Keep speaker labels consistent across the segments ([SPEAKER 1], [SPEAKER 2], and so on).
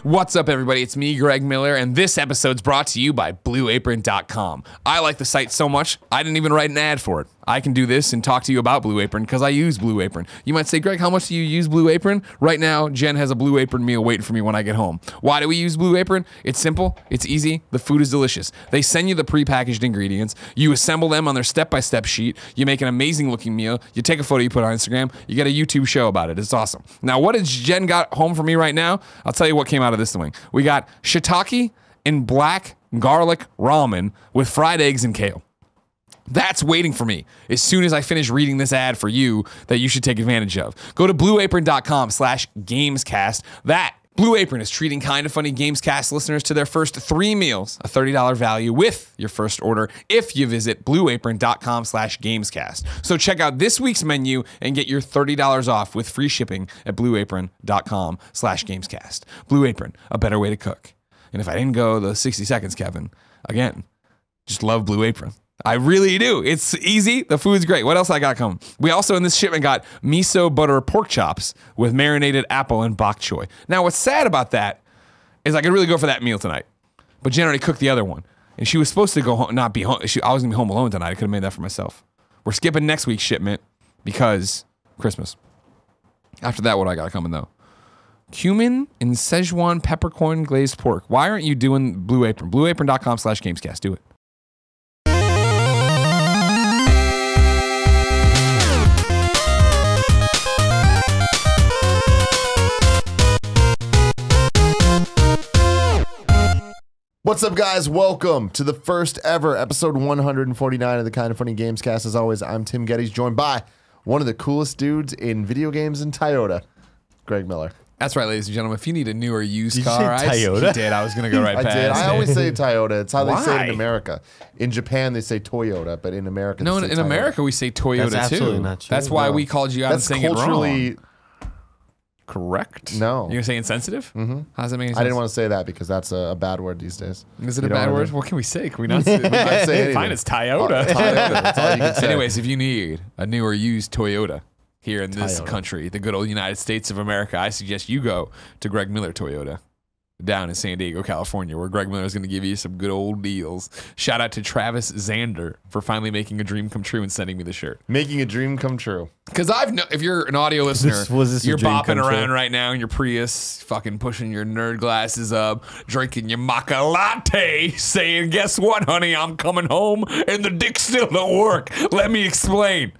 [SPEAKER 1] What's up, everybody? It's me, Greg Miller, and this episode's brought to you by BlueApron.com. I like the site so much, I didn't even write an ad for it. I can do this and talk to you about Blue Apron because I use Blue Apron. You might say, Greg, how much do you use Blue Apron? Right now, Jen has a Blue Apron meal waiting for me when I get home. Why do we use Blue Apron? It's simple, it's easy, the food is delicious. They send you the prepackaged ingredients, you assemble them on their step-by-step sheet, you make an amazing looking meal, you take a photo, you put it on Instagram, you get a YouTube show about it. It's awesome. Now, what has Jen got home for me right now? I'll tell you what came out of this thing. We got shiitake and black garlic ramen with fried eggs and kale. That's waiting for me as soon as I finish reading this ad for you that you should take advantage of. Go to blueapron.com/gamescast. That Blue Apron is treating Kinda Funny Gamescast listeners to their first 3 meals, a $30 value with your first order if you visit blueapron.com/gamescast. So check out this week's menu and get your $30 off with free shipping at blueapron.com/gamescast. Blue Apron, a better way to cook. And if I didn't go the 60 seconds, Kevin, again, just love Blue Apron. I really do. It's easy. The food's great. What else I got coming? We also in this shipment got miso butter pork chops with marinated apple and bok choy. Now, what's sad about that is I could really go for that meal tonight, but Jen already cooked the other one, and she was supposed to go home, not be home. I was gonna be home alone tonight. I could have made that for myself. We're skipping next week's shipment because Christmas. After that, what do I got coming though? Cumin and Szechuan peppercorn glazed pork. Why aren't you doing Blue Apron? Blueapron.com/gamescast. Do it.
[SPEAKER 2] What's up, guys? Welcome to the first ever episode 149 of the Kinda Funny Gamescast. As always, I'm Tim Gettys, joined by one of the coolest dudes in video games in Toyota, Greg Miller.
[SPEAKER 1] That's right, ladies and gentlemen. If you need a new or used car,
[SPEAKER 2] Toyota?
[SPEAKER 1] I did. I was going to go right past.
[SPEAKER 2] I did. I always say Toyota. It's how
[SPEAKER 1] Why?
[SPEAKER 2] they say it in America. In Japan, they say Toyota, but in America,
[SPEAKER 1] No,
[SPEAKER 2] they say
[SPEAKER 1] in
[SPEAKER 2] Toyota.
[SPEAKER 1] America, we say Toyota
[SPEAKER 3] That's
[SPEAKER 1] too.
[SPEAKER 3] absolutely not true.
[SPEAKER 1] That's why
[SPEAKER 2] No.
[SPEAKER 1] we called you out
[SPEAKER 2] That's
[SPEAKER 1] and saying
[SPEAKER 2] culturally
[SPEAKER 1] it wrong. Correct?
[SPEAKER 2] No.
[SPEAKER 1] You're going to say insensitive? Mm-hmm. How does that make sense?
[SPEAKER 2] I didn't want to say that because that's a bad word these days.
[SPEAKER 1] Is it
[SPEAKER 2] You
[SPEAKER 1] a
[SPEAKER 2] know
[SPEAKER 1] bad
[SPEAKER 2] what I
[SPEAKER 1] word?
[SPEAKER 2] mean?
[SPEAKER 1] What can we say? Can we not say, we
[SPEAKER 2] I'd say anything.
[SPEAKER 1] Fine, it's Toyota.
[SPEAKER 2] Toyota. That's all you can say.
[SPEAKER 1] Anyways, if you need a new or used Toyota here in this
[SPEAKER 2] Toyota.
[SPEAKER 1] country, the good old United States of America, I suggest you go to Greg Miller Toyota down in San Diego, California, where Greg Miller is going to give you some good old deals. Shout out to Travis Zander for finally making a dream come true and sending me the shirt.
[SPEAKER 2] Making a dream come true.
[SPEAKER 1] Because if you're an audio listener,
[SPEAKER 3] was this a
[SPEAKER 1] you're
[SPEAKER 3] dream
[SPEAKER 1] bopping
[SPEAKER 3] come
[SPEAKER 1] around
[SPEAKER 3] true?
[SPEAKER 1] right now in your Prius, fucking pushing your nerd glasses up, drinking your maca latte, saying, guess what, honey, I'm coming home and the dick still don't work. Let me explain.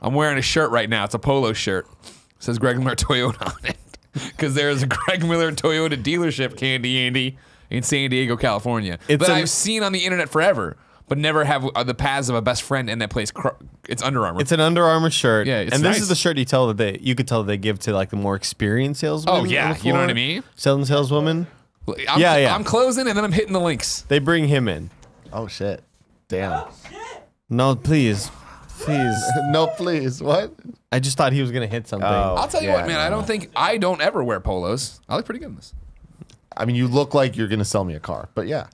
[SPEAKER 1] I'm wearing a shirt right now. It's a polo shirt. It says Greg Miller Toyota on it. Because there's a Greg Miller Toyota dealership, Candy Andy, in San Diego, California. That I've seen on the internet forever, but never have the paths of a best friend in that place. It's Under Armour.
[SPEAKER 3] It's an Under Armour shirt.
[SPEAKER 1] Yeah, it's
[SPEAKER 3] and
[SPEAKER 1] nice.
[SPEAKER 3] this is the shirt you could tell that they give to like the more experienced salesmen.
[SPEAKER 1] Oh, yeah, you know what I mean?
[SPEAKER 3] Selling saleswomen.
[SPEAKER 1] I'm closing and then I'm hitting the links.
[SPEAKER 3] They bring him in.
[SPEAKER 2] Oh, shit. Damn.
[SPEAKER 3] No, please. Please.
[SPEAKER 2] No, please. What?
[SPEAKER 3] I just thought he was going to hit something.
[SPEAKER 1] I'll tell you
[SPEAKER 2] yeah,
[SPEAKER 1] what, man. I don't ever wear polos. I look pretty good in this.
[SPEAKER 2] I mean, you look like you're going to sell me a car, but yeah.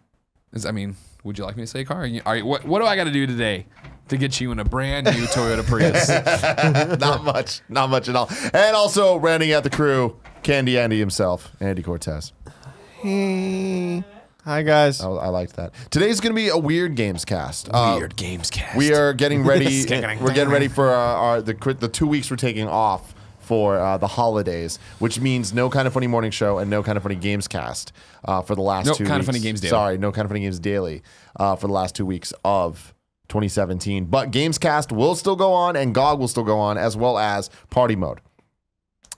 [SPEAKER 1] Would you like me to say car? All right, what do I got to do today to get you in a brand new Toyota Prius?
[SPEAKER 2] Not much. Not much at all. And also, rounding out the crew, Candy Andy himself, Andy Cortez.
[SPEAKER 3] Hey. Hi, guys.
[SPEAKER 2] I liked that. Today's going to be a weird Gamescast.
[SPEAKER 1] Weird Gamescast.
[SPEAKER 2] We are getting ready.
[SPEAKER 1] We're
[SPEAKER 2] We're getting ready for the 2 weeks we're taking off for the holidays, which means no Kinda Funny morning show and no Kinda Funny Gamescast for the last 2 weeks.
[SPEAKER 1] No Kinda Funny Games Daily.
[SPEAKER 2] Sorry, no Kinda Funny Games Daily for the last 2 weeks of 2017. But Gamescast will still go on and GOG will still go on, as well as Party Mode.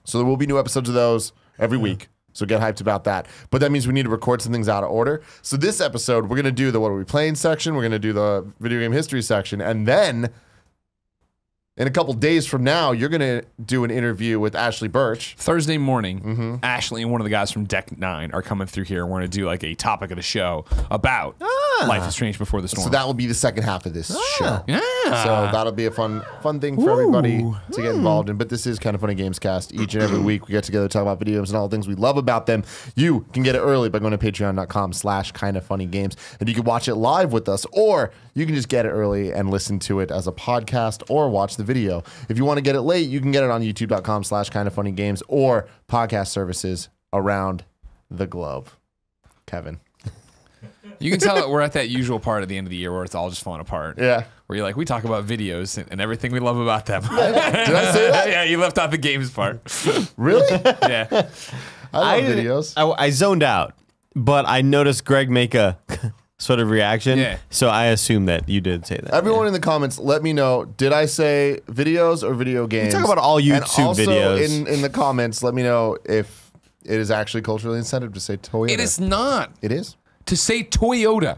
[SPEAKER 2] So there will be new episodes of those every week. So get hyped about that. But that means we need to record some things out of order. So this episode, we're going to do the What Are We Playing section. We're going to do the Video Game History section. And then in a couple days from now, you're going to do an interview with Ashley Burch.
[SPEAKER 1] Thursday morning, Ashley and one of the guys from Deck 9 are coming through here. We're going to do like a topic of the show about Life is Strange Before the Storm.
[SPEAKER 2] So that will be the second half of this show.
[SPEAKER 1] Yeah.
[SPEAKER 2] So that'll be a fun thing for everybody to get involved in. But this is Kinda Funny Gamescast. Each and every week we get together to talk about video games and all the things we love about them. You can get it early by going to patreon.com/kindafunnygames. And you can watch it live with us, or you can just get it early and listen to it as a podcast or watch the video. If you want to get it late, you can get it on youtube.com/kindafunnygames or podcast services around the glove. Kevin.
[SPEAKER 1] You can tell that we're at that usual part at the end of the year where it's all just falling apart.
[SPEAKER 2] Yeah.
[SPEAKER 1] Where you're like, we talk about videos and everything we love about them.
[SPEAKER 2] Did I say that?
[SPEAKER 1] Yeah, you left out the games part.
[SPEAKER 2] Really?
[SPEAKER 1] Yeah.
[SPEAKER 2] I love videos.
[SPEAKER 3] I zoned out, but I noticed Greg make a sort of reaction.
[SPEAKER 1] Yeah.
[SPEAKER 3] So I assume that you did say that.
[SPEAKER 2] Everyone in the comments, let me know. Did I say videos or video games?
[SPEAKER 3] Talk about all YouTube
[SPEAKER 2] and also
[SPEAKER 3] videos.
[SPEAKER 2] in the comments, let me know if it is actually culturally insensitive to say Toyota.
[SPEAKER 1] It is not.
[SPEAKER 2] It is?
[SPEAKER 1] To say Toyota.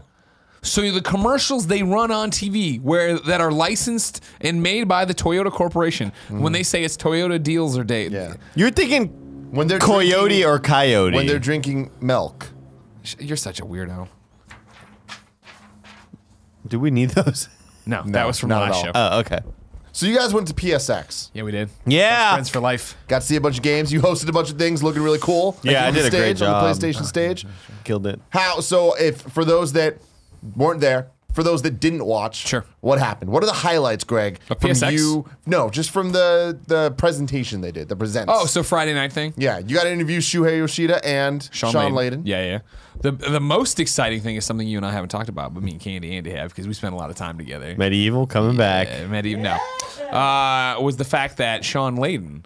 [SPEAKER 1] So the commercials they run on TV that are licensed and made by the Toyota Corporation, when they say it's Toyota deals or day.
[SPEAKER 2] Yeah.
[SPEAKER 3] You're thinking
[SPEAKER 2] When they're
[SPEAKER 3] coyote
[SPEAKER 2] drinking,
[SPEAKER 3] or coyote.
[SPEAKER 2] when they're drinking milk.
[SPEAKER 1] You're such a weirdo.
[SPEAKER 3] Do we need those?
[SPEAKER 1] No, that was from
[SPEAKER 2] not at
[SPEAKER 1] last
[SPEAKER 2] all.
[SPEAKER 1] show.
[SPEAKER 3] Oh, okay.
[SPEAKER 2] So you guys went to PSX.
[SPEAKER 1] Yeah, we did.
[SPEAKER 3] Yeah.
[SPEAKER 1] Friends for life.
[SPEAKER 2] Got to see a bunch of games. You hosted a bunch of things, looking really cool.
[SPEAKER 3] Yeah, I
[SPEAKER 2] on the
[SPEAKER 3] did a great
[SPEAKER 2] stage, on
[SPEAKER 3] job.
[SPEAKER 2] the PlayStation stage.
[SPEAKER 3] Killed it.
[SPEAKER 2] How? So if for those that weren't there, for those that didn't watch,
[SPEAKER 1] Sure.
[SPEAKER 2] what happened? What are the highlights, Greg?
[SPEAKER 1] Of
[SPEAKER 2] from
[SPEAKER 1] PSX?
[SPEAKER 2] you? No, just from the presentation they did, the presents.
[SPEAKER 1] Oh, so Friday night thing?
[SPEAKER 2] yeah, you got to interview Shuhei Yoshida and Sean Layden.
[SPEAKER 1] Yeah, yeah. The most exciting thing is something you and I haven't talked about, but me and Candy Andy have because we spent a lot of time together.
[SPEAKER 3] Medieval coming back.
[SPEAKER 1] Medieval, no. Was the fact that Sean Layden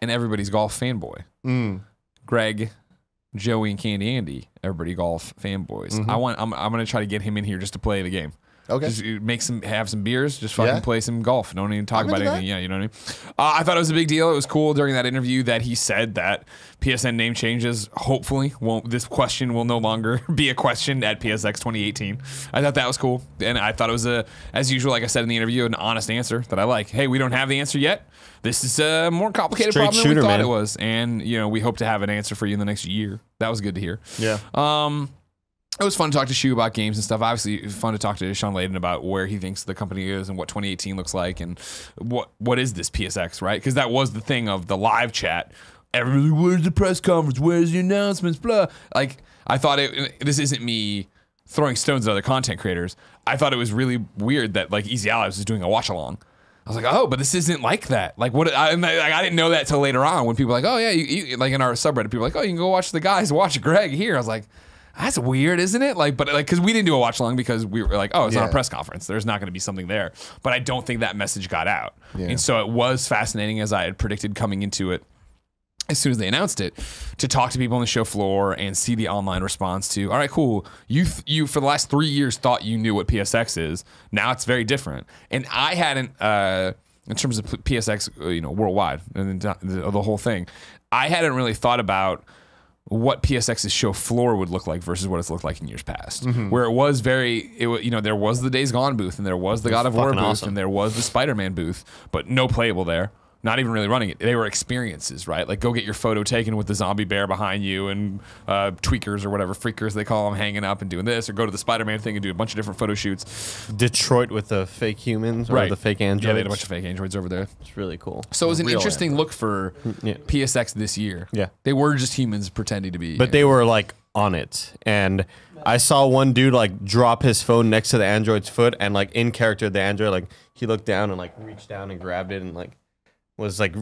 [SPEAKER 1] and everybody's golf fanboy, Greg, Joey, and Candy Andy, everybody golf fanboys. I'm gonna try to get him in here just to play the game.
[SPEAKER 2] Okay.
[SPEAKER 1] Just have some beers, just fucking
[SPEAKER 2] Yeah.
[SPEAKER 1] play some golf. Don't even talk
[SPEAKER 2] I'm
[SPEAKER 1] about
[SPEAKER 2] into
[SPEAKER 1] anything. Yeah, you know what I mean? I thought it was a big deal. It was cool during that interview that he said that PSN name changes hopefully this question will no longer be a question at PSX 2018. I thought that was cool. And I thought it was as usual, like I said in the interview, an honest answer that I like. Hey, we don't have the answer yet. This is a more complicated
[SPEAKER 3] Straight
[SPEAKER 1] problem than we
[SPEAKER 3] shooter,
[SPEAKER 1] thought
[SPEAKER 3] man.
[SPEAKER 1] it was. And, we hope to have an answer for you in the next year. That was good to hear.
[SPEAKER 2] Yeah.
[SPEAKER 1] It was fun to talk to Shu about games and stuff. Obviously, it was fun to talk to Sean Layden about where he thinks the company is and what 2018 looks like and what is this PSX, right? Because that was the thing of the live chat. Everybody, where's the press conference? Where's the announcements? Blah. Like, I thought this isn't me throwing stones at other content creators. I thought it was really weird that like Easy Allies was doing a watch along. I was like, oh, but this isn't like that. Like, what? I didn't know that till later on when people were like, oh yeah, you, like in our subreddit, people were like, oh, you can go watch the guys watch Greg here. I was like, that's weird, isn't it? Like, but like, because we didn't do a watch along because we were like, oh, it's not a press conference. There's not going to be something there. But I don't think that message got out.
[SPEAKER 2] Yeah.
[SPEAKER 1] And so it was fascinating as I had predicted coming into it. As soon as they announced it, to talk to people on the show floor and see the online response to, all right, cool. You for the last 3 years thought you knew what PSX is. Now it's very different. And I hadn't, in terms of PSX, worldwide and the whole thing, I hadn't really thought about what PSX's show floor would look like versus what it's looked like in years past, where it was there was the Days Gone booth and there was the God of War
[SPEAKER 3] fucking
[SPEAKER 1] booth
[SPEAKER 3] awesome.
[SPEAKER 1] and there was the Spider-Man booth, but no playable there. Not even really running it. They were experiences, right? Like go get your photo taken with the zombie bear behind you and tweakers or whatever freakers they call them hanging up and doing this, or go to the Spider-Man thing and do a bunch of different photo shoots.
[SPEAKER 3] Detroit with the fake humans or the fake androids.
[SPEAKER 1] Yeah, they had a bunch of fake androids over there.
[SPEAKER 3] It's really cool.
[SPEAKER 1] So it was an
[SPEAKER 2] Real
[SPEAKER 1] interesting look for PSX this year.
[SPEAKER 3] Yeah.
[SPEAKER 1] They were just humans pretending to be.
[SPEAKER 3] But they were like on it. And I saw one dude like drop his phone next to the android's foot and like in character, the android, like he looked down and like reached down and grabbed it and like was like,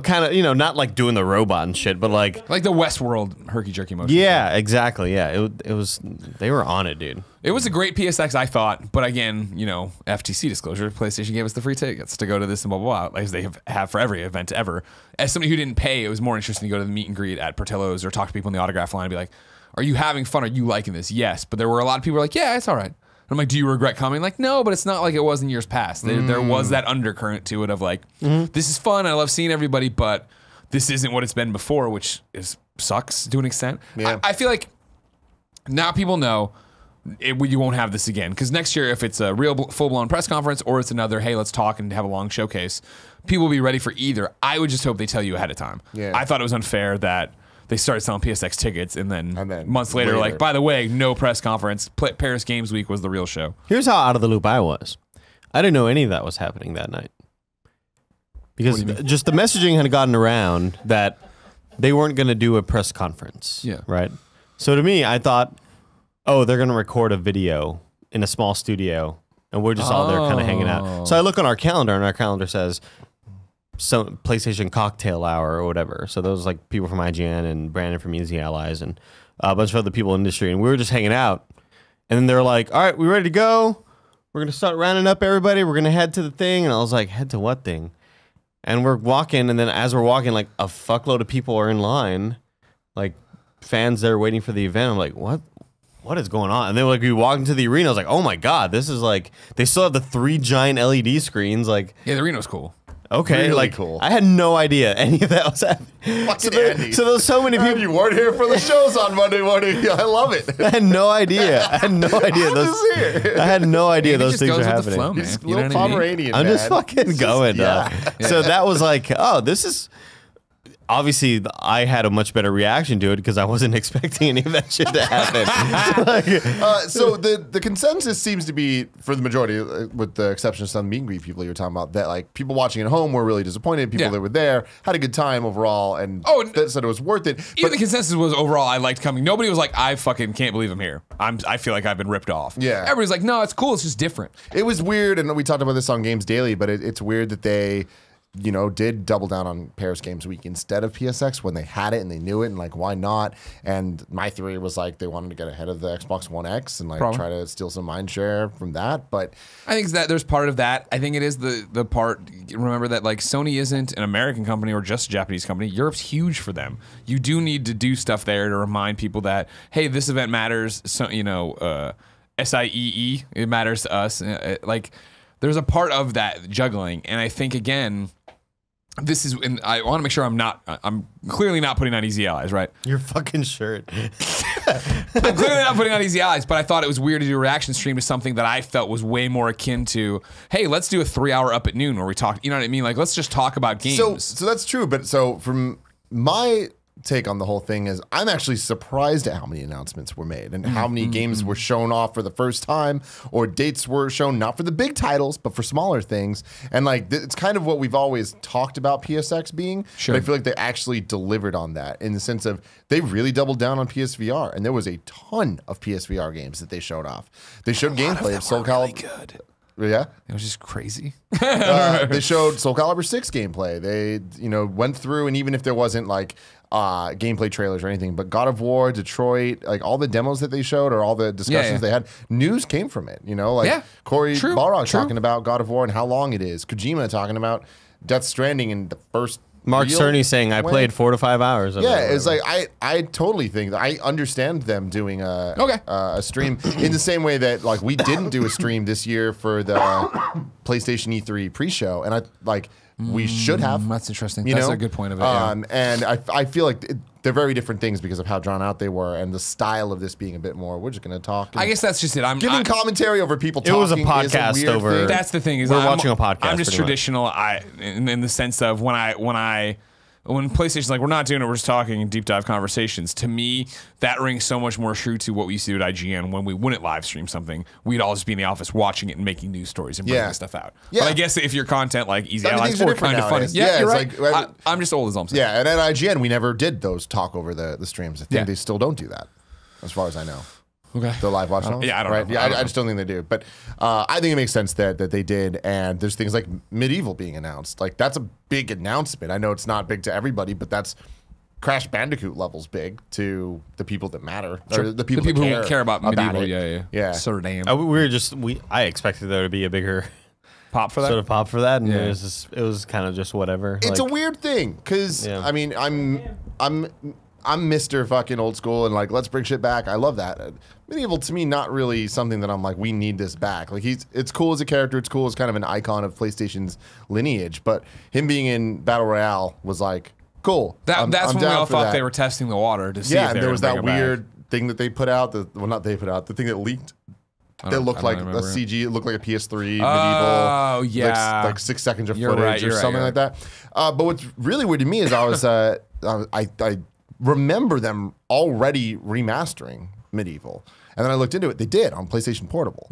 [SPEAKER 3] kind of, not like doing the robot and shit, but like
[SPEAKER 1] the Westworld herky-jerky motion.
[SPEAKER 3] Yeah, exactly. Yeah, it was, they were on it, dude.
[SPEAKER 1] It was a great PSX, I thought. But again, FTC disclosure, PlayStation gave us the free tickets to go to this and blah, blah, blah, as they have for every event ever. As somebody who didn't pay, it was more interesting to go to the meet and greet at Portillo's or talk to people in the autograph line and be like, are you having fun? Are you liking this? Yes. But there were a lot of people who were like, yeah, it's all right. I'm like, do you regret coming? Like, no, but it's not like it was in years past. There was that undercurrent to it of like, this is fun. I love seeing everybody, but this isn't what it's been before, which sucks to an extent.
[SPEAKER 2] Yeah.
[SPEAKER 1] I feel like now people know you won't have this again. Because next year, if it's a real full-blown press conference or it's another, hey, let's talk and have a long showcase, people will be ready for either. I would just hope they tell you ahead of time.
[SPEAKER 2] Yeah.
[SPEAKER 1] I thought it was unfair that they started selling PSX tickets and then months later,
[SPEAKER 2] later.
[SPEAKER 1] like, by the way, no press conference. Paris Games Week was the real show.
[SPEAKER 3] Here's how out of the loop I was. I didn't know any of that was happening that night. Because just the messaging had gotten around that they weren't going to do a press conference.
[SPEAKER 1] Yeah.
[SPEAKER 3] Right? So to me, I thought, oh, they're going to record a video in a small studio and we're just all there kind of hanging out. So I look on our calendar and our calendar says some PlayStation Cocktail Hour or whatever. So those like people from IGN and Brandon from Easy Allies and a bunch of other people in the industry, and we were just hanging out. And then they're like, "All right, we ready to go? We're gonna start rounding up everybody. We're gonna head to the thing." And I was like, "Head to what thing?" And we're walking, and then as we're walking, like a fuckload of people are in line, like fans there waiting for the event. I'm like, what is going on? And then like we walked into the arena, I was like, oh my God, this is like, they still have the 3 giant LED screens. Like,
[SPEAKER 1] Yeah, the arena was cool.
[SPEAKER 3] okay,
[SPEAKER 2] Really
[SPEAKER 3] like
[SPEAKER 2] cool.
[SPEAKER 3] I had no idea any of that was happening.
[SPEAKER 2] Fucking Andy.
[SPEAKER 3] So there's so many people.
[SPEAKER 2] You weren't here for the shows on Monday morning. I love it.
[SPEAKER 3] I had no idea. I had no idea
[SPEAKER 2] I'm
[SPEAKER 3] those.
[SPEAKER 2] just here.
[SPEAKER 3] I had no idea
[SPEAKER 1] Andy
[SPEAKER 3] those
[SPEAKER 1] just
[SPEAKER 3] things
[SPEAKER 1] goes
[SPEAKER 3] were
[SPEAKER 1] with the
[SPEAKER 3] happening.
[SPEAKER 1] flow, man.
[SPEAKER 2] He's a
[SPEAKER 1] You know
[SPEAKER 2] little
[SPEAKER 1] what I mean?
[SPEAKER 2] Pomeranian,
[SPEAKER 3] I'm just
[SPEAKER 2] man.
[SPEAKER 3] fucking going.
[SPEAKER 2] yeah.
[SPEAKER 3] So that was like, oh, this is. Obviously, I had a much better reaction to it because I wasn't expecting any of that shit to happen.
[SPEAKER 2] So the consensus seems to be, for the majority, with the exception of some meet and greet people you were talking about, that like people watching at home were really disappointed. People that were there had a good time overall, and that said it was worth it.
[SPEAKER 1] Even the consensus was overall, I liked coming. Nobody was like, I fucking can't believe I'm here. I feel like I've been ripped off.
[SPEAKER 2] Yeah.
[SPEAKER 1] Everybody's like, no, it's cool. It's just different.
[SPEAKER 2] It was weird, and we talked about this on Games Daily, but it's weird that they, did double down on Paris Games Week instead of PSX when they had it and they knew it, and like, why not? And my theory was like they wanted to get ahead of the Xbox One X and like try to steal some mind share from that. But
[SPEAKER 1] I think that there's part of that. I think it is the part. Remember that like Sony isn't an American company or just a Japanese company. Europe's huge for them. You do need to do stuff there to remind people that, hey, this event matters. So SIEE, it matters to us. Like there's a part of that juggling, and I think again. This is, and I want to make sure I'm clearly not putting on Easy Allies, right?
[SPEAKER 3] Your fucking shirt.
[SPEAKER 1] I'm clearly not putting on Easy Allies, but I thought it was weird to do a reaction stream to something that I felt was way more akin to, hey, let's do a 3-hour up at noon where we talk, you know what I mean? Like, let's just talk about games.
[SPEAKER 2] So that's true. But so from my take on the whole thing is I'm actually surprised at how many announcements were made and how many games were shown off for the first time, or dates were shown not for the big titles but for smaller things. And like it's kind of what we've always talked about PSX being.
[SPEAKER 1] Sure.
[SPEAKER 2] But I feel like they actually delivered on that in the sense of they really doubled down on PSVR, and there was a ton of PSVR games that they showed off. They showed gameplay of Soul Calibur.
[SPEAKER 1] Really good.
[SPEAKER 2] Yeah,
[SPEAKER 1] It was just crazy.
[SPEAKER 2] they showed Soul Calibur 6 gameplay. They, went through, and even if there wasn't like gameplay trailers or anything, but God of War, Detroit, like all the demos that they showed or all the discussions they had, news came from it. Corey Balrog talking about God of War and how long it is. Kojima talking about Death Stranding and the first.
[SPEAKER 3] Mark Cerny saying I played 4 to 5 hours. Of
[SPEAKER 2] Yeah,
[SPEAKER 3] it,
[SPEAKER 2] it's like I totally think that I understand them doing a stream in the same way that like we didn't do a stream this year for the PlayStation E3 pre-show, and I like we should have.
[SPEAKER 1] That's interesting. That's a good point of it.
[SPEAKER 2] And I feel like they're very different things because of how drawn out they were and the style of this being a bit more. We're just going to talk.
[SPEAKER 1] I guess that's just it. I'm
[SPEAKER 2] giving commentary over people talking.
[SPEAKER 3] It was a podcast
[SPEAKER 2] is a
[SPEAKER 3] over.
[SPEAKER 2] thing.
[SPEAKER 1] That's the thing is
[SPEAKER 3] We're watching a podcast.
[SPEAKER 1] I'm just
[SPEAKER 3] pretty
[SPEAKER 1] traditional. In the sense of when PlayStation's like, we're not doing it, we're just talking deep dive conversations. To me, that rings so much more true to what we used to do at IGN when we wouldn't live stream something. We'd all just be in the office watching it and making news stories and bringing stuff out.
[SPEAKER 2] Yeah.
[SPEAKER 1] But I guess if your content like Easy Allies
[SPEAKER 2] things are
[SPEAKER 1] were
[SPEAKER 2] different
[SPEAKER 1] kind of funny.
[SPEAKER 2] nowadays.
[SPEAKER 1] Yeah,
[SPEAKER 2] Yeah,
[SPEAKER 1] you're
[SPEAKER 2] it's
[SPEAKER 1] right.
[SPEAKER 2] like-
[SPEAKER 1] I'm just old as I'm saying.
[SPEAKER 2] Yeah, and at IGN we never did those talk over the streams. I think
[SPEAKER 1] Yeah.
[SPEAKER 2] they still don't do that, as far as I know.
[SPEAKER 1] Okay.
[SPEAKER 2] The live watch channels?
[SPEAKER 1] yeah, I don't
[SPEAKER 2] right?
[SPEAKER 1] know.
[SPEAKER 2] Yeah,
[SPEAKER 1] I don't
[SPEAKER 2] I just don't think they do. But I think it makes sense that they did. And there's things like Medieval being announced. Like that's a big announcement. I know it's not big to everybody, but that's Crash Bandicoot levels big to the people that matter. Or the people that
[SPEAKER 1] who care about Medieval.
[SPEAKER 2] it.
[SPEAKER 1] Yeah. Sort of damn.
[SPEAKER 3] I expected there to be a bigger
[SPEAKER 1] Pop for that.
[SPEAKER 3] sort of pop for that, and
[SPEAKER 1] Yeah.
[SPEAKER 3] it was kind of just whatever.
[SPEAKER 2] It's
[SPEAKER 3] like,
[SPEAKER 2] a weird thing because
[SPEAKER 3] Yeah.
[SPEAKER 2] I mean I'm Mr. fucking old school and like let's bring shit back. I love that. Medieval to me not really something that I'm like we need this back. Like it's cool as a character. It's cool as kind of an icon of PlayStation's lineage. But him being in Battle Royale was like cool.
[SPEAKER 1] That's
[SPEAKER 2] I'm
[SPEAKER 1] when we
[SPEAKER 2] down
[SPEAKER 1] all
[SPEAKER 2] for
[SPEAKER 1] thought
[SPEAKER 2] that.
[SPEAKER 1] they were testing the water to see.
[SPEAKER 2] Yeah,
[SPEAKER 1] if
[SPEAKER 2] and
[SPEAKER 1] they
[SPEAKER 2] there
[SPEAKER 1] were
[SPEAKER 2] was
[SPEAKER 1] gonna
[SPEAKER 2] that
[SPEAKER 1] bring it back.
[SPEAKER 2] weird thing that they put out. Not they put out. The thing that leaked. That looked like a
[SPEAKER 1] remember.
[SPEAKER 2] CG. It looked like a PS3 medieval.
[SPEAKER 1] Oh, yeah.
[SPEAKER 2] like 6 seconds of
[SPEAKER 1] You're
[SPEAKER 2] footage
[SPEAKER 1] right,
[SPEAKER 2] or
[SPEAKER 1] you're right,
[SPEAKER 2] something
[SPEAKER 1] you're
[SPEAKER 2] like that. But what's really weird to me is I remember them already remastering Medieval, and then I looked into it. They did on PlayStation Portable.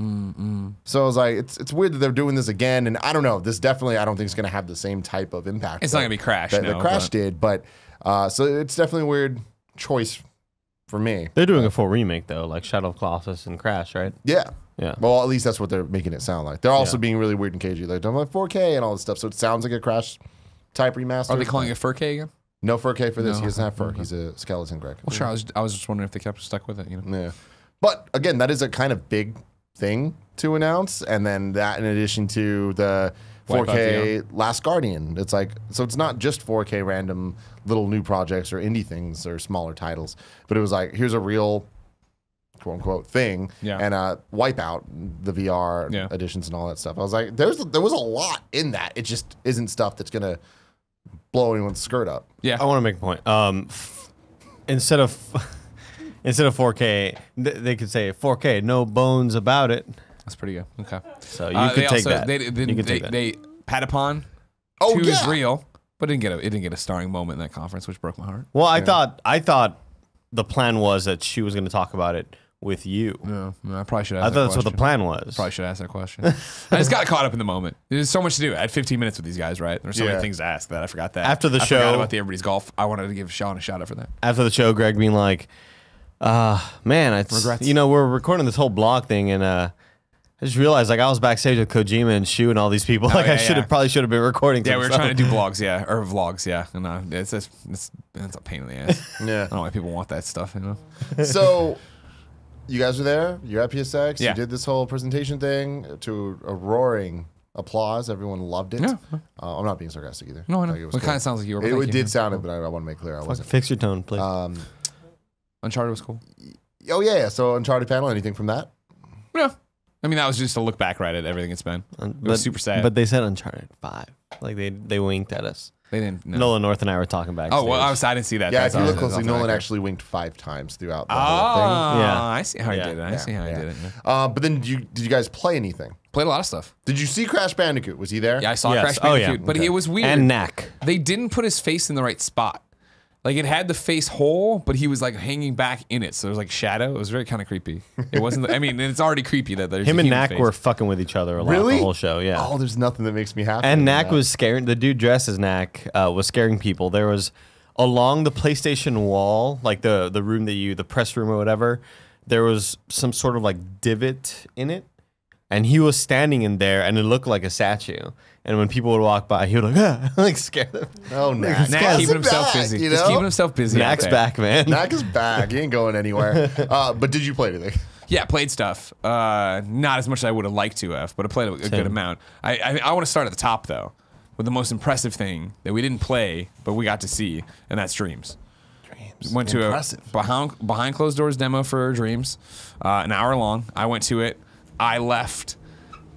[SPEAKER 2] So I was like, it's weird that they're doing this again, and I don't know. This definitely I don't think it's going to have the same type of impact.
[SPEAKER 1] It's not gonna be Crash,
[SPEAKER 2] that
[SPEAKER 1] no,
[SPEAKER 2] Crash
[SPEAKER 1] but-
[SPEAKER 2] did, but so it's definitely a weird choice for me.
[SPEAKER 3] they're doing a full remake though, like Shadow of Colossus and Crash, right?
[SPEAKER 2] Yeah.
[SPEAKER 3] Yeah.
[SPEAKER 2] Well, at least that's what they're making it sound like. They're also
[SPEAKER 3] Yeah.
[SPEAKER 2] being really weird and cagey. They're talking about 4K and all this stuff, so it sounds like a Crash type remaster.
[SPEAKER 1] Are they calling it 4K again?
[SPEAKER 2] No 4K for this.
[SPEAKER 1] No.
[SPEAKER 2] He doesn't have fur. He's a skeleton, Greg.
[SPEAKER 1] Well, sure. I was just wondering if they kept stuck with it. You know.
[SPEAKER 2] Yeah. But again, that is a kind of big thing to announce, and then that in addition to the 4K Last Guardian. It's like, so it's not just 4K random little new projects or indie things or smaller titles, but it was like, here's a real quote unquote thing, and Wipeout, the VR editions and all that stuff. I was like, there was a lot in that. It just isn't stuff that's gonna blow anyone's skirt up.
[SPEAKER 1] Yeah,
[SPEAKER 3] I want to make a point. Instead of 4K, they could say 4K, no bones about it.
[SPEAKER 1] That's pretty good. Okay,
[SPEAKER 3] so you could take that.
[SPEAKER 1] They Patapon 2 is real, but it didn't get a starring moment in that conference, which broke my heart.
[SPEAKER 3] Well, I thought the plan was that she was going to talk about it with you.
[SPEAKER 1] No, I probably should.
[SPEAKER 3] I thought that's what the plan was.
[SPEAKER 1] Probably should ask that question. I just got caught up in the moment. There's so much to do. I had 15 minutes with these guys, right? There's so many things to ask that I forgot that.
[SPEAKER 3] After the show,
[SPEAKER 1] I forgot about the Everybody's Golf. I wanted to give Sean a shout out for that.
[SPEAKER 3] After the show, Greg being like, man,
[SPEAKER 1] Regrets.
[SPEAKER 3] we're recording this whole blog thing, and I just realized like I was backstage with Kojima and Shu and all these people. Like I probably should have been recording.
[SPEAKER 1] Yeah, we were trying to do blogs, or vlogs, and it's a pain in the ass.
[SPEAKER 2] Yeah,
[SPEAKER 1] I don't know why people want that stuff, you know.
[SPEAKER 2] So, you guys were there. You're at PSX.
[SPEAKER 1] Yeah.
[SPEAKER 2] You did this whole presentation thing to a roaring applause. Everyone loved it.
[SPEAKER 1] Yeah.
[SPEAKER 2] I'm not being sarcastic either.
[SPEAKER 1] No, I know.
[SPEAKER 2] Like,
[SPEAKER 1] It kind of sounds like you were.
[SPEAKER 2] It did sound it, but I want to make clear I wasn't.
[SPEAKER 3] Fix your tone, please.
[SPEAKER 1] Uncharted was cool.
[SPEAKER 2] Oh yeah. So Uncharted panel. Anything from that?
[SPEAKER 1] Yeah. I mean, that was just a look back right at everything it's been. It was super sad.
[SPEAKER 3] But they said Uncharted 5. Like they winked at us.
[SPEAKER 1] They didn't. No.
[SPEAKER 3] Nolan North and I were talking back.
[SPEAKER 1] Oh, well, I didn't see that.
[SPEAKER 2] Yeah,
[SPEAKER 1] That's
[SPEAKER 2] if you
[SPEAKER 1] all-
[SPEAKER 2] look
[SPEAKER 1] that's
[SPEAKER 2] closely,
[SPEAKER 1] all
[SPEAKER 2] Nolan
[SPEAKER 1] I
[SPEAKER 2] actually winked 5 times throughout the
[SPEAKER 1] Oh,
[SPEAKER 2] whole thing.
[SPEAKER 3] Yeah.
[SPEAKER 1] I see how he
[SPEAKER 3] Yeah.
[SPEAKER 1] did it. I see how he did it. Yeah.
[SPEAKER 2] But then did you guys play anything?
[SPEAKER 1] Played a lot of stuff.
[SPEAKER 2] Did you see Crash Bandicoot? Was he there?
[SPEAKER 1] Yeah, I saw
[SPEAKER 3] Yes.
[SPEAKER 1] Crash
[SPEAKER 3] Oh, yeah.
[SPEAKER 1] Bandicoot, but
[SPEAKER 2] Okay.
[SPEAKER 1] it was weird.
[SPEAKER 3] And Knack.
[SPEAKER 1] They didn't put his face in the right spot. Like it had the face whole, but he was like hanging back in it, so it was like shadow. It was very kind of creepy. It wasn't. I mean, it's already creepy that there's
[SPEAKER 3] Him
[SPEAKER 1] a
[SPEAKER 3] and
[SPEAKER 1] human
[SPEAKER 3] Knack
[SPEAKER 1] face.
[SPEAKER 3] were fucking with each other a lot
[SPEAKER 2] Really?
[SPEAKER 3] the whole show. Yeah.
[SPEAKER 2] Oh, there's nothing that makes me happy.
[SPEAKER 3] And
[SPEAKER 2] than
[SPEAKER 3] Knack
[SPEAKER 2] that.
[SPEAKER 3] was scaring. The dude dressed as Knack was scaring people. There was along the PlayStation wall, like the room the press room or whatever. There was some sort of like divot in it, and he was standing in there, and it looked like a statue. And when people would walk by, he would like scare them.
[SPEAKER 2] Oh, Knack.
[SPEAKER 1] Knack keeping himself
[SPEAKER 2] back,
[SPEAKER 1] busy.
[SPEAKER 2] you
[SPEAKER 1] Just
[SPEAKER 2] know?
[SPEAKER 1] keeping himself busy. out
[SPEAKER 3] Knack's
[SPEAKER 1] there.
[SPEAKER 3] back, man.
[SPEAKER 2] Knack is back. He ain't going anywhere. But did you play anything?
[SPEAKER 1] Yeah, played stuff. Not as much as I would have liked to have, but I played a good amount. I want to start at the top though, with the most impressive thing that we didn't play, but we got to see, and that's Dreams. Went to
[SPEAKER 2] Impressive.
[SPEAKER 1] a behind closed doors demo for Dreams, an hour long. I went to it. I left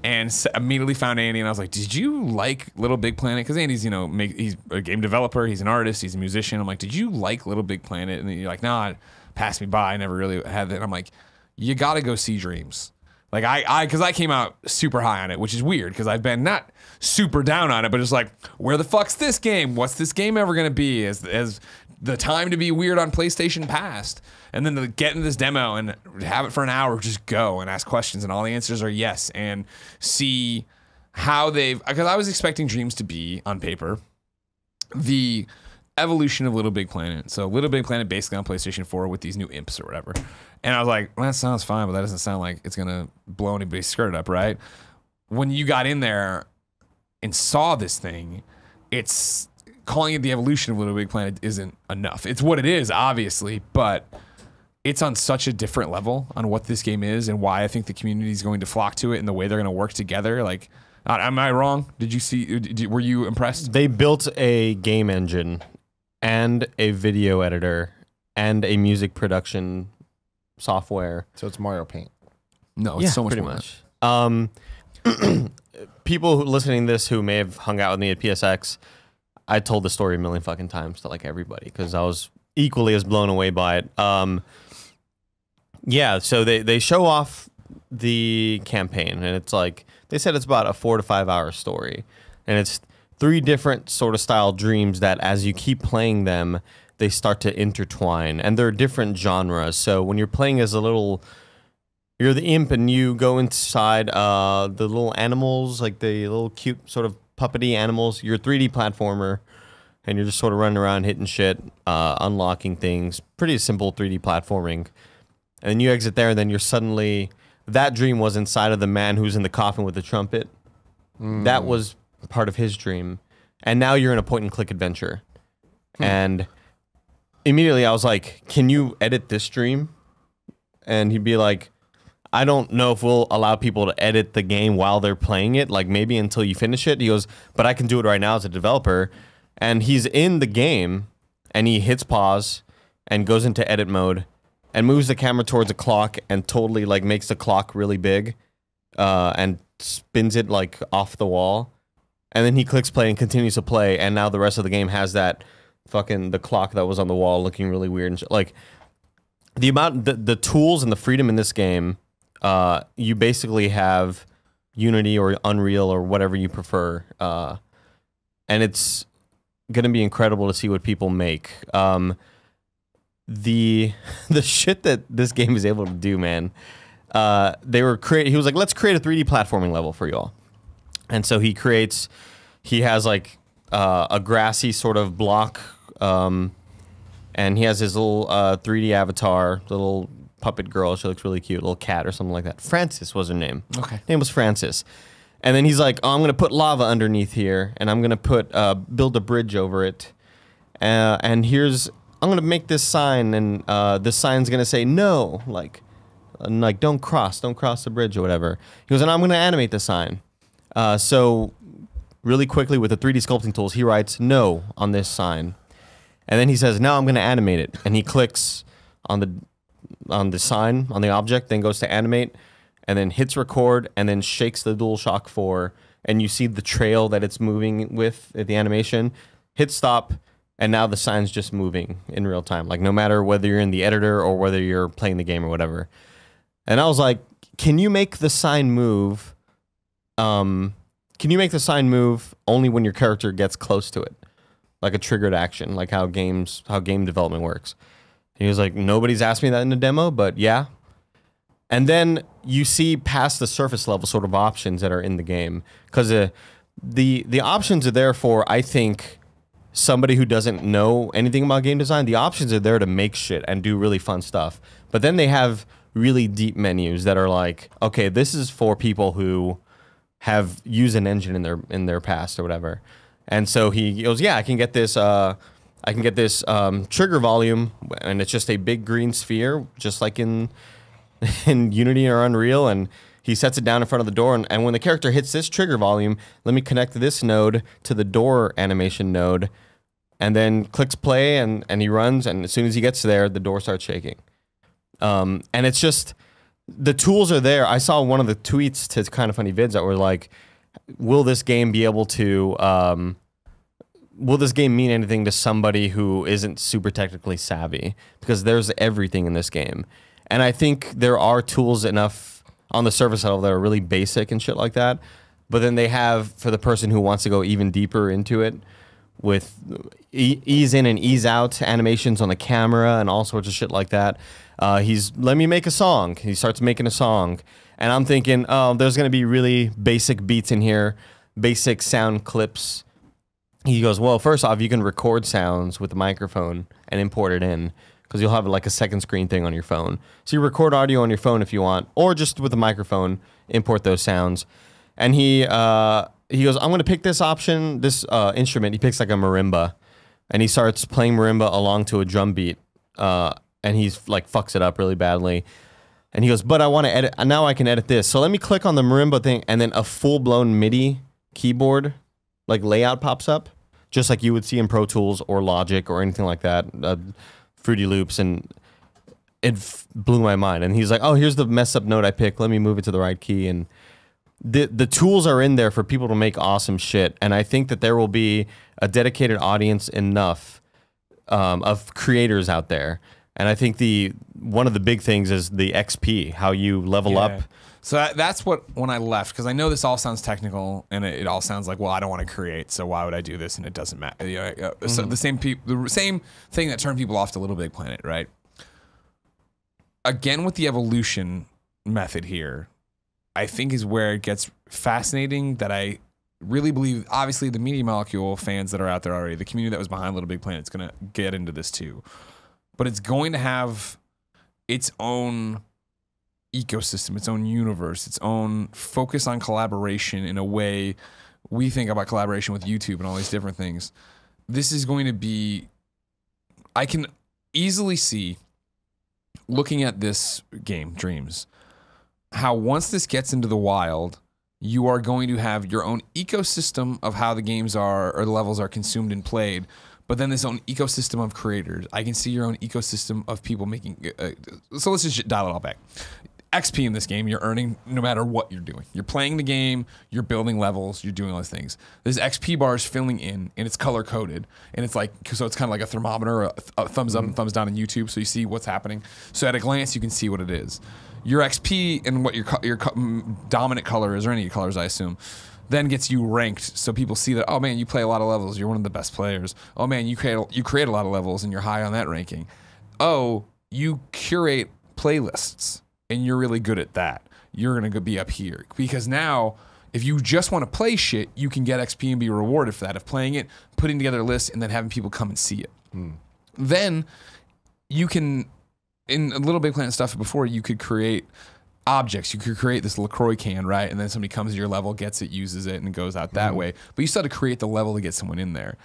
[SPEAKER 1] and immediately found Andy, and I was like, "Did you like Little Big Planet?" Because Andy's, he's a game developer, he's an artist, he's a musician. I'm like, "Did you like Little Big Planet?" And you're like, "No, it passed me by. I never really had it." And I'm like, "You got to go see Dreams." Like because I came out super high on it, which is weird because I've been not super down on it, but it's like, where the fuck's this game? What's this game ever gonna be? As the time to be weird on PlayStation passed, and then to get into this demo and have it for an hour, just go and ask questions, and all the answers are yes, and see how because I was expecting Dreams to be on paper the evolution of Little Big Planet. So Little Big Planet basically on PlayStation 4 with these new imps or whatever. And I was like, well, that sounds fine, but that doesn't sound like it's gonna blow anybody's skirt up, right? When you got in there and saw this thing, it's calling it the evolution of Little Big Planet isn't enough. It's what it is, obviously, but it's on such a different level on what this game is and why I think the community is going to flock to it and the way they're going to work together. Like, am I wrong? Did you see? Were you impressed?
[SPEAKER 3] They built a game engine and a video editor and a music production software.
[SPEAKER 2] So it's Mario Paint.
[SPEAKER 1] No, it's so much
[SPEAKER 3] pretty
[SPEAKER 1] more.
[SPEAKER 3] much. People listening to this who may have hung out with me at PSX, I told the story a million fucking times to like everybody because I was equally as blown away by it. Yeah, so they show off the campaign, and it's like they said it's about a 4 to 5 hour story, and it's 3 different sort of style dreams that as you keep playing them, they start to intertwine, and they're different genres. So when you're playing as you're the imp and you go inside the little animals, like the little cute sort of puppety animals. You're a 3D platformer, and you're just sort of running around hitting shit, unlocking things. Pretty simple 3D platforming. And then you exit there, and then you're suddenly... That dream was inside of the man who's in the coffin with the trumpet. That was part of his dream. and now you're in a point-and-click adventure. And immediately I was like, can you edit this stream? And he'd be like, I don't know if we'll allow people to edit the game while they're playing it, like maybe until you finish it. He goes, but I can do it right now as a developer. And he's in the game, and he hits pause and goes into edit mode and moves the camera towards a clock and totally like makes the clock really big and spins it like off the wall. And then he clicks play and continues to play, and now the rest of the game has that the clock that was on the wall looking really weird and like the tools and the freedom in this game. You basically have Unity or Unreal or whatever you prefer, and it's gonna be incredible to see what people make. The shit that this game is able to do, man. He was like, let's create a 3D platforming level for y'all, and so he has like a grassy sort of block, and he has his little 3D avatar, little puppet girl. She looks really cute, little cat or something like that. Francis was her name.
[SPEAKER 1] Okay.
[SPEAKER 3] Name was Francis. And then he's like, oh, I'm going to put lava underneath here, and I'm going to build a bridge over it. And I'm going to make this sign, and this sign's going to say no, like don't cross the bridge or whatever. He goes, and I'm going to animate the sign. So really quickly with the 3D sculpting tools, he writes no on this sign. And then he says, now I'm going to animate it. And he clicks on the sign, on the object, then goes to animate, and then hits record, and then shakes the DualShock 4, and you see the trail that it's moving with the animation. Hit stop, and now the sign's just moving in real time, like no matter whether you're in the editor or whether you're playing the game or whatever. And I was like, can you make the sign move? Can you make the sign move only when your character gets close to it? Like a triggered action, like how game development works. He was like, nobody's asked me that in the demo, but yeah. And then you see past the surface level sort of options that are in the game. Because the options are there for, I think, somebody who doesn't know anything about game design. The options are there to make shit and do really fun stuff. But then they have really deep menus that are like, okay, this is for people who have used an engine in their past or whatever. And so he goes, yeah, I can get this trigger volume, and it's just a big green sphere, just like in Unity or Unreal, and he sets it down in front of the door, and when the character hits this trigger volume, let me connect this node to the door animation node, and then clicks play, and he runs, and as soon as he gets there, the door starts shaking. And it's just, the tools are there. I saw one of the tweets to Kind of Funny Vids that were like, will this game be able to, will this game mean anything to somebody who isn't super technically savvy? Because there's everything in this game. And I think there are tools enough on the surface level that are really basic and shit like that. But then they have, for the person who wants to go even deeper into it, with ease in and ease out animations on the camera and all sorts of shit like that. Let me make a song. He starts making a song. And I'm thinking, oh, there's going to be really basic beats in here, basic sound clips. He goes, well, first off, you can record sounds with the microphone and import it in, because you'll have like a second screen thing on your phone. So you record audio on your phone if you want, or just with the microphone, import those sounds. And he goes, I'm going to pick this option, this instrument. He picks like a marimba, and he starts playing marimba along to a drum beat, and he's like fucks it up really badly. And he goes, but I want to edit, now I can edit this. So let me click on the marimba thing, and then a full-blown MIDI keyboard like layout pops up, just like you would see in Pro Tools or Logic or anything like that, Fruity Loops, and it blew my mind. And he's like, oh, here's the messed up note I picked. Let me move it to the right key. And the tools are in there for people to make awesome shit. And I think that there will be a dedicated audience enough of creators out there. And I think one of the big things is the XP, how you level up.
[SPEAKER 1] So that's what, when I left, because I know this all sounds technical, and it all sounds like, well, I don't want to create, so why would I do this? And it doesn't matter. You know, so the same thing that turned people off to Little Big Planet, right? Again, with the evolution method here, I think is where it gets fascinating. That I really believe, obviously, the Media Molecule fans that are out there already, the community that was behind Little Big Planet, is going to get into this too. But it's going to have its own ecosystem, its own universe, its own focus on collaboration in a way we think about collaboration with YouTube and all these different things. This is going to be, I can easily see, looking at this game, Dreams, how once this gets into the wild, you are going to have your own ecosystem of how the games are or the levels are consumed and played, but then this own ecosystem of creators. I can see your own ecosystem of people making. So let's just dial it all back. XP in this game, you're earning no matter what you're doing. You're playing the game, you're building levels, you're doing all these things. This XP bar is filling in, and it's color coded, and it's like, so it's kind of like a thermometer, a thumbs up and thumbs down in YouTube, so you see what's happening. So at a glance, you can see what it is. Your XP and what your dominant color is, or any colors, I assume, then gets you ranked, so people see that, oh man, you play a lot of levels, you're one of the best players. Oh man, you create a lot of levels, and you're high on that ranking. Oh, you curate playlists, and you're really good at that. You're gonna be up here, because now, if you just want to play shit, you can get XP and be rewarded for that, of playing it, putting together a list, and then having people come and see it. Then you can, in a Little Big Planet stuff before, you could create objects. You could create this LaCroix can, right? And then somebody comes to your level, gets it, uses it, and goes out that way. But you still have to create the level to get someone in there.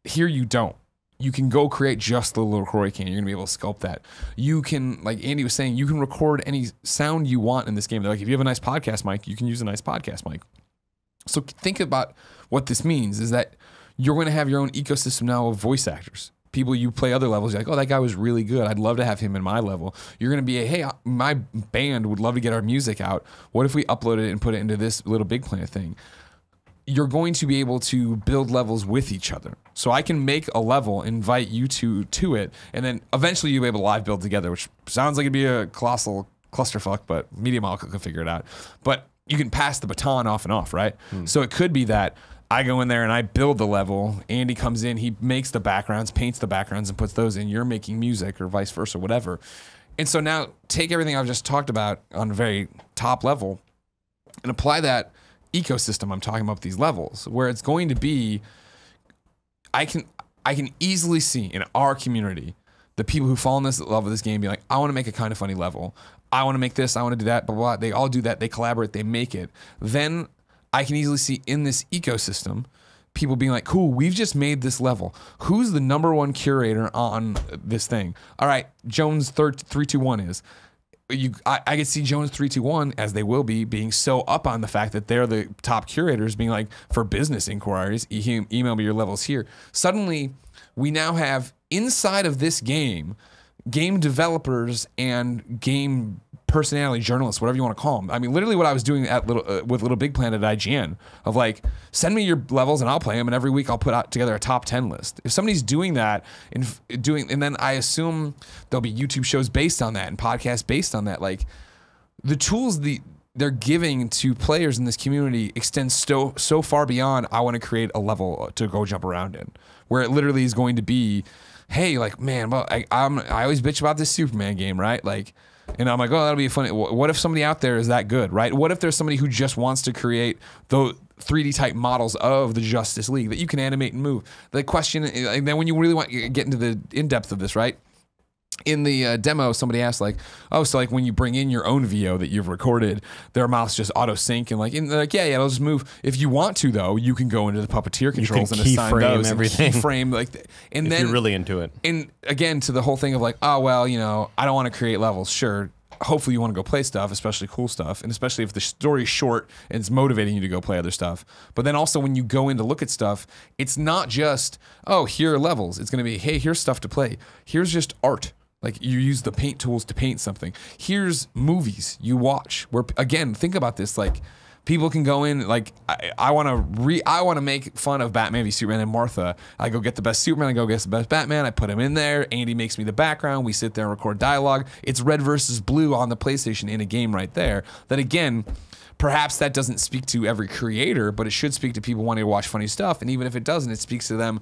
[SPEAKER 1] Here you don't. You can go create just the LaCroix can. You're gonna be able to sculpt that. You can, like Andy was saying, you can record any sound you want in this game. They're like, if you have a nice podcast mic, you can use a nice podcast mic. So think about what this means, is that you're gonna have your own ecosystem now of voice actors. People you play other levels, you're like, oh, that guy was really good. I'd love to have him in my level. You're going to be hey, my band would love to get our music out. What if we upload it and put it into this Little Big Planet thing? You're going to be able to build levels with each other. So I can make a level, invite you to it, and then eventually you'll be able to live build together, which sounds like it'd be a colossal clusterfuck, but Media Molecule can figure it out. But you can pass the baton off and off, right? So it could be that I go in there and I build the level. Andy comes in, he makes the backgrounds, paints the backgrounds, and puts those in. You're making music, or vice versa, whatever. And so now take everything I've just talked about on a very top level and apply that ecosystem I'm talking about with these levels, where it's going to be, I can easily see in our community the people who fall in this love of this game be like, I want to make a kind of funny level. I want to make this, I want to do that, blah, blah, blah. They all do that. They collaborate, they make it. Then I can easily see in this ecosystem people being like, cool, we've just made this level. Who's the #1 curator on this thing? All right, Jones 321 is. I could see Jones 321, as they will be, being so up on the fact that they're the top curators, being like, for business inquiries, email me your levels here. Suddenly, we now have inside of this game developers and game personality journalists, whatever you want to call them. I mean, literally what I was doing at with Little Big Planet at IGN, of like, send me your levels and I'll play them, and every week I'll put out together a top 10 list. If somebody's doing that and then I assume there'll be YouTube shows based on that and podcasts based on that. Like, the tools they're giving to players in this community extends so far beyond, I want to create a level to go jump around in, where it literally is going to be, hey, like, man, well, I always bitch about this Superman game, right? Like, and I'm like, oh, that'll be funny. What if somebody out there is that good, right? What if there's somebody who just wants to create the 3D type models of the Justice League that you can animate and move? The question, and then when you really want to get into the in-depth of this, right? In the demo, somebody asked, like, oh, so like when you bring in your own VO that you've recorded, their mouths just auto sync, and they're like, yeah, it'll just move. If you want to, though, you can go into the puppeteer controls and assign those
[SPEAKER 3] everything.
[SPEAKER 1] And keyframe, like, and
[SPEAKER 3] if
[SPEAKER 1] then
[SPEAKER 3] you're really into it.
[SPEAKER 1] And again, to the whole thing of like, oh well, you know, I don't want to create levels. Sure, hopefully you want to go play stuff, especially cool stuff, and especially if the story's short and it's motivating you to go play other stuff. But then also when you go in to look at stuff, it's not just, oh, here are levels. It's going to be, hey, here's stuff to play. Here's just art. Like, you use the paint tools to paint something. Here's movies you watch. Where, again, think about this. Like, people can go in. Like, I want to make fun of Batman v Superman and Martha. I go get the best Superman. I go get the best Batman. I put him in there. Andy makes me the background. We sit there and record dialogue. It's red versus blue on the PlayStation in a game right there. That, again, perhaps that doesn't speak to every creator, but it should speak to people wanting to watch funny stuff. And even if it doesn't, it speaks to them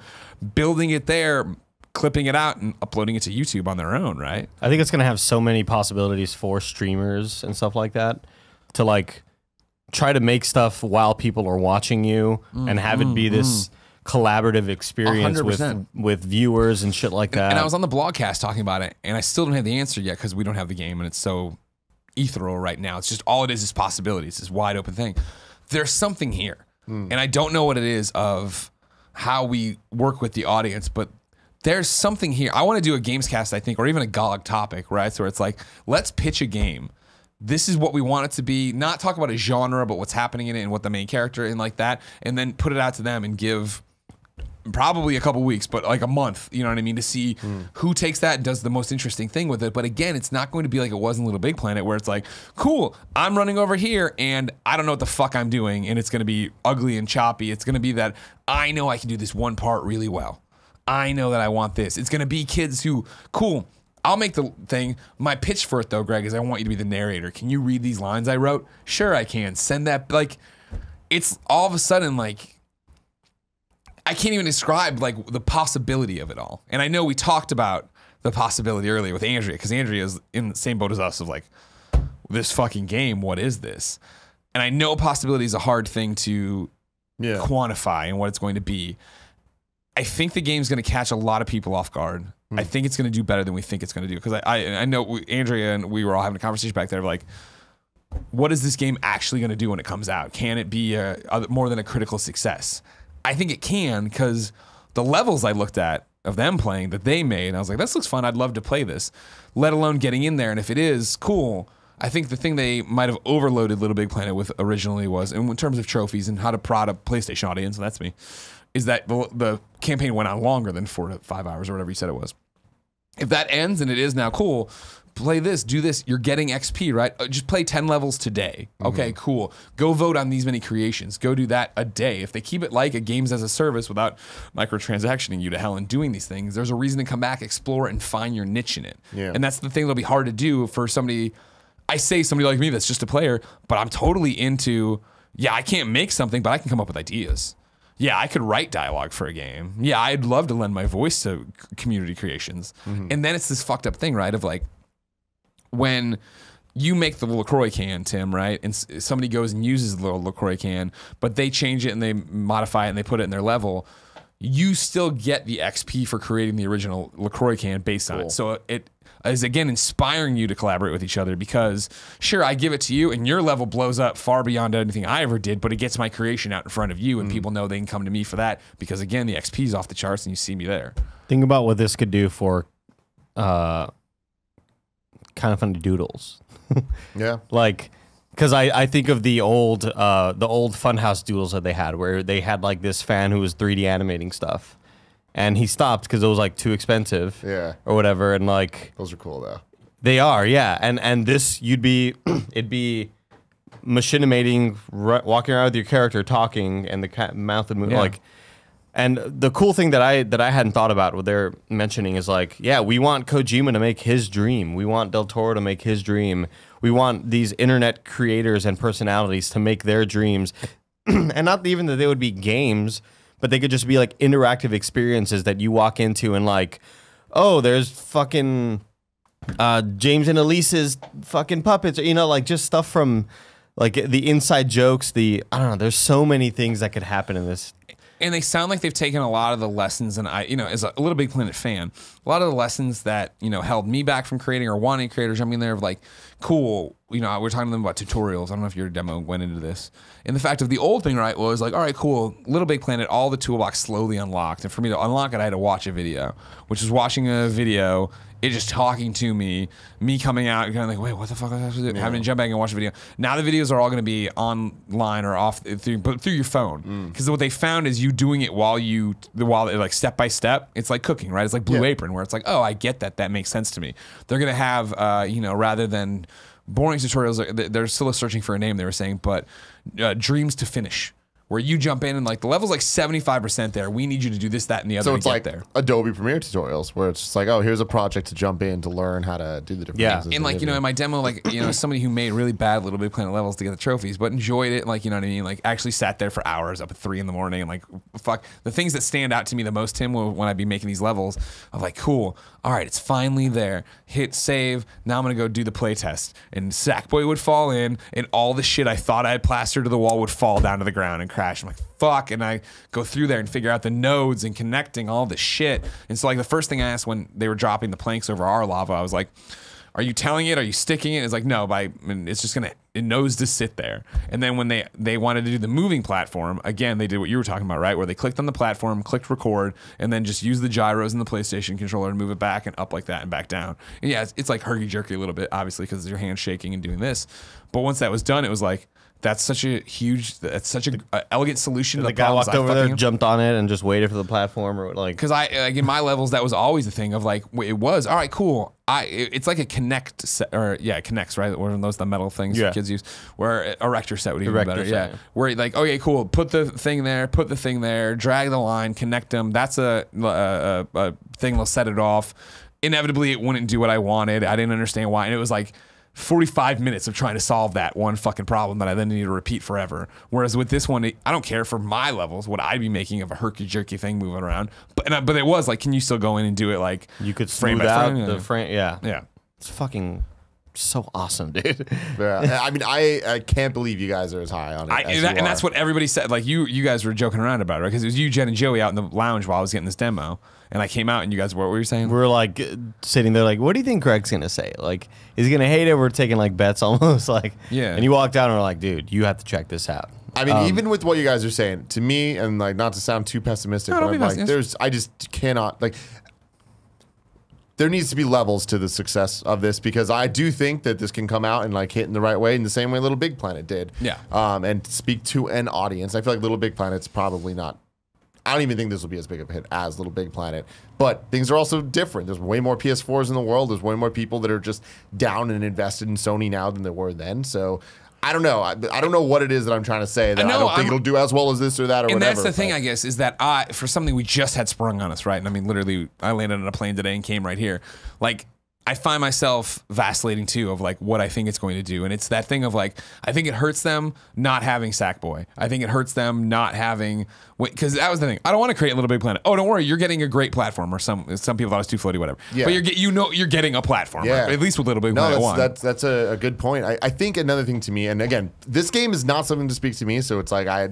[SPEAKER 1] building it there, clipping it out and uploading it to YouTube on their own, right?
[SPEAKER 3] I think it's going to have so many possibilities for streamers and stuff like that to, like, try to make stuff while people are watching you and have it be this collaborative experience with viewers and shit like that.
[SPEAKER 1] And I was on the blogcast talking about it, and I still don't have the answer yet because we don't have the game and it's so ethereal right now. It's just all it is possibilities. It's this wide open thing. There's something here. And I don't know what it is of how we work with the audience, but there's something here. I want to do a Gamescast, I think, or even a GOG topic, right? So it's like, let's pitch a game. This is what we want it to be. Not talk about a genre, but what's happening in it and what the main character and like that, and then put it out to them and give probably a couple weeks, but like a month, you know what I mean, to see who takes that and does the most interesting thing with it. But again, it's not going to be like it was in Little Big Planet, where it's like, cool, I'm running over here and I don't know what the fuck I'm doing, and it's going to be ugly and choppy. It's going to be that I know I can do this one part really well. I know that I want this. It's going to be kids who, cool, I'll make the thing. My pitch for it, though, Greg, is I want you to be the narrator. Can you read these lines I wrote? Sure, I can. Send that. Like, it's all of a sudden, like, I can't even describe, like, the possibility of it all. And I know we talked about the possibility earlier with Andrea, because Andrea is in the same boat as us of, like, this fucking game, what is this? And I know possibility is a hard thing to quantify and what it's going to be. I think the game's going to catch a lot of people off guard. I think it's going to do better than we think it's going to do. Because I know Andrea and we were all having a conversation back there of like, what is this game actually going to do when it comes out? Can it be more than a critical success? I think it can, because the levels I looked at of them playing that they made, and I was like, this looks fun. I'd love to play this, let alone getting in there. And if it is, cool. I think the thing they might have overloaded Little Big Planet with originally was, in terms of trophies and how to prod a PlayStation audience, and that's me, is that the campaign went on longer than 4 to 5 hours or whatever you said it was. If that ends and it is now cool, play this, do this, you're getting XP, right? Just play 10 levels today. Okay, cool. Go vote on these many creations. Go do that a day. If they keep it like a games as a service without microtransactioning you to hell and doing these things, there's a reason to come back, explore it, and find your niche in it. Yeah. And that's the thing that'll be hard to do for somebody, I say somebody like me that's just a player, but I'm totally into, I can't make something, but I can come up with ideas. Yeah, I could write dialogue for a game. Yeah, I'd love to lend my voice to community creations. And then it's this fucked up thing, right, of like, when you make the LaCroix can, Tim, right, and somebody goes and uses the little LaCroix can, but they change it and they modify it and they put it in their level, you still get the XP for creating the original LaCroix can based on it. So it is, again, inspiring you to collaborate with each other, because, sure, I give it to you and your level blows up far beyond anything I ever did, but it gets my creation out in front of you and people know they can come to me for that because, again, the XP is off the charts and you see me there.
[SPEAKER 3] Think about what this could do for Kind of Funny Doodles.
[SPEAKER 2] Yeah.
[SPEAKER 3] Like, because I think of the old Funhouse Doodles that they had, where they had like this fan who was 3D animating stuff, and he stopped because it was like too expensive, or whatever. And like,
[SPEAKER 2] those are cool though.
[SPEAKER 3] They are, yeah. And this, it'd be machinimating, walking around with your character talking, and the mouth would move like. And the cool thing that I hadn't thought about, what they're mentioning, is like, yeah, we want Kojima to make his dream. We want Del Toro to make his dream. We want these internet creators and personalities to make their dreams. And not even that they would be games, but they could just be like interactive experiences that you walk into and like, oh, there's fucking James and Elise's fucking puppets, you know, like just stuff from like the inside jokes, I don't know, there's so many things that could happen in this.
[SPEAKER 1] And they sound like they've taken a lot of the lessons, and I, as a Little Big Planet fan, a lot of the lessons that, held me back from creating or wanting to create or jumping in there of like, cool, we're talking to them about tutorials. I don't know if your demo went into this. And the fact of the old thing, right, was like, all right, cool, Little Big Planet, all the toolbox slowly unlocked. And for me to unlock it, I had to watch a video, which was watching a video, it just talking to me coming out, kind of like, wait, what the fuck is I supposed to do? Having to jump back and watch a video. Now the videos are all going to be online or off through your phone. Because what they found is you doing it while like step by step, it's like cooking, right? It's like Blue Apron, where it's like, oh, I get that. That makes sense to me. They're going to have, rather than boring tutorials, they're still searching for a name, they were saying, but dreams to finish. Where you jump in and like the level's like 75% there. We need you to do this, that, and the other.
[SPEAKER 2] So it's like there. Adobe Premiere tutorials, where it's just like, oh, here's a project to jump in to learn how to do the different things.
[SPEAKER 1] And like, in my demo, like, somebody who made really bad Little Big Planet levels to get the trophies, but enjoyed it, like, you know what I mean? Like, actually sat there for hours up at 3 a.m. and like, fuck. The things that stand out to me the most, Tim, when I'd be making these levels, I'm like, cool. All right, it's finally there. Hit save. Now I'm gonna go do the playtest. And Sackboy would fall in, and all the shit I thought I had plastered to the wall would fall down to the ground and crash. I'm like, fuck. And I go through there and figure out the nodes and connecting all the shit. And so like the first thing I asked when they were dropping the planks over our lava, I was like, are you telling it? Are you sticking it? It's like, no, it's just it knows to sit there. And then when they wanted to do the moving platform, again, they did what you were talking about, right? Where they clicked on the platform, clicked record, and then just use the gyros in the PlayStation controller to move it back and up like that and back down. And yeah, it's like herky-jerky a little bit, obviously, because your hand's shaking and doing this. But once that was done, it was like, that's such an elegant solution to the
[SPEAKER 3] guy
[SPEAKER 1] problems
[SPEAKER 3] walked over there, jumped on it, and just waited for the platform, or like.
[SPEAKER 1] Because in my levels, that was always the thing of like, it was all right, cool. It's like a Connect set, or it connects, right? Or those the metal things kids use. Where Erector set would even be better, yeah. Where like, okay, cool, put the thing there, drag the line, connect them. That's a thing that'll set it off. Inevitably, it wouldn't do what I wanted. I didn't understand why, and it was like 45 minutes of trying to solve that one fucking problem that I then need to repeat forever. Whereas with this one, I don't care for my levels what I'd be making of a herky-jerky thing moving around. But it was like, can you still go in and do it like
[SPEAKER 3] you could
[SPEAKER 1] frame
[SPEAKER 3] smooth
[SPEAKER 1] by
[SPEAKER 3] out
[SPEAKER 1] frame?
[SPEAKER 3] the frame? Yeah. It's fucking so awesome, dude.
[SPEAKER 2] Yeah. I mean, I can't believe you guys are as high on it.
[SPEAKER 1] And that's what everybody said. Like you guys were joking around about it, right? Because it was you, Jen, and Joey out in the lounge while I was getting this demo. And I came out, and you guys, what were you saying?
[SPEAKER 3] We're like sitting there, like, what do you think Greg's gonna say? Like, is he gonna hate it? We're taking like bets, almost like. Yeah. And you walked out, and we're like, dude, you have to check this out.
[SPEAKER 2] I mean, even with what you guys are saying, to me, and like, not to sound too pessimistic, but I'm like, I just cannot like. There needs to be levels to the success of this, because I do think that this can come out and like hit in the right way, in the same way Little Big Planet did.
[SPEAKER 1] Yeah.
[SPEAKER 2] And speak to an audience. I feel like Little Big Planet's probably not. I don't even think this will be as big of a hit as Little Big Planet. But things are also different. There's way more PS4s in the world. There's way more people that are just down and invested in Sony now than there were then. So I don't know. I don't know what it is that I'm trying to say. That I don't think it'll do as well as this or that or whatever.
[SPEAKER 1] And that's the thing, I guess, is that for something we just had sprung on us, right? And I mean, literally, I landed on a plane today and came right here. Like, I find myself vacillating too of like what I think it's going to do. And it's that thing of like, I think it hurts them not having Sackboy. I think it hurts them not having, because that was the thing. I don't want to create a Little Big Planet. Oh, don't worry, you're getting a great platform. Or some people thought it was too floaty, whatever. Yeah. But you're getting a platform. Yeah. At least with Little Big Planet 1.
[SPEAKER 2] That's a good point. I think another thing to me, and again, this game is not something to speak to me, so it's like I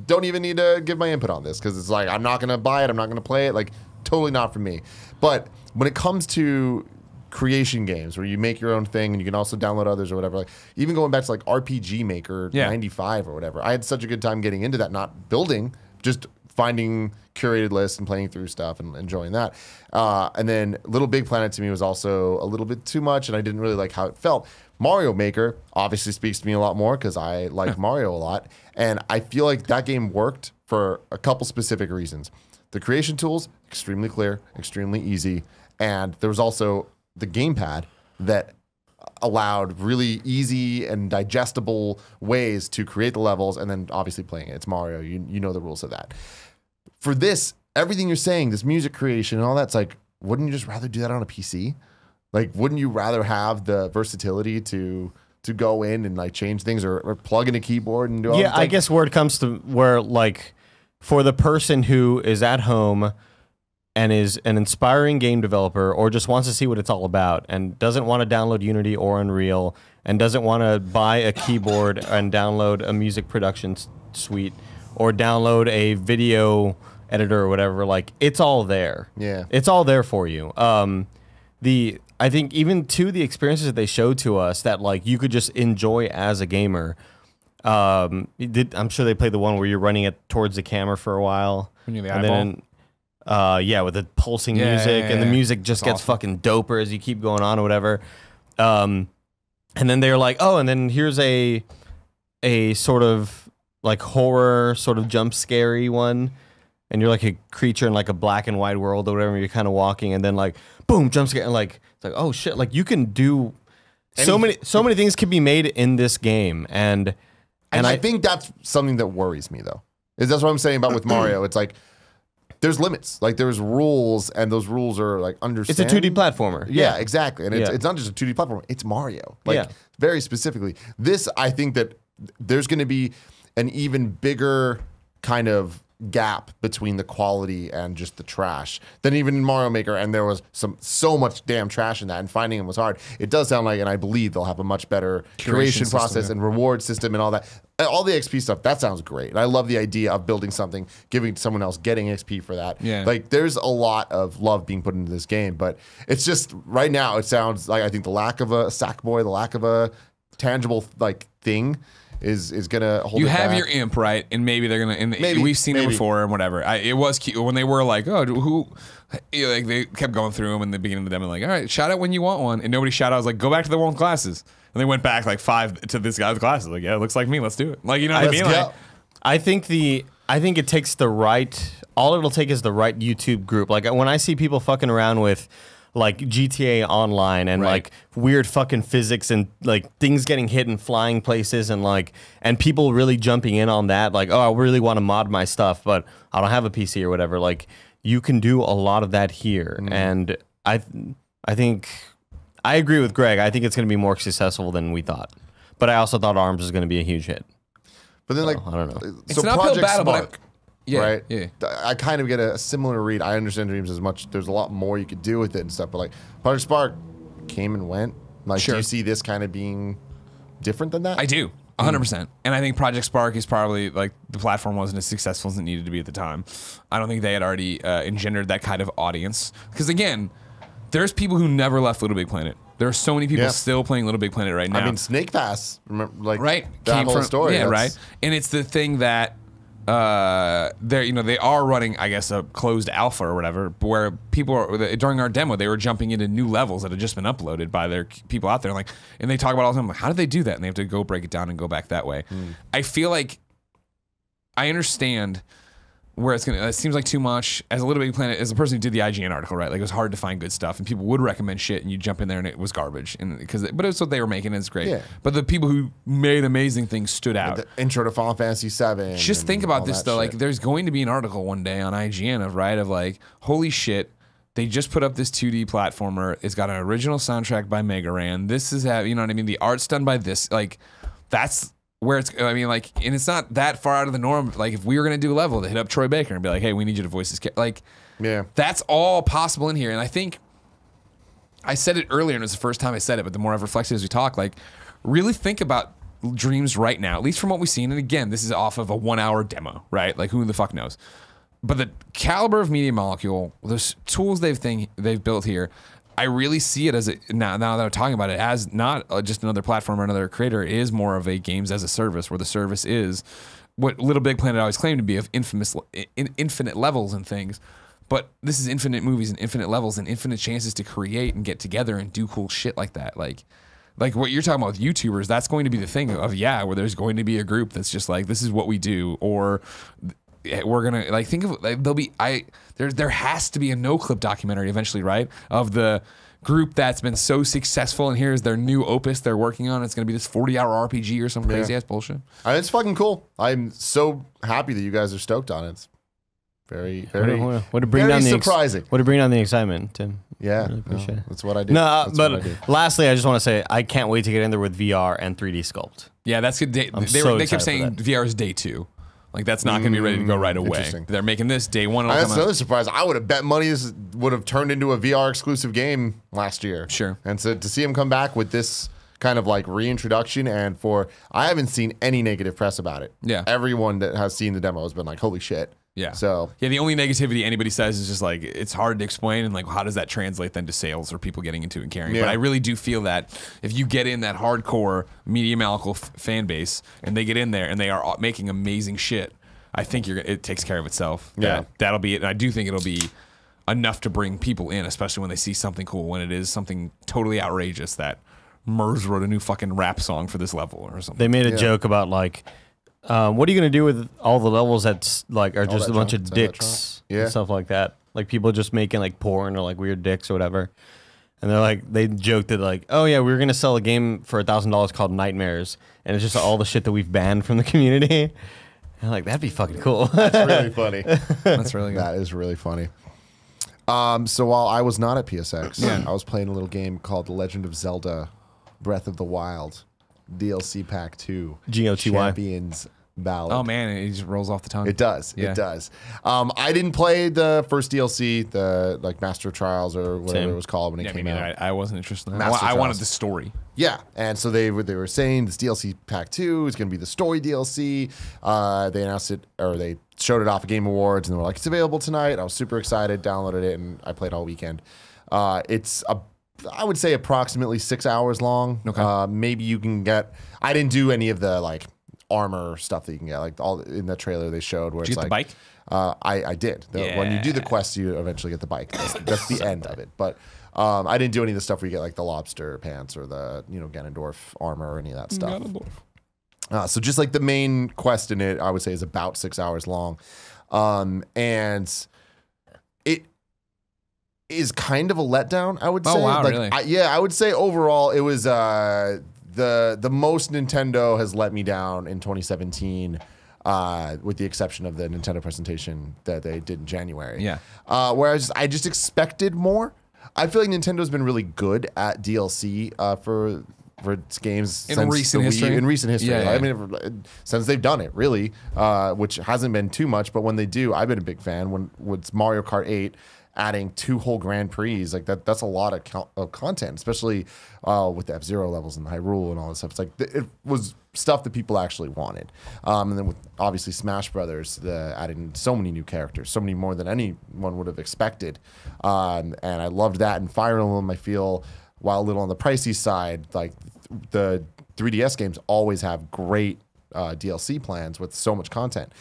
[SPEAKER 2] don't even need to give my input on this, because it's like I'm not going to buy it. I'm not going to play it. Like, totally not for me. But when it comes to creation games where you make your own thing and you can also download others or whatever, like even going back to like RPG Maker 95 or whatever, I had such a good time getting into that, not building, just finding curated lists and playing through stuff and enjoying that. And then Little Big Planet to me was also a little bit too much, and I didn't really like how it felt. Mario Maker obviously speaks to me a lot more because I like Mario a lot, and I feel like that game worked for a couple specific reasons. The creation tools, extremely clear, extremely easy, and there was also the gamepad that allowed really easy and digestible ways to create the levels, and then obviously playing it. It's Mario. You know the rules of that. For this, everything you're saying, this music creation and all that's like, wouldn't you just rather do that on a PC? Like, wouldn't you rather have the versatility to go in and like change things or plug in a keyboard and do all that?
[SPEAKER 3] Yeah, I guess where it comes to where like for the person who is at home and is an inspiring game developer or just wants to see what it's all about and doesn't want to download Unity or Unreal and doesn't want to buy a keyboard and download a music production suite or download a video editor or whatever, like it's all there. Yeah. It's all there for you. I think even to the experiences that they showed to us that like you could just enjoy as a gamer. I'm sure they played the one where you're running it towards the camera for a while.
[SPEAKER 1] When you're the eyeball.
[SPEAKER 3] Yeah, with the pulsing music, and the music just gets fucking doper as you keep going on or whatever. And then they're like, oh, and then here's a sort of like horror, sort of jump scary one, and you're like a creature in like a black and white world or whatever. You're kind of walking, and then like boom, jump scare, and like it's like oh shit, like you can do so many things can be made in this game, and
[SPEAKER 2] I think that's something that worries me though. That's what I'm saying about with Mario. It's like there's limits, like there's rules, and those rules are like understand.
[SPEAKER 3] It's a 2D platformer.
[SPEAKER 2] Yeah, exactly, and it's not just a 2D platformer. It's Mario, like very specifically. This, I think that there's going to be an even bigger kind of gap between the quality and just the trash than even in Mario Maker, and there was so much damn trash in that, and finding them was hard. It does sound like, and I believe they'll have a much better curation process and reward system and all that. All the XP stuff, that sounds great. And I love the idea of building something, giving it to someone else, getting XP for that.
[SPEAKER 1] Yeah.
[SPEAKER 2] Like, there's a lot of love being put into this game, but it's just, right now, it sounds like, I think the lack of a Sackboy, the lack of a tangible, like, thing is gonna hold.
[SPEAKER 1] You
[SPEAKER 2] it
[SPEAKER 1] have
[SPEAKER 2] back.
[SPEAKER 1] your imp, right? And maybe they're gonna. And
[SPEAKER 2] Maybe,
[SPEAKER 1] we've seen it
[SPEAKER 2] maybe.
[SPEAKER 1] before and whatever. It was cute when they were like, "Oh, who?" Like they kept going through them in the beginning of the demo, like, "All right, shout out when you want one," and nobody shouted. I was like, "Go back to the one glasses," and they went back like 5 to this guy's glasses. Like, yeah, it looks like me. Let's do it. Like, you know what I mean? Like,
[SPEAKER 3] I think it takes the right. All it'll take is the right YouTube group. Like when I see people fucking around with like GTA Online and like weird fucking physics and like things getting hit and flying places and people really jumping in on that. Like, oh, I really want to mod my stuff, but I don't have a PC or whatever. Like, you can do a lot of that here, and I think I agree with Greg. I think it's going to be more successful than we thought, but I also thought ARMS was going to be a huge hit.
[SPEAKER 2] But then, like,
[SPEAKER 3] I don't know.
[SPEAKER 1] It's an uphill battle, but yeah,
[SPEAKER 2] right?
[SPEAKER 1] Yeah.
[SPEAKER 2] I kind of get a similar read. I understand Dreams as much. There's a lot more you could do with it and stuff, but like Project Spark came and went. Like, do you see this kind of being different than that?
[SPEAKER 1] I do. 100%. And I think Project Spark is probably like the platform wasn't as successful as it needed to be at the time. I don't think they had already engendered that kind of audience. Because again, there's people who never left Little Big Planet. There are so many people still playing Little Big Planet right now.
[SPEAKER 2] I mean, Snake Pass, remember, like that
[SPEAKER 1] came
[SPEAKER 2] whole
[SPEAKER 1] from,
[SPEAKER 2] story.
[SPEAKER 1] Yeah, right. And it's the thing that they are running, I guess, a closed alpha or whatever, where people are, during our demo, they were jumping into new levels that had just been uploaded by their people out there, and they talk about all the time, like, how did they do that? And they have to go break it down and go back that way. I feel like I understand where it's gonna. It seems like too much. As a Little Big Planet, as a person who did the IGN article, right? Like, it was hard to find good stuff, and people would recommend shit, and you jump in there and it was garbage, but it's what they were making, and it's great.
[SPEAKER 2] Yeah.
[SPEAKER 1] But the people who made amazing things stood out.
[SPEAKER 2] The intro to Final Fantasy VII.
[SPEAKER 1] Just think about this though. Like, there's going to be an article one day on IGN of like, holy shit, they just put up this 2D platformer. It's got an original soundtrack by Mega Ran. This is how, you know what I mean? The art's done by this. Like, that's where it's. I mean, like, and it's not that far out of the norm. Like, if we were gonna do a level to hit up Troy Baker and be like, hey, we need you to voice this. Like,
[SPEAKER 2] yeah,
[SPEAKER 1] that's all possible in here. And I think I said it earlier, and it was the first time I said it, but the more I've reflected as we talk, like, really think about Dreams right now, at least from what we've seen. And again, this is off of a 1-hour demo, right? Like, who the fuck knows? But the caliber of Media Molecule, those tools they've built here, I really see it as now that I'm talking about it, as not just another platform or another creator. It is more of a games as a service, where the service is what Little Big Planet always claimed to be, of infinite levels and things. But this is infinite movies and infinite levels and infinite chances to create and get together and do cool shit like that. Like what you're talking about with YouTubers, that's going to be the thing of, where there's going to be a group that's just like, this is what we do, or we're gonna, like, think of, like, there has to be a no clip documentary eventually, right, of the group that's been so successful, and here's their new opus they're working on. It's gonna be this 40-hour RPG or some crazy ass bullshit.
[SPEAKER 2] It's fucking cool. I'm so happy that you guys are stoked on it. It's very
[SPEAKER 3] Way to bring down the
[SPEAKER 2] surprising.
[SPEAKER 3] Way to bring down the excitement, Tim.
[SPEAKER 2] Yeah,
[SPEAKER 3] Really appreciate it.
[SPEAKER 2] that's what I do.
[SPEAKER 3] No,
[SPEAKER 2] That's
[SPEAKER 3] but
[SPEAKER 2] what I do.
[SPEAKER 3] lastly, I just want to say I can't wait to get in there with VR and 3D sculpt.
[SPEAKER 1] Yeah, that's good. They
[SPEAKER 3] excited
[SPEAKER 1] kept
[SPEAKER 3] for
[SPEAKER 1] saying
[SPEAKER 3] that.
[SPEAKER 1] VR is day 2. Like, that's not going to be ready to go right away.
[SPEAKER 2] Interesting.
[SPEAKER 1] They're making this day 1.
[SPEAKER 2] That's another surprise. I would have bet money this would have turned into a VR exclusive game last year.
[SPEAKER 1] Sure.
[SPEAKER 2] And so to see him come back with this kind of like reintroduction, and I haven't seen any negative press about it.
[SPEAKER 1] Yeah.
[SPEAKER 2] Everyone that has seen the demo has been like, holy shit.
[SPEAKER 1] Yeah.
[SPEAKER 2] So
[SPEAKER 1] yeah, the only negativity anybody says is just like, it's hard to explain, and like, how does that translate then to sales or people getting into it and caring?
[SPEAKER 2] Yeah.
[SPEAKER 1] But I really do feel that if you get in that hardcore Media Molecule fan base and they get in there and they are making amazing shit, I think it takes care of itself.
[SPEAKER 2] Yeah.
[SPEAKER 1] That'll be it. And I do think it'll be enough to bring people in, especially when they see something cool, when it is something totally outrageous that Murs wrote a new fucking rap song for this level or something.
[SPEAKER 3] They made a joke about like, what are you gonna do with all the levels that's like are just a bunch of dicks and stuff like that? Like, people just making like porn or like weird dicks or whatever. And they're like, they joked that like, oh yeah, we were gonna sell a game for $1,000 called Nightmares, and it's just all the shit that we've banned from the community. And like, that'd be fucking cool.
[SPEAKER 2] that's really funny.
[SPEAKER 1] That's really good.
[SPEAKER 2] That is really funny. So while I was not at PSX, I was playing a little game called The Legend of Zelda Breath of the Wild DLC Pack 2.
[SPEAKER 3] GOTY.
[SPEAKER 2] Champions ballad.
[SPEAKER 1] Oh man, it just rolls off the tongue.
[SPEAKER 2] It does.
[SPEAKER 1] Yeah.
[SPEAKER 2] It does. I didn't play the first DLC, the like Master of Trials or whatever
[SPEAKER 3] Same.
[SPEAKER 2] it was called when it
[SPEAKER 1] Yeah,
[SPEAKER 2] came
[SPEAKER 1] me neither.
[SPEAKER 2] out.
[SPEAKER 1] I wasn't interested in that.
[SPEAKER 2] Master
[SPEAKER 1] I wanted
[SPEAKER 2] Trials.
[SPEAKER 1] the story.
[SPEAKER 2] Yeah, and so they were saying this DLC Pack 2 is going to be the story DLC. They announced it, or they showed it off at Game Awards, and they were like, it's available tonight. I was super excited, downloaded it, and I played all weekend. I would say approximately 6 hours long.
[SPEAKER 1] Okay.
[SPEAKER 2] Maybe you can get, I didn't do any of the like armor stuff that you can get, like all in the trailer they showed where
[SPEAKER 1] Did you
[SPEAKER 2] it's
[SPEAKER 1] get
[SPEAKER 2] like,
[SPEAKER 1] the bike?
[SPEAKER 2] I did. When you do the quest, you eventually get the bike. That's the end of it. But I didn't do any of the stuff where you get like the lobster pants or the Ganondorf armor or any of that stuff. So just like the main quest in it, I would say is about 6 hours long, and it is kind of a letdown. I would say.
[SPEAKER 1] Oh wow,
[SPEAKER 2] like,
[SPEAKER 1] really?
[SPEAKER 2] I would say overall it was the most Nintendo has let me down in 2017. With the exception of the Nintendo presentation that they did in January.
[SPEAKER 1] Yeah.
[SPEAKER 2] Whereas I just expected more. I feel like Nintendo's been really good at DLC for its games
[SPEAKER 1] In recent history?
[SPEAKER 2] In recent history,
[SPEAKER 1] Yeah, yeah.
[SPEAKER 2] I mean, since they've done it, really, which hasn't been too much. But when they do, I've been a big fan. When with Mario Kart 8 adding 2 whole Grand Prix, like that's a lot of content, especially with the F-Zero levels and the Hyrule and all this stuff. It's like it was stuff that people actually wanted. And then with obviously Smash Brothers, adding so many new characters, so many more than anyone would have expected. And I loved that. And Fire Emblem, I feel, while a little on the pricey side, like the 3DS games always have great DLC plans with so much content.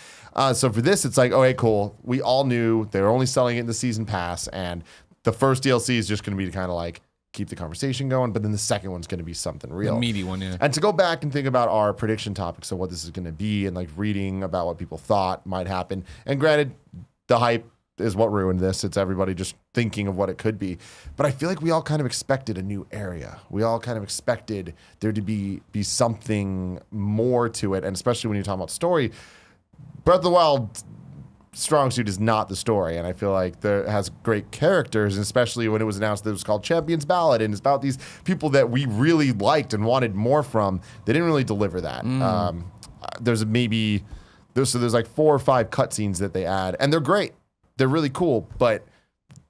[SPEAKER 2] So for this, it's like, okay, cool. We all knew they were only selling it in the season pass, and the first DLC is just going to be to kind of like keep the conversation going, but then the second one's going to be something real.
[SPEAKER 1] The meaty one, yeah.
[SPEAKER 2] And to go back and think about our prediction topics of what this is going to be, and like reading about what people thought might happen. And granted, the hype is what ruined this. It's everybody just thinking of what it could be. But I feel like we all kind of expected a new area. We all kind of expected there to be something more to it. And especially when you're talking about story, Breath of the Wild strong suit is not the story. And I feel like it has great characters, and especially when it was announced that it was called Champions Ballad, and it's about these people that we really liked and wanted more from. They didn't really deliver that. There's like 4 or 5 cutscenes that they add, and they're great. They're really cool, but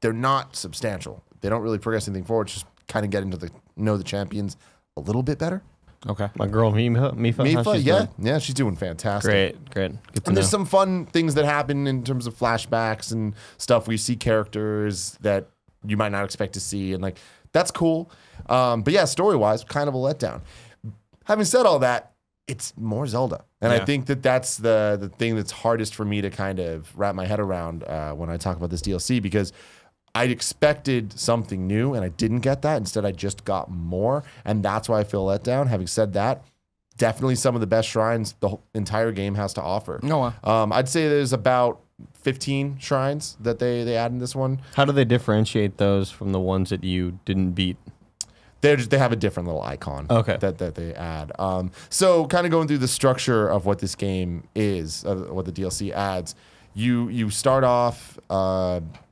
[SPEAKER 2] they're not substantial. They don't really progress anything forward. Just kind of get into the champions a little bit better.
[SPEAKER 1] Okay.
[SPEAKER 3] My girl Mifa, how's she doing?
[SPEAKER 2] Yeah, she's doing fantastic.
[SPEAKER 3] Great. Good to
[SPEAKER 2] And
[SPEAKER 3] know.
[SPEAKER 2] there's some fun things that happen in terms of flashbacks and stuff where you see characters that you might not expect to see, and like that's cool. But yeah, story-wise, kind of a letdown. Having said all that, it's more Zelda. And I think that's the thing that's hardest for me to kind of wrap my head around when I talk about this DLC, because I expected something new and I didn't get that. Instead, I just got more. And that's why I feel let down. Having said that, definitely some of the best shrines the whole entire game has to offer.
[SPEAKER 1] Oh, wow.
[SPEAKER 2] I'd say there's about 15 shrines that they add in this one.
[SPEAKER 3] How do they differentiate those from the ones that you didn't beat?
[SPEAKER 2] They have a different little icon that they add. So kind of going through the structure of what this game is, what the DLC adds, you start off,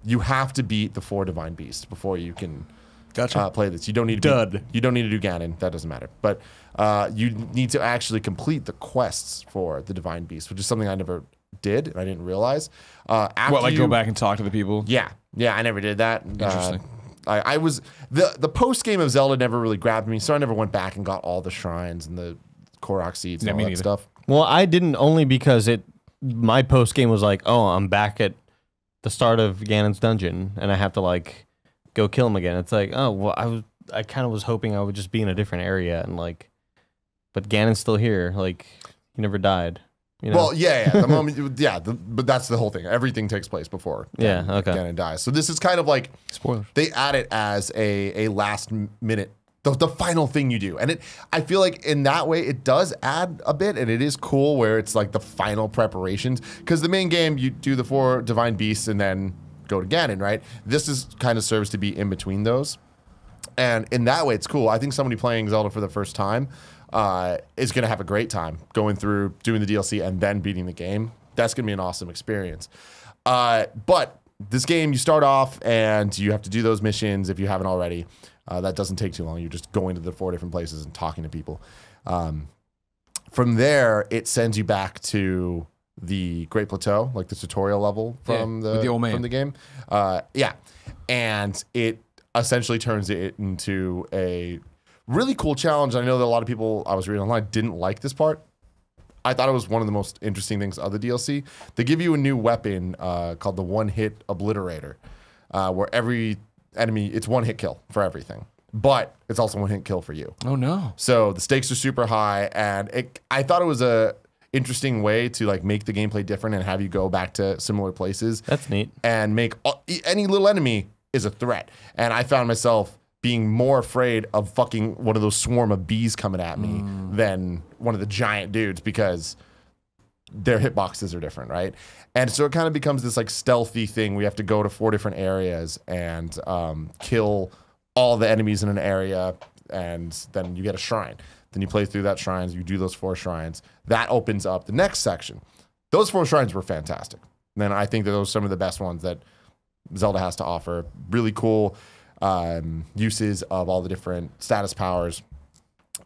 [SPEAKER 2] you have to beat the 4 divine beasts before you can play this. You don't need to you don't need to do Ganon. That doesn't matter. But you need to actually complete the quests for the divine beasts, which is something I never did and I didn't realize.
[SPEAKER 1] Go back and talk to the people?
[SPEAKER 2] Yeah, I never did that.
[SPEAKER 1] Interesting.
[SPEAKER 2] I was the post game of Zelda never really grabbed me, so I never went back and got all the shrines and the Korok seeds and all that stuff.
[SPEAKER 3] Well, I didn't, only because my post game was like, oh, I'm back at the start of Ganon's dungeon and I have to like go kill him again. It's like, oh, well, I kind of was hoping I would just be in a different area and like, but Ganon's still here. Like, he never died. You know?
[SPEAKER 2] Well, yeah. The moment, but that's the whole thing. Everything takes place before Ganon dies. So this is kind of like
[SPEAKER 1] spoilers.
[SPEAKER 2] They add it as a last minute, the final thing you do, and I feel like in that way it does add a bit, and it is cool where it's like the final preparations, because the main game you do the 4 divine beasts and then go to Ganon, right? This is kind of serves to be in between those, and in that way it's cool. I think somebody playing Zelda for the first time is going to have a great time going through doing the DLC and then beating the game. That's going to be an awesome experience. But this game, you start off and you have to do those missions if you haven't already. That doesn't take too long. You're just going to the 4 different places and talking to people. From there, it sends you back to the Great Plateau, like the tutorial level from
[SPEAKER 1] with the old man.
[SPEAKER 2] from the game. Yeah, and it essentially turns it into a really cool challenge. I know that a lot of people I was reading online didn't like this part. I thought it was one of the most interesting things of the DLC. They give you a new weapon called the one-hit obliterator, where every enemy, it's one-hit kill for everything. But it's also one-hit kill for you.
[SPEAKER 1] Oh, no.
[SPEAKER 2] So the stakes are super high, and I thought it was a interesting way to like make the gameplay different and have you go back to similar places.
[SPEAKER 3] That's neat.
[SPEAKER 2] And make any little enemy is a threat. And I found myself being more afraid of fucking one of those swarm of bees coming at me than one of the giant dudes because their hitboxes are different, right? And so it kind of becomes this like stealthy thing. We have to go to 4 different areas and kill all the enemies in an area, and then you get a shrine. Then you play through that shrines, you do those 4 shrines. That opens up the next section. Those 4 shrines were fantastic. And I think that those are some of the best ones that Zelda has to offer. Really cool uses of all the different status powers.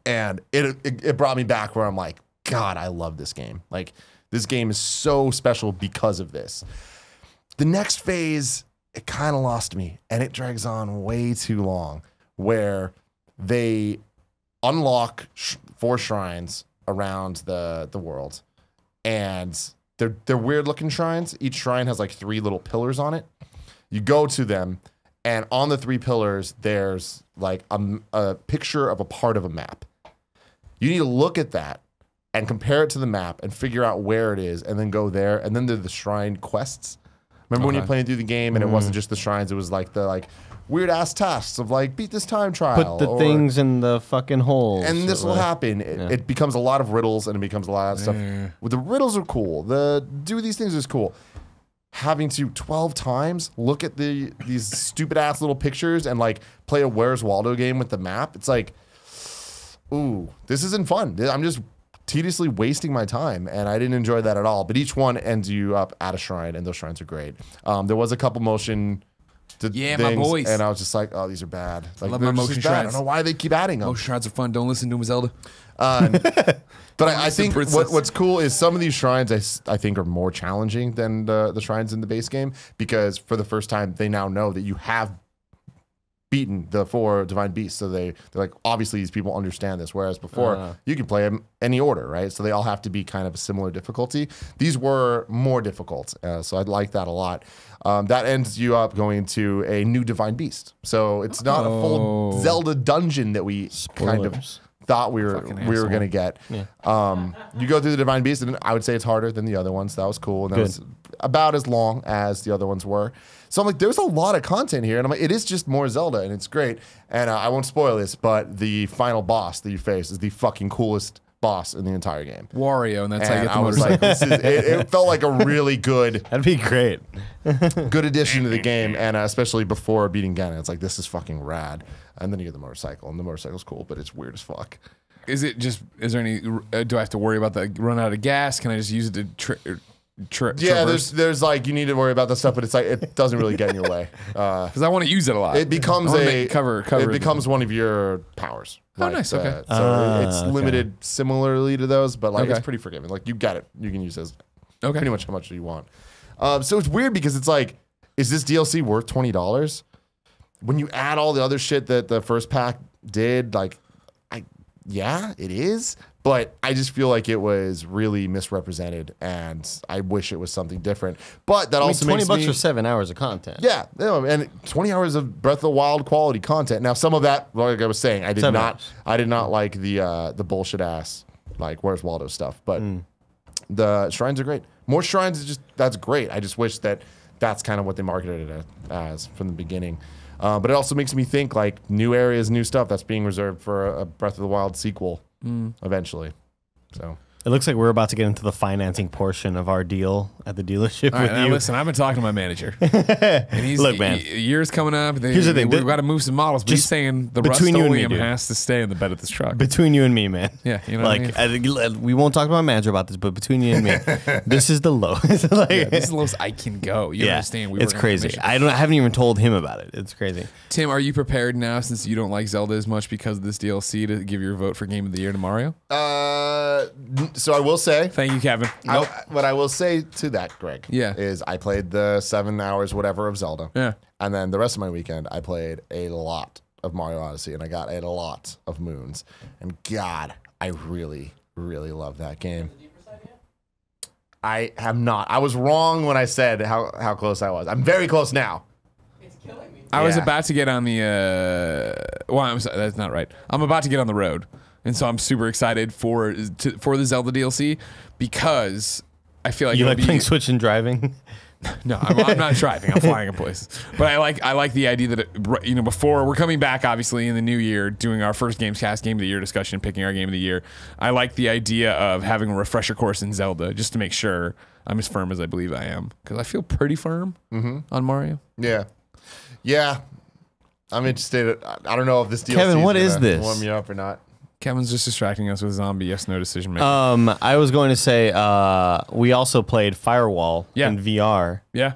[SPEAKER 2] And it brought me back where I'm like, God, I love this game. Like, this game is so special because of this. The next phase, it kind of lost me, and it drags on way too long, where they unlock 4 shrines around the world, and they're weird looking shrines. Each shrine has like 3 little pillars on it. You go to them, and on the 3 pillars, there's like a picture of a part of a map. You need to look at that and compare it to the map and figure out where it is, and then go there. And then there's the shrine quests. Remember when you're playing through the game and it wasn't just the shrines, it was like the weird ass tasks of like beat this time trial.
[SPEAKER 3] Put the things in the fucking holes.
[SPEAKER 2] And this will happen. It becomes a lot of riddles, and it becomes a lot of stuff. Well, the riddles are cool. The do these things is cool. Having to 12 times look at these stupid ass little pictures and like play a Where's Waldo game with the map. It's like, ooh, this isn't fun. I'm just tediously wasting my time, and I didn't enjoy that at all. But each one ends you up at a shrine, and those shrines are great. There was a couple motion things,
[SPEAKER 1] my boys.
[SPEAKER 2] and I was just like, oh, these are bad. Like,
[SPEAKER 1] I love my motion
[SPEAKER 2] bad. I
[SPEAKER 1] shrines.
[SPEAKER 2] don't know why they keep adding them.
[SPEAKER 1] Motion shrines are fun. Don't listen to them, Zelda.
[SPEAKER 2] But I think
[SPEAKER 1] princess.
[SPEAKER 2] what's cool is some of these shrines I think are more challenging than the shrines in the base game, because for the first time they now know that you have beaten the 4 divine beasts. So they're like, obviously these people understand this, whereas before you can play them any order, right? So they all have to be kind of a similar difficulty. These were more difficult, so I'd like that a lot. That ends you up going to a new divine beast. So it's not a full Zelda dungeon that we kind of thought we were going to get. Yeah. You go through the divine beast, and I would say it's harder than the other ones. That was cool, and that was about as long as the other ones were. So I'm like, there's a lot of content here, and I'm like, it is just more Zelda, and it's great. And I won't spoil this, but the final boss that you face is the fucking coolest boss in the entire game.
[SPEAKER 1] Wario, and that's how you get the
[SPEAKER 2] I was
[SPEAKER 1] motorcycle.
[SPEAKER 2] like, it felt like a really good
[SPEAKER 3] That'd be great.
[SPEAKER 2] good addition to the game, and especially before beating Ganon, it's like, this is fucking rad. And then you get the motorcycle, and the motorcycle's cool, but it's weird as fuck.
[SPEAKER 1] Is there any, do I have to worry about the run out of gas? Can I just use it to
[SPEAKER 2] Yeah,
[SPEAKER 1] traverse?
[SPEAKER 2] there's like, you need to worry about that stuff, but it's like, it doesn't really get in your way.
[SPEAKER 1] Because I want to use it a lot.
[SPEAKER 2] It becomes
[SPEAKER 1] cover.
[SPEAKER 2] It becomes one of your powers.
[SPEAKER 1] Oh, nice, okay.
[SPEAKER 2] So it's limited similarly to those, but like it's pretty forgiving. Like, you get it. You can use it as pretty much how much you want. So it's weird because it's like, is this DLC worth $20? When you add all the other shit that the first pack did, like, yeah, it is. But I just feel like it was really misrepresented, and I wish it was something different. But that also makes
[SPEAKER 3] $20 for 7 hours of content.
[SPEAKER 2] Yeah, and 20 hours of Breath of the Wild quality content. Now, some of that, like I was saying, I did not like the bullshit ass like Where's Waldo stuff. But the shrines are great. More shrines is that's great. I just wish that's kind of what they marketed it as from the beginning. But it also makes me think like new areas, new stuff that's being reserved for a Breath of the Wild sequel eventually. So
[SPEAKER 3] It looks like we're about to get into the financing portion of our deal at the dealership
[SPEAKER 1] All right,
[SPEAKER 3] with
[SPEAKER 1] now
[SPEAKER 3] you.
[SPEAKER 1] listen, I've been talking to my manager. And he's
[SPEAKER 3] Look, man.
[SPEAKER 1] Year's coming up.
[SPEAKER 3] Here's the thing.
[SPEAKER 1] We've got to move some models. But he's saying the
[SPEAKER 3] between you and me,
[SPEAKER 1] Rust-Oleum
[SPEAKER 3] dude.
[SPEAKER 1] has to stay in the bed of this truck.
[SPEAKER 3] Between you and me, man.
[SPEAKER 1] Yeah, you know
[SPEAKER 3] like
[SPEAKER 1] what I mean?
[SPEAKER 3] we won't talk to my manager about this, but between you and me, this is the lowest. Like,
[SPEAKER 1] Yeah, this is the lowest I can go. You understand?
[SPEAKER 3] It's crazy. I haven't even told him about it. It's crazy.
[SPEAKER 1] Tim, are you prepared now, since you don't like Zelda as much because of this DLC, to give your vote for Game of the Year to Mario?
[SPEAKER 2] So I will say,
[SPEAKER 1] Thank you, Kevin.
[SPEAKER 2] what I will say to that, Greg,
[SPEAKER 1] Yeah.
[SPEAKER 2] is I played the 7 hours whatever of Zelda.
[SPEAKER 1] Yeah.
[SPEAKER 2] And then the rest of my weekend, I played a lot of Mario Odyssey, and I got a lot of moons. And God, I really, really love that game. I have not. I was wrong when I said how close I was. I'm very close now.
[SPEAKER 1] I was
[SPEAKER 2] Yeah.
[SPEAKER 1] about to get on the. Well, I'm sorry, that's not right. I'm about to get on the road, and so I'm super excited for the Zelda DLC because I feel like
[SPEAKER 3] You
[SPEAKER 1] it'll
[SPEAKER 3] like
[SPEAKER 1] be,
[SPEAKER 3] playing Switch and driving?
[SPEAKER 1] No, I'm not driving. I'm flying in places. But I like the idea that before we're coming back, obviously in the new year, doing our first Gamescast Game of the Year discussion, picking our Game of the Year. I like the idea of having a refresher course in Zelda just to make sure I'm as firm as I believe I am, because I feel pretty firm on Mario.
[SPEAKER 2] Yeah. Yeah. I'm interested. I don't know if this DLC
[SPEAKER 3] Kevin, what is
[SPEAKER 2] gonna
[SPEAKER 3] this?
[SPEAKER 2] warm you up or not.
[SPEAKER 1] Kevin's just distracting us with zombie yes/no decision making.
[SPEAKER 3] I was going to say we also played Firewall in VR.
[SPEAKER 1] Yeah.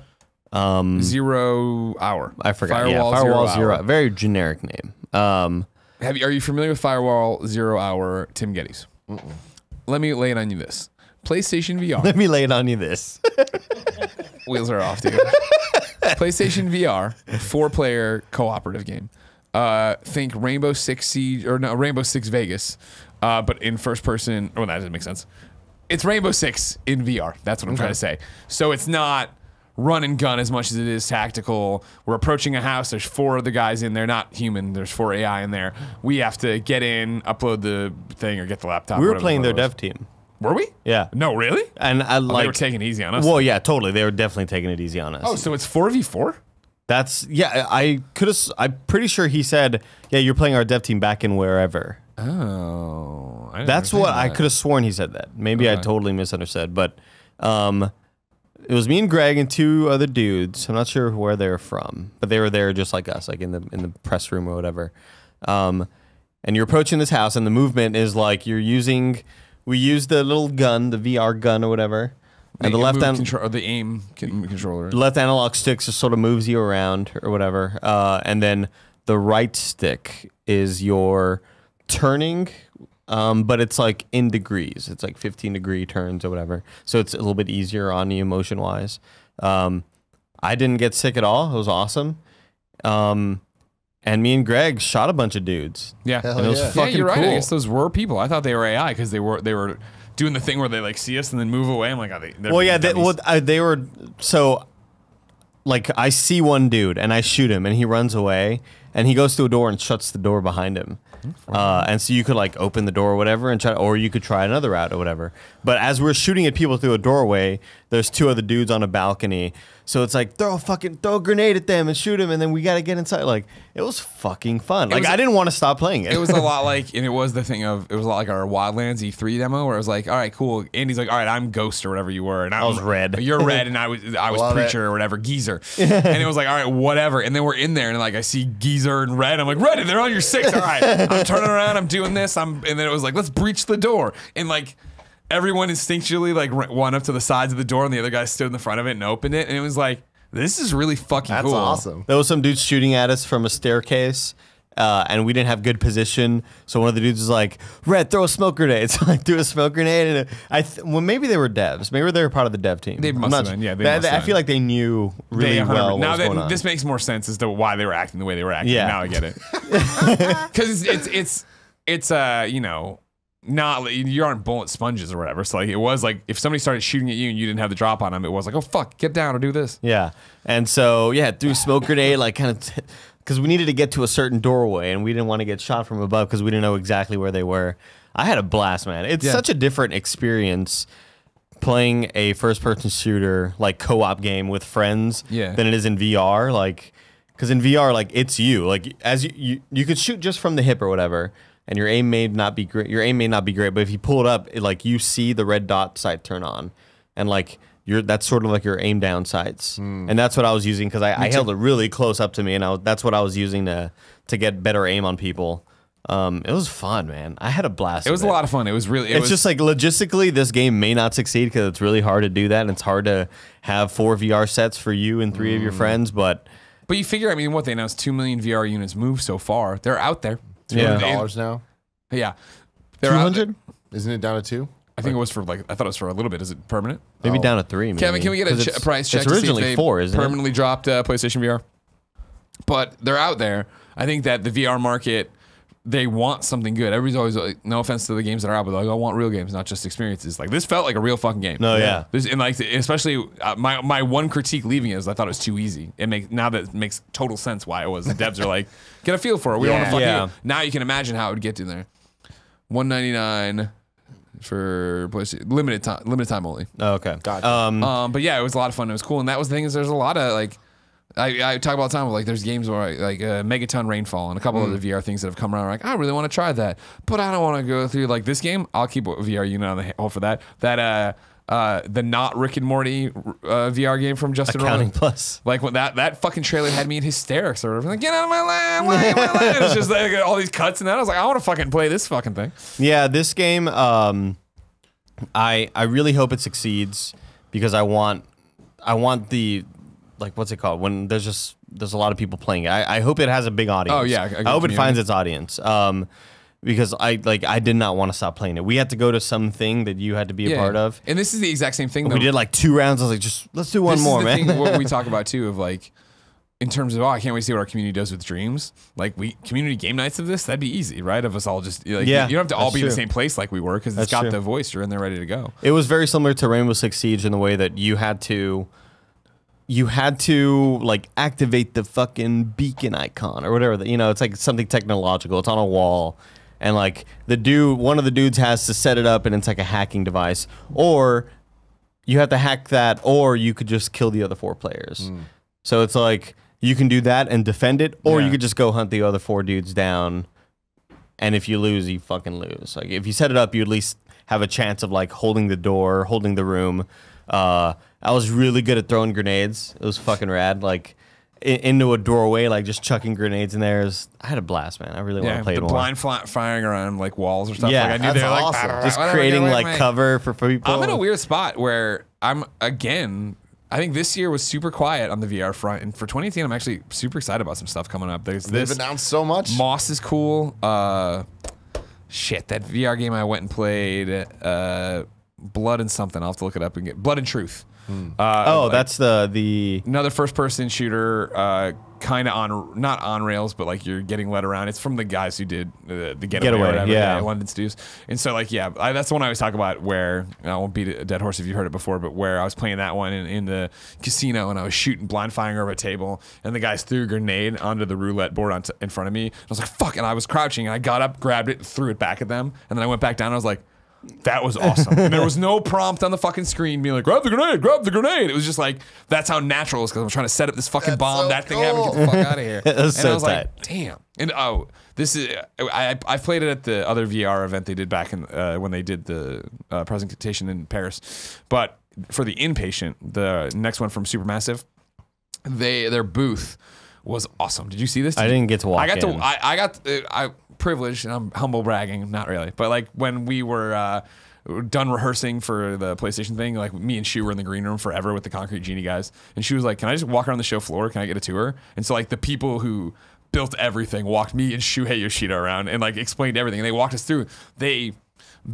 [SPEAKER 1] 0 Hour.
[SPEAKER 3] I forgot. Firewall Zero.
[SPEAKER 1] Hour.
[SPEAKER 3] Very generic name.
[SPEAKER 1] Are you familiar with Firewall 0 Hour, Tim Gettys? Let me lay it on you this. PlayStation VR.
[SPEAKER 3] Let me lay it on you this.
[SPEAKER 1] Wheels are off, dude. PlayStation VR, 4-player cooperative game. Think Rainbow Six Siege, or no, Rainbow Six Vegas, but in first person. Oh, that doesn't make sense. It's Rainbow Six in VR. That's what I'm trying to say. So it's not run and gun as much as it is tactical. We're approaching a house. There's 4 of the guys in there, not human. There's 4 AI in there. We have to get in, upload the thing, or get the laptop.
[SPEAKER 3] We were
[SPEAKER 1] whatever
[SPEAKER 3] playing
[SPEAKER 1] the
[SPEAKER 3] their
[SPEAKER 1] fuck it
[SPEAKER 3] dev team.
[SPEAKER 1] was. Were we?
[SPEAKER 3] Yeah.
[SPEAKER 1] No, really?
[SPEAKER 3] And I
[SPEAKER 1] They were taking it easy on us.
[SPEAKER 3] Well, yeah, totally. They were definitely taking it easy on us.
[SPEAKER 1] Oh, so it's 4v4?
[SPEAKER 3] That's I could have. I'm pretty sure he said, "Yeah, you're playing our dev team back in wherever."
[SPEAKER 1] Oh, I didn't
[SPEAKER 3] That's
[SPEAKER 1] understand
[SPEAKER 3] what I
[SPEAKER 1] that.
[SPEAKER 3] could have sworn he said that. Maybe I totally misunderstood, but it was me and Greg and 2 other dudes. I'm not sure where they're from, but they were there just like us, like in the press room or whatever. And you're approaching this house, and the movement is like we use the little gun, the VR gun or whatever. And the left
[SPEAKER 1] the aim controller.
[SPEAKER 3] left analog stick just sort of moves you around or whatever. And then the right stick is your turning, but it's like in degrees. It's like 15-degree turns or whatever. So it's a little bit easier on you motion-wise. I didn't get sick at all. It was awesome. And me and Greg shot a bunch of dudes.
[SPEAKER 1] Yeah,
[SPEAKER 2] Hell
[SPEAKER 3] And it was
[SPEAKER 2] yeah.
[SPEAKER 3] fucking
[SPEAKER 1] you're right.
[SPEAKER 3] cool.
[SPEAKER 1] I guess those were people. I thought they were AI because they were doing the thing where they like see us and then move away. I'm like, oh, they're
[SPEAKER 3] Well, yeah,
[SPEAKER 1] dummies.
[SPEAKER 3] they were so. Like I see one dude and I shoot him and he runs away and he goes to a door and shuts the door behind him. And so you could like open the door or whatever and try, or you could try another route or whatever. But as we're shooting at people through a doorway, there's 2 other dudes on a balcony. So it's like throw a grenade at them and shoot him, and then we got to get inside. Like it was fucking fun. Like I didn't want to stop playing it.
[SPEAKER 1] It was a lot like, and it was the thing of, it was a lot like our Wildlands E3 demo where it was like, all right, cool. Andy's like, all right, I'm Ghost or whatever you were, and I
[SPEAKER 3] was Red.
[SPEAKER 1] You're Red, and I was
[SPEAKER 2] Love
[SPEAKER 1] Preacher
[SPEAKER 2] it.
[SPEAKER 1] or whatever, Geezer. And it was like, all right, whatever. And then we're in there, and like I see Geezer and Red. I'm like, Red, they're on your 6. All right, I'm turning around, I'm doing this. And then it was like, let's breach the door, and like. Everyone instinctually like went up to the sides of the door, and the other guy stood in the front of it and opened it, and it was like, this is really fucking
[SPEAKER 2] That's
[SPEAKER 1] cool.
[SPEAKER 2] awesome.
[SPEAKER 3] There was some dudes shooting at us from a staircase, and we didn't have good position. So one of the dudes was like, "Red, throw a smoke grenade." So I threw a smoke grenade, and well, maybe they were devs. Maybe they were part of the dev team.
[SPEAKER 1] They
[SPEAKER 3] I'm
[SPEAKER 1] must
[SPEAKER 3] not
[SPEAKER 1] have been.
[SPEAKER 3] sure.
[SPEAKER 1] Yeah, they must have
[SPEAKER 3] I feel like they knew really well
[SPEAKER 1] now
[SPEAKER 3] what was going on.
[SPEAKER 1] this makes more sense as to why they were acting the way they were acting.
[SPEAKER 3] Yeah.
[SPEAKER 1] Now I get it. Because it's not, you aren't bullet sponges or whatever. So like it was like if somebody started shooting at you and you didn't have the drop on them, it was like, oh fuck, get down or do this.
[SPEAKER 3] Yeah, and so threw a smoke grenade, like kind of, because we needed to get to a certain doorway, and we didn't want to get shot from above because we didn't know exactly where they were. I had a blast, man. It's such a different experience playing a first-person shooter like co-op game with friends than it is in VR. Like, because in VR, like it's you. Like as you could shoot just from the hip or whatever, and your aim may not be great. Your aim may not be great, but if you pull it up, like you see the red dot sight turn on, and like that's sort of like your aim down sights, and that's what I was using because I held it really close up to me, and that's what I was using to get better aim on people. It was fun, man. I had a blast.
[SPEAKER 1] It was a lot of fun. It was really.
[SPEAKER 3] It's just like logistically, this game may not succeed because it's really hard to do that, and it's hard to have 4 VR sets for you and 3 of your friends. But
[SPEAKER 1] you figure, I mean, what they announced 2 million VR units moved so far. They're out there.
[SPEAKER 2] $200 now.
[SPEAKER 1] Yeah, they're
[SPEAKER 3] 200.
[SPEAKER 2] Isn't it down to 2?
[SPEAKER 1] I think it was for I thought it was for a little bit. Is it permanent?
[SPEAKER 3] Maybe down to 3. Maybe.
[SPEAKER 1] Kevin, can we get a price check?
[SPEAKER 3] It's originally
[SPEAKER 1] to see if they
[SPEAKER 3] 4, isn't
[SPEAKER 1] permanently dropped PlayStation VR? But they're out there. I think that the VR market, they want something good. Everybody's always like, no offense to the games that are out, but like, I want real games, not just experiences. Like this felt like a real fucking game.
[SPEAKER 3] No, yeah.
[SPEAKER 1] And like, especially my one critique leaving it is I thought it was too easy. Now that it makes total sense why it was. The devs are like, get a feel for it. We don't want to fuck you. Now you can imagine how it would get to there. $199 for PlayStation, limited time only.
[SPEAKER 3] Oh, okay.
[SPEAKER 2] Gotcha.
[SPEAKER 1] But yeah, it was a lot of fun. It was cool, and that was the thing is there's a lot of like. I talk about all the time, like there's games where like Megaton Rainfall and a couple of the VR things that have come around. Like I really want to try that, but I don't want to go through like this game. I'll keep a VR unit on the hole for that. The not Rick and Morty VR game from Justin
[SPEAKER 3] Accounting
[SPEAKER 1] Roiland.
[SPEAKER 3] Plus.
[SPEAKER 1] Like when that fucking trailer had me in hysterics or whatever. Like, get out of my land, why in my land? It's just like all these cuts and that. I was like, I want to fucking play this fucking thing.
[SPEAKER 3] Yeah, this game, I really hope it succeeds because I want the, like, what's it called? When there's a lot of people playing it. I hope it has a big audience.
[SPEAKER 1] Oh, yeah.
[SPEAKER 3] I hope it finds its audience. Because I did not want to stop playing it. We had to go to something that you had to be a part of.
[SPEAKER 1] And this is the exact same thing.
[SPEAKER 3] We did like 2 rounds. I was like, just let's do one more, man.
[SPEAKER 1] Thing, what we talk about too of like, in terms of I can't wait to see what our community does with Dreams. Like community game nights of this, that'd be easy, right? Of us all just like you don't have to all be in the same place like we were because it's got the voice. You're in there ready to go. It
[SPEAKER 3] was very similar to Rainbow Six Siege in the way that you had to like activate the fucking beacon icon or whatever. It's like something technological. It's on a wall. And like one of the dudes has to set it up and it's like a hacking device. Or you have to hack that or you could just kill the other 4 players. So it's like you can do that and defend it or you could just go hunt the other 4 dudes down. And if you lose, you fucking lose. Like if you set it up, you at least have a chance of like holding the door, holding the room. I was really good at throwing grenades. It was fucking rad. Like into a doorway, like just chucking grenades in there. I had a blast, man. I really want to play it more.
[SPEAKER 1] Blind firing around like walls or stuff.
[SPEAKER 3] Yeah,
[SPEAKER 1] like, I knew
[SPEAKER 3] that's awesome. Just creating like cover for people.
[SPEAKER 1] I'm in a weird spot where I think this year was super quiet on the VR front, and for 2018, I'm actually super excited about some stuff coming up.
[SPEAKER 2] They've announced so much.
[SPEAKER 1] Moss is cool. Shit, that VR game I went and played, Blood and something. I'll have to look it up and get Blood and Truth.
[SPEAKER 3] That's the
[SPEAKER 1] another first-person shooter, kind of not on rails, but like you're getting led around. It's from the guys who did the Getaway, or whatever, London Studios. And so like that's the one I always talk about. Where I won't beat a dead horse if you've heard it before, but where I was playing that one in the casino and I was shooting blind firing over a table, and the guys threw a grenade onto the roulette board in front of me. I was like, "Fuck!" And I was crouching, and I got up, grabbed it, threw it back at them, and then I went back down. And I was like, that was awesome. And there was no prompt on the fucking screen being like, grab the grenade. It was just like, that's how natural it is because I'm trying to set up this fucking bomb.
[SPEAKER 2] So
[SPEAKER 1] that thing happened. Get the fuck out of here.
[SPEAKER 3] It was
[SPEAKER 1] and
[SPEAKER 3] so
[SPEAKER 1] I was
[SPEAKER 3] tight.
[SPEAKER 1] like, damn. And this is, I played it at the other VR event they did back in, when they did the presentation in Paris. But for the inpatient, the next one from Supermassive, their booth was awesome. Did you see this?
[SPEAKER 3] I didn't get to walk in.
[SPEAKER 1] I got privileged, and I'm humble bragging, not really, but like when we were done rehearsing for the PlayStation thing, like me and Shu were in the green room forever with the Concrete Genie guys, and she was like, "Can I just walk around the show floor? Can I get a tour?" And so like the people who built everything walked me and Shuhei Yoshida around and like explained everything, and they walked us through. They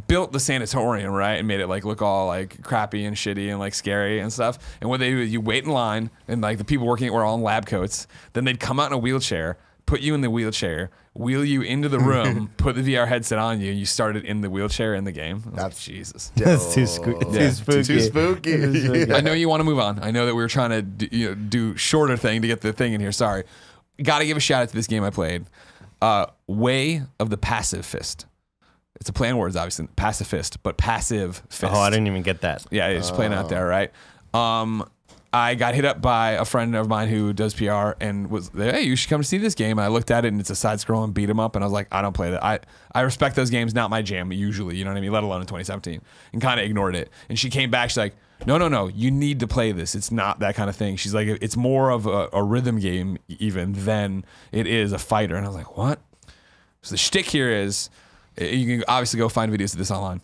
[SPEAKER 1] built the sanatorium, right, and made it like look all like crappy and shitty and like scary and stuff. And what they do is you wait in line, and like the people working it were all in lab coats. Then they'd come out in a wheelchair, put you in the wheelchair, wheel you into the room, put the VR headset on you, and you started in the wheelchair in the game. That's like, Jesus.
[SPEAKER 3] That's too spooky.
[SPEAKER 2] Too spooky.
[SPEAKER 1] I know you want to move on. I know that we were trying to do shorter thing to get the thing in here. Sorry. Got to give a shout out to this game I played. Way of the Passive Fist. It's a play on words, obviously. Pacifist, but passive fist.
[SPEAKER 3] Oh, I didn't even get that.
[SPEAKER 1] Yeah, it's playing out there, right? I got hit up by a friend of mine who does PR and was like, hey, you should come to see this game. And I looked at it and it's a side-scrolling beat 'em up, and I was like, I don't play that. I respect those games, not my jam usually, you know what I mean? Let alone in 2017, and kind of ignored it. And she came back, she's like, no, you need to play this. It's not that kind of thing. She's like, it's more of a rhythm game even than it is a fighter. And I was like, what? So the shtick here is, you can obviously go find videos of this online.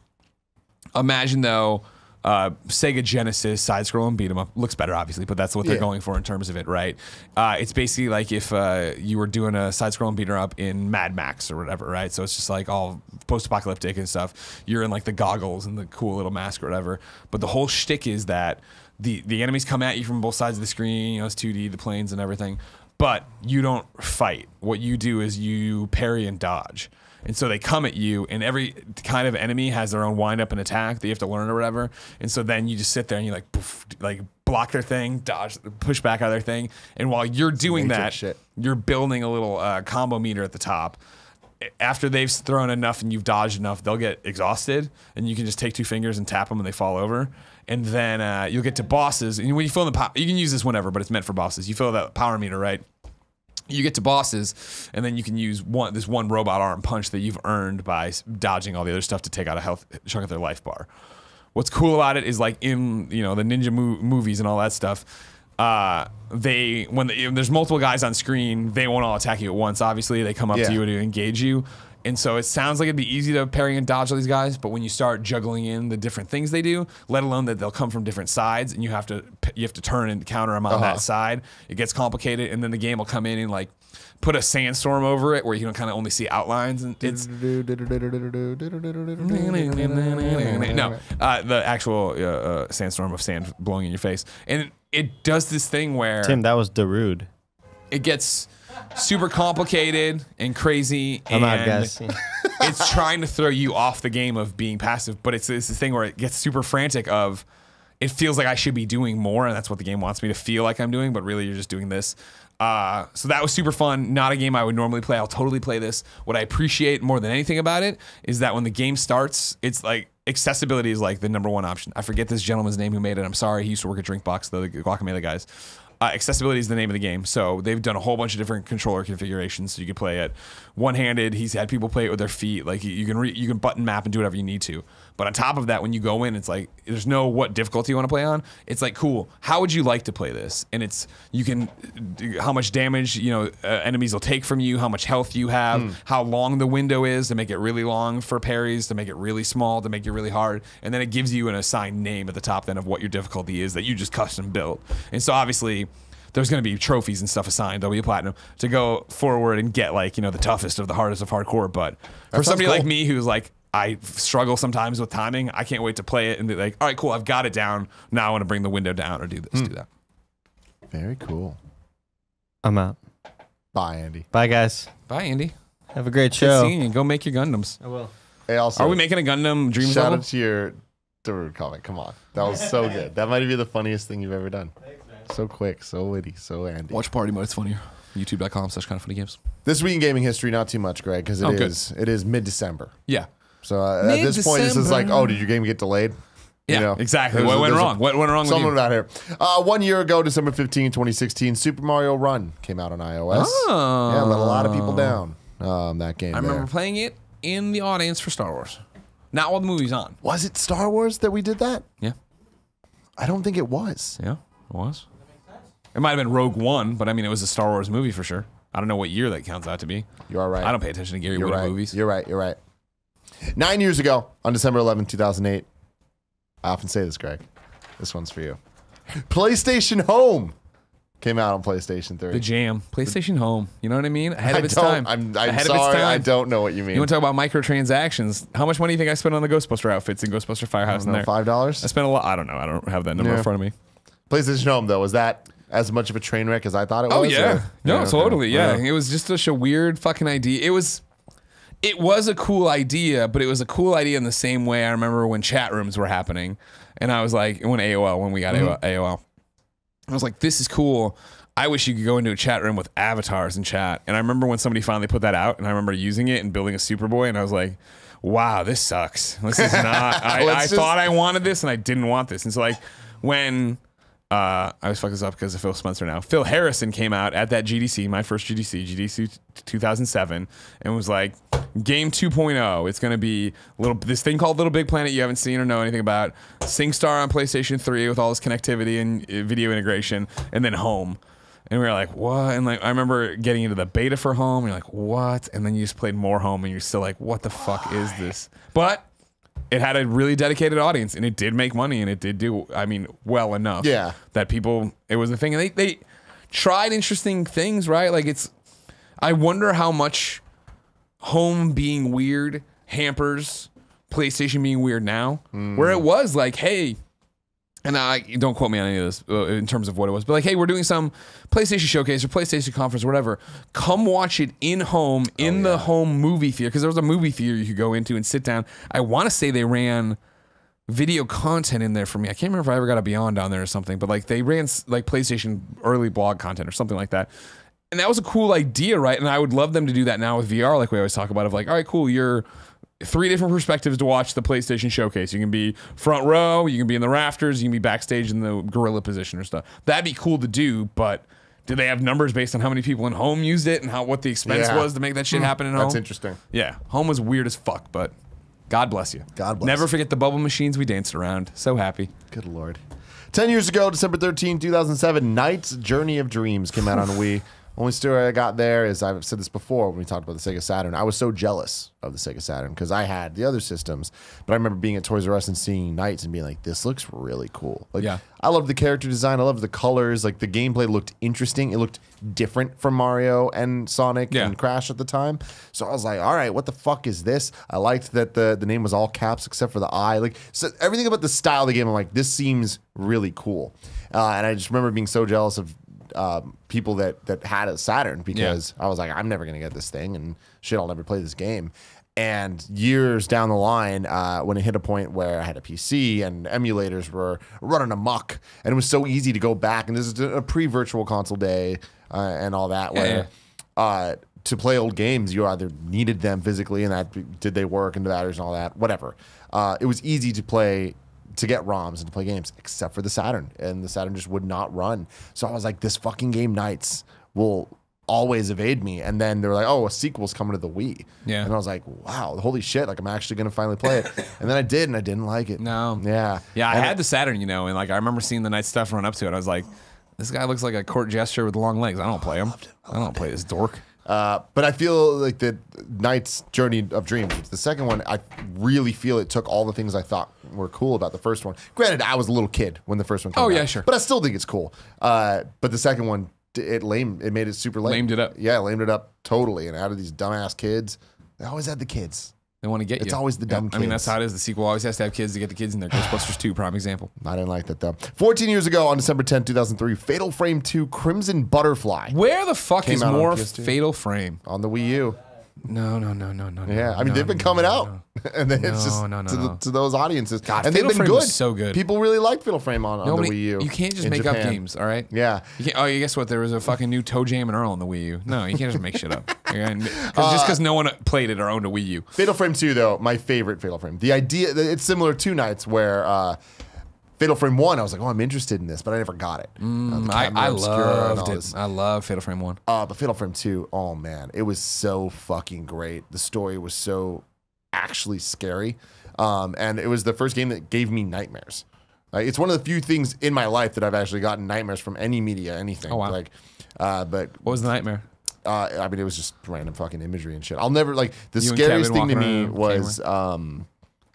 [SPEAKER 1] Imagine though, Sega Genesis side-scrolling beat 'em up looks better, obviously, but that's what they're going for in terms of it, right? It's basically like if you were doing a side-scrolling beat 'em up in Mad Max or whatever, right? So it's just like all post-apocalyptic and stuff. You're in like the goggles and the cool little mask or whatever. But the whole shtick is that the enemies come at you from both sides of the screen. You know, it's 2D, the planes and everything. But you don't fight. What you do is you parry and dodge. And so they come at you, and every kind of enemy has their own wind up and attack that you have to learn or whatever. And so then you just sit there and you like, poof, like block their thing, dodge, push back out of their thing. And while you're doing that, you're building a little combo meter at the top. After they've thrown enough and you've dodged enough, they'll get exhausted, and you can just take 2 fingers and tap them and they fall over. And then you'll get to bosses. And when you fill in the power, you can use this whenever, but it's meant for bosses. You fill that power meter, right? You get to bosses, and then you can use this one robot arm punch that you've earned by dodging all the other stuff to take out a chunk of their life bar. What's cool about it is like in the ninja movies and all that stuff, when there's multiple guys on screen, they won't all attack you at once. Obviously, they come up to you to engage you. And so it sounds like it'd be easy to parry and dodge all these guys, but when you start juggling in the different things they do, let alone that they'll come from different sides, and you have to turn and counter them on that side, it gets complicated, and then the game will come in and like put a sandstorm over it where you can kind of only see outlines, and it's the actual sandstorm of sand blowing in your face, and it does this thing where
[SPEAKER 3] Tim, that was Darude.
[SPEAKER 1] It gets super complicated and crazy, and it's trying to throw you off the game of being passive, but it's this thing where it gets super frantic of, it feels like I should be doing more, and that's what the game wants me to feel like I'm doing, but really you're just doing this. So that was super fun. Not a game I would normally play. I'll totally play this. What I appreciate more than anything about it is that when the game starts, it's like accessibility is like the #1 option. I forget this gentleman's name who made it. I'm sorry. He used to work at Drinkbox, the Guacamelee guys. Accessibility is the name of the game. So they've done a whole bunch of different controller configurations. So you can play it one-handed. He's had people play it with their feet. Like you can button map and do whatever you need to. But on top of that, when you go in, it's like there's no what difficulty you want to play on. It's like, cool, how would you like to play this? And it's how much damage enemies will take from you, how much health you have, how long the window is to make it really long for parries, to make it really small, to make it really hard. And then it gives you an assigned name at the top then of what your difficulty is that you just custom built. And so obviously there's going to be trophies and stuff assigned, there'll be a platinum to go forward and get the toughest of the hardest of hardcore. But for somebody like me who's like, I struggle sometimes with timing, I can't wait to play it and be like, all right, cool, I've got it down. Now I want to bring the window down or do this, do that.
[SPEAKER 2] Very cool.
[SPEAKER 3] I'm out.
[SPEAKER 2] Bye, Andy.
[SPEAKER 3] Bye, guys.
[SPEAKER 1] Bye, Andy.
[SPEAKER 3] Have a great
[SPEAKER 1] Good
[SPEAKER 3] show.
[SPEAKER 1] seeing you. Go make your Gundams.
[SPEAKER 3] I will.
[SPEAKER 2] Hey, also,
[SPEAKER 1] are we making a Gundam Dreams
[SPEAKER 2] shout
[SPEAKER 1] level?
[SPEAKER 2] out to your Darude comment. Come on. That was so good. That might be the funniest thing you've ever done. Thanks, man. So quick, so witty, so Andy.
[SPEAKER 1] Watch Party Mode. It's funnier. YouTube.com/kindoffunnygames.
[SPEAKER 2] This week in gaming history, not too much, Greg, because it is mid-December.
[SPEAKER 1] Yeah.
[SPEAKER 2] So at this point, this is like, oh, did your game get delayed?
[SPEAKER 1] Yeah, exactly. What went wrong? What went wrong with you?
[SPEAKER 2] Someone out here. 1 year ago, December 15, 2016, Super Mario Run came out on iOS.
[SPEAKER 1] Oh.
[SPEAKER 2] Yeah, let a lot of people down, that game.
[SPEAKER 1] I remember playing it in the audience for Star Wars. Not while the movie's on.
[SPEAKER 2] Was it Star Wars that we did that?
[SPEAKER 1] Yeah.
[SPEAKER 2] I don't think it was.
[SPEAKER 1] Yeah, it was. It might have been Rogue One, but I mean, it was a Star Wars movie for sure. I don't know what year that counts out to be.
[SPEAKER 2] You are right.
[SPEAKER 1] I don't pay attention to Gary Whitta movies.
[SPEAKER 2] You're right. 9 years ago, on December 11, 2008, I often say this, Greg. This one's for you. PlayStation Home came out on PlayStation 3.
[SPEAKER 1] The jam. PlayStation Home. You know what I mean? Ahead of its time.
[SPEAKER 2] I'm sorry, I don't know what you mean.
[SPEAKER 1] You want to talk about microtransactions? How much money do you think I spent on the Ghostbuster outfits in Ghostbuster Firehouse in there?
[SPEAKER 2] $5?
[SPEAKER 1] I spent a lot. I don't know. I don't have that number in front of me.
[SPEAKER 2] PlayStation Home, though, was that as much of a train wreck as I thought it was?
[SPEAKER 1] Oh, yeah. No,
[SPEAKER 2] okay.
[SPEAKER 1] totally. Yeah. It was just such a weird fucking idea. It was a cool idea, but it was a cool idea in the same way I remember when chat rooms were happening. And I was like, when we got AOL, I was like, this is cool. I wish you could go into a chat room with avatars and chat. And I remember when somebody finally put that out, and I remember using it and building a Superboy, and I was like, wow, this sucks. This is not, I thought I wanted this, and I didn't want this. And so like when I always fuck this up because of Phil Spencer now. Phil Harrison came out at that GDC, my first GDC 2007, and was like, Game 2.0. It's going to be this thing called Little Big Planet you haven't seen or know anything about. SingStar on PlayStation 3 with all this connectivity and video integration, and then Home. And we were like, what? And like, I remember getting into the beta for Home, and you're like, what? And then you just played more Home, and you're still like, what the fuck is this? But it had a really dedicated audience, and it did make money, and it did do, well enough.
[SPEAKER 2] Yeah.
[SPEAKER 1] That people, it was a thing. And they tried interesting things, right? Like I wonder how much Home being weird hampers PlayStation being weird now. Where it was like, hey, and I don't quote me on any of this in terms of what it was, but like, hey, we're doing some PlayStation showcase or PlayStation conference or whatever. Come watch it in Home, the Home movie theater, because there was a movie theater you could go into and sit down. I want to say they ran video content in there for me. I can't remember if I ever got a Beyond down there or something, but like they ran like PlayStation early blog content or something like that. And that was a cool idea, right? And I would love them to do that now with VR, like we always talk about, of like, all right, cool, you're 3 different perspectives to watch the PlayStation showcase. You can be front row, you can be in the rafters, you can be backstage in the gorilla position or stuff. That'd be cool to do, but do they have numbers based on how many people in Home used it and what the expense was to make that shit happen in Home?
[SPEAKER 2] That's interesting.
[SPEAKER 1] Yeah, Home was weird as fuck, but God bless you.
[SPEAKER 2] God bless.
[SPEAKER 1] Never forget the bubble machines we danced around. So happy.
[SPEAKER 2] Good Lord. 10 years ago, December 13, 2007, Knight's Journey of Dreams came out on Wii. Only story I got there is, I've said this before when we talked about the Sega Saturn, I was so jealous of the Sega Saturn because I had the other systems, but I remember being at Toys R Us and seeing Knights and being like, this looks really cool. Like,
[SPEAKER 1] yeah.
[SPEAKER 2] I love the character design. I love the colors. Like, the gameplay looked interesting. It looked different from Mario and Sonic and Crash at the time. So I was like, all right, what the fuck is this? I liked that the name was all caps except for the I. Like, so everything about the style of the game, I'm like, this seems really cool. And I just remember being so jealous of people that had a Saturn because I was like, I'm never gonna get this thing and shit, I'll never play this game. And years down the line, when it hit a point where I had a PC and emulators were running amok, and it was so easy to go back, and this is a pre-virtual console day and all that, where to play old games, you either needed them physically, and that did they work, and the batteries and all that, whatever. It was easy to play, to get ROMs and to play games, except for the Saturn, and the Saturn just would not run. So I was like, this fucking game Knights will always evade me. And then they were like, oh, a sequel's coming to the Wii. Yeah. And I was like, wow, holy shit, like I'm actually gonna finally play it. And then I did, and I didn't like it.
[SPEAKER 1] No.
[SPEAKER 2] Yeah.
[SPEAKER 1] Yeah, I had the Saturn, and like I remember seeing the Knights stuff run up to it. I was like, this guy looks like a court jester with long legs. I don't play him. I don't play this dork.
[SPEAKER 2] But I feel like the Knight's Journey of Dreams, the second one, I really feel it took all the things I thought were cool about the first one. Granted, I was a little kid when the first one came out.
[SPEAKER 1] Oh, yeah, sure.
[SPEAKER 2] But I still think it's cool. But the second one, it made it super lame.
[SPEAKER 1] Lamed it up.
[SPEAKER 2] Yeah, lamed it up totally. And out of these dumbass kids, they always had the kids.
[SPEAKER 1] They want to get you.
[SPEAKER 2] It's always the dumb kids.
[SPEAKER 1] I mean, that's how it is. The sequel always has to have kids to get the kids in there. Ghostbusters 2, prime example.
[SPEAKER 2] I didn't like that, though. 14 years ago, on December 10, 2003, Fatal Frame 2 Crimson Butterfly.
[SPEAKER 1] Where the fuck is more Fatal Frame?
[SPEAKER 2] On the Wii U.
[SPEAKER 1] No.
[SPEAKER 2] Yeah, I mean, they've been coming out. And then it's just to those audiences.
[SPEAKER 1] God,
[SPEAKER 2] and
[SPEAKER 1] Fatal
[SPEAKER 2] they've been
[SPEAKER 1] Frame
[SPEAKER 2] good.
[SPEAKER 1] was so good.
[SPEAKER 2] People really like Fatal Frame on the Wii U.
[SPEAKER 1] You can't just make up games, all right?
[SPEAKER 2] Yeah.
[SPEAKER 1] You guess what? There was a fucking new Toe Jam and Earl on the Wii U. No, you can't just make shit up. Just because no one played it or owned a Wii U.
[SPEAKER 2] Fatal Frame 2, though, my favorite Fatal Frame. The idea, it's similar to Knights, where Fatal Frame 1, I was like, oh, I'm interested in this, but I never got it.
[SPEAKER 1] I loved it. I love Fatal Frame 1.
[SPEAKER 2] But Fatal Frame 2, oh man, it was so fucking great. The story was so actually scary. And it was the first game that gave me nightmares. It's one of the few things in my life that I've actually gotten nightmares from any media, anything.
[SPEAKER 1] Oh, wow.
[SPEAKER 2] But
[SPEAKER 1] what was the nightmare?
[SPEAKER 2] I mean, it was just random fucking imagery and shit. I'll never, the scariest thing to me was,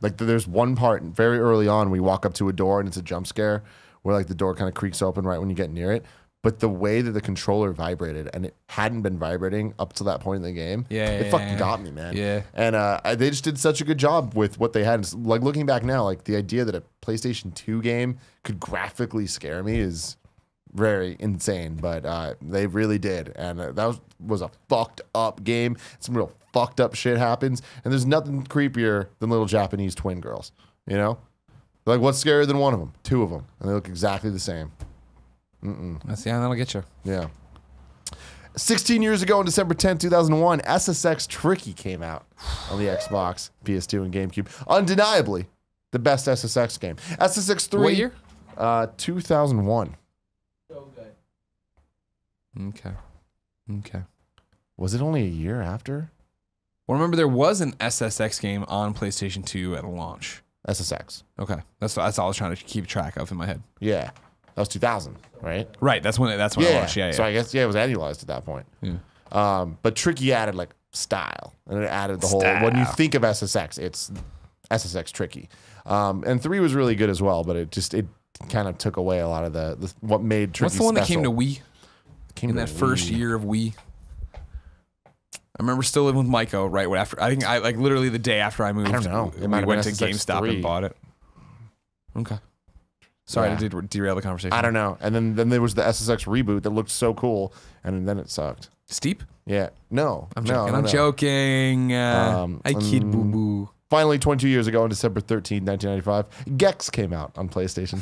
[SPEAKER 2] there's one part very early on, we walk up to a door and it's a jump scare where the door kind of creaks open right when you get near it. But the way that the controller vibrated, and it hadn't been vibrating up to that point in the game, it fucking got me, man.
[SPEAKER 1] Yeah.
[SPEAKER 2] And they just did such a good job with what they had. Like, looking back now, the idea that a PlayStation 2 game could graphically scare me is very insane. But they really did. And that was a fucked up game. Some real fucked up shit happens. And there's nothing creepier than little Japanese twin girls, you know? What's scarier than one of them? Two of them. And they look exactly the same.
[SPEAKER 1] That'll get you.
[SPEAKER 2] Yeah. 16 years ago on December 10, 2001, SSX Tricky came out on the Xbox, PS2, and GameCube. Undeniably, the best SSX game. SSX 3.
[SPEAKER 1] What year?
[SPEAKER 2] 2001.
[SPEAKER 1] Okay. Okay.
[SPEAKER 2] Was it only a year after?
[SPEAKER 1] Well, remember there was an SSX game on PlayStation 2 at launch.
[SPEAKER 2] SSX.
[SPEAKER 1] Okay, that's all I was trying to keep track of in my head.
[SPEAKER 2] Yeah. That was 2000, right?
[SPEAKER 1] Right, that's when it launched. Yeah.
[SPEAKER 2] So I guess, it was annualized at that point.
[SPEAKER 1] Yeah.
[SPEAKER 2] But Tricky added like style. And it added the whole, when you think of SSX, it's SSX Tricky. And 3 was really good as well, but it kind of took away a lot of the what made Tricky
[SPEAKER 1] What's the one
[SPEAKER 2] special.
[SPEAKER 1] that came to Wii? In that first year of Wii? I remember still living with Maiko right after. I think like literally the day after I moved.
[SPEAKER 2] I don't know.
[SPEAKER 1] We went to GameStop and bought it. Okay. Sorry to derail the conversation.
[SPEAKER 2] I don't know. And then there was the SSX reboot that looked so cool, and then it sucked.
[SPEAKER 1] Steep?
[SPEAKER 2] Yeah. No.
[SPEAKER 1] I'm joking. I'm joking. I kid boo boo.
[SPEAKER 2] Finally, 22 years ago on December 13, 1995, Gex came out on PlayStation.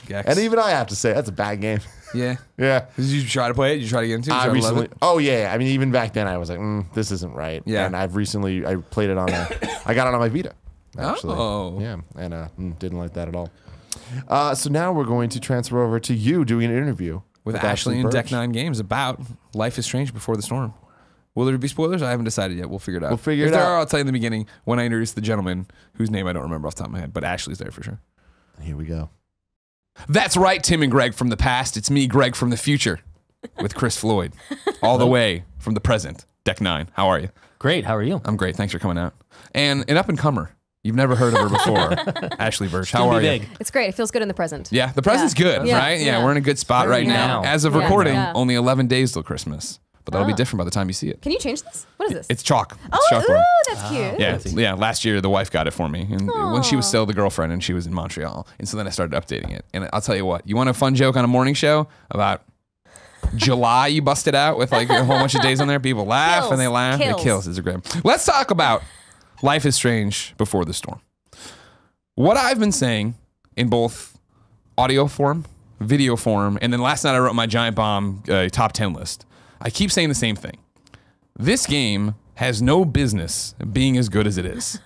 [SPEAKER 1] Gex.
[SPEAKER 2] And even I have to say, that's a bad game.
[SPEAKER 1] Yeah.
[SPEAKER 2] Yeah.
[SPEAKER 1] Did you try to play it? Did you try to get into it?
[SPEAKER 2] I recently. Oh yeah. I mean, even back then, I was like, this isn't right.
[SPEAKER 1] Yeah.
[SPEAKER 2] And I played it on I got it on my Vita. Actually.
[SPEAKER 1] Oh.
[SPEAKER 2] Yeah. And didn't like that at all. So now we're going to transfer over to you doing an interview
[SPEAKER 1] with Ashley and Deck 9 Games about Life is Strange Before the Storm. Will there be spoilers? I haven't decided yet. We'll figure it out. If there are, I'll tell you in the beginning when I introduce the gentleman whose name I don't remember off the top of my head, but Ashley's there for sure.
[SPEAKER 2] Here we go.
[SPEAKER 1] That's right, Tim and Greg from the past. It's me, Greg from the future, with Chris Floyd, all the way from the present. Deck 9. How are you?
[SPEAKER 4] Great. How are you?
[SPEAKER 1] I'm great. Thanks for coming out. And an up-and-comer. You've never heard of her before. Ashley Burch. How are you?
[SPEAKER 5] It's great. It feels good in the present.
[SPEAKER 1] Yeah, the present's good, right? Yeah, we're in a good spot right now. As of recording, only 11 days till Christmas. But that'll be different by the time you see it.
[SPEAKER 5] Can you change this? What is this?
[SPEAKER 1] It's chalk.
[SPEAKER 5] Oh,
[SPEAKER 1] chalkboard.
[SPEAKER 5] ooh, that's cute.
[SPEAKER 1] Yeah, last year the wife got it for me, and when she was still the girlfriend, and she was in Montreal, and so then I started updating it. And I'll tell you what, you want a fun joke on a morning show about July? You busted out with like a whole bunch of days on there. People laugh and they laugh. It kills. It's great. Let's talk about Life is Strange Before the Storm. What I've been saying in both audio form, video form, and then last night I wrote my Giant Bomb top 10 list. I keep saying the same thing. This game has no business being as good as it is.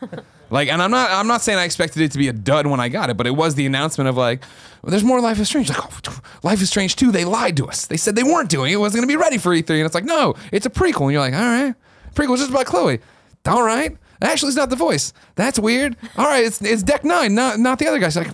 [SPEAKER 1] And I'm not saying I expected it to be a dud when I got it, but it was the announcement of like, well, there's more Life is Strange. Like, oh, Life is Strange 2, they lied to us. They said they weren't doing it. It wasn't going to be ready for E3. And it's like, no, it's a prequel. And you're like, all right, prequel's just about Chloe. All right. Ashley's not the voice. That's weird. All right, it's Deck 9, not the other guys. Like,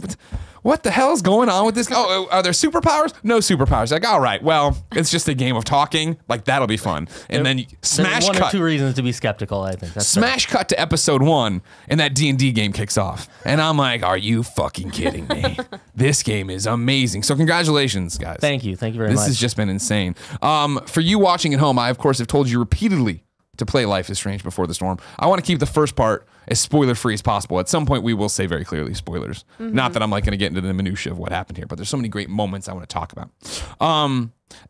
[SPEAKER 1] what the hell is going on with this? Oh, are there superpowers? No superpowers. Like, all right, well, it's just a game of talking. Like, that'll be fun. And then smash
[SPEAKER 4] one
[SPEAKER 1] cut.
[SPEAKER 4] or two reasons to be skeptical, I think. That's
[SPEAKER 1] smash cut to episode 1, and that D&D game kicks off. And I'm like, are you fucking kidding me? This game is amazing. So congratulations, guys.
[SPEAKER 4] Thank you. Thank you very much.
[SPEAKER 1] This has just been insane. For you watching at home, I, of course, have told you repeatedly to play Life is Strange Before the Storm. I want to keep the first part as spoiler-free as possible. At some point, we will say very clearly spoilers. Not that I'm like going to get into the minutia of what happened here, but there's so many great moments I want to talk about.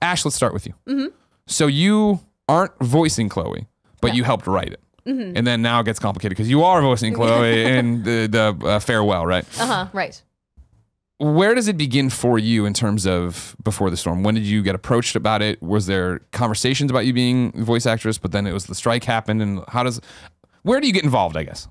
[SPEAKER 1] Ash, let's start with you. So you aren't voicing Chloe, but you helped write it. And then now it gets complicated because you are voicing Chloe in the farewell, right?
[SPEAKER 5] Right.
[SPEAKER 1] Where does it begin for you in terms of Before the Storm? When did you get approached about it? Was there conversations about you being voice actress, but then it was the strike happened? And where do you get involved, I guess?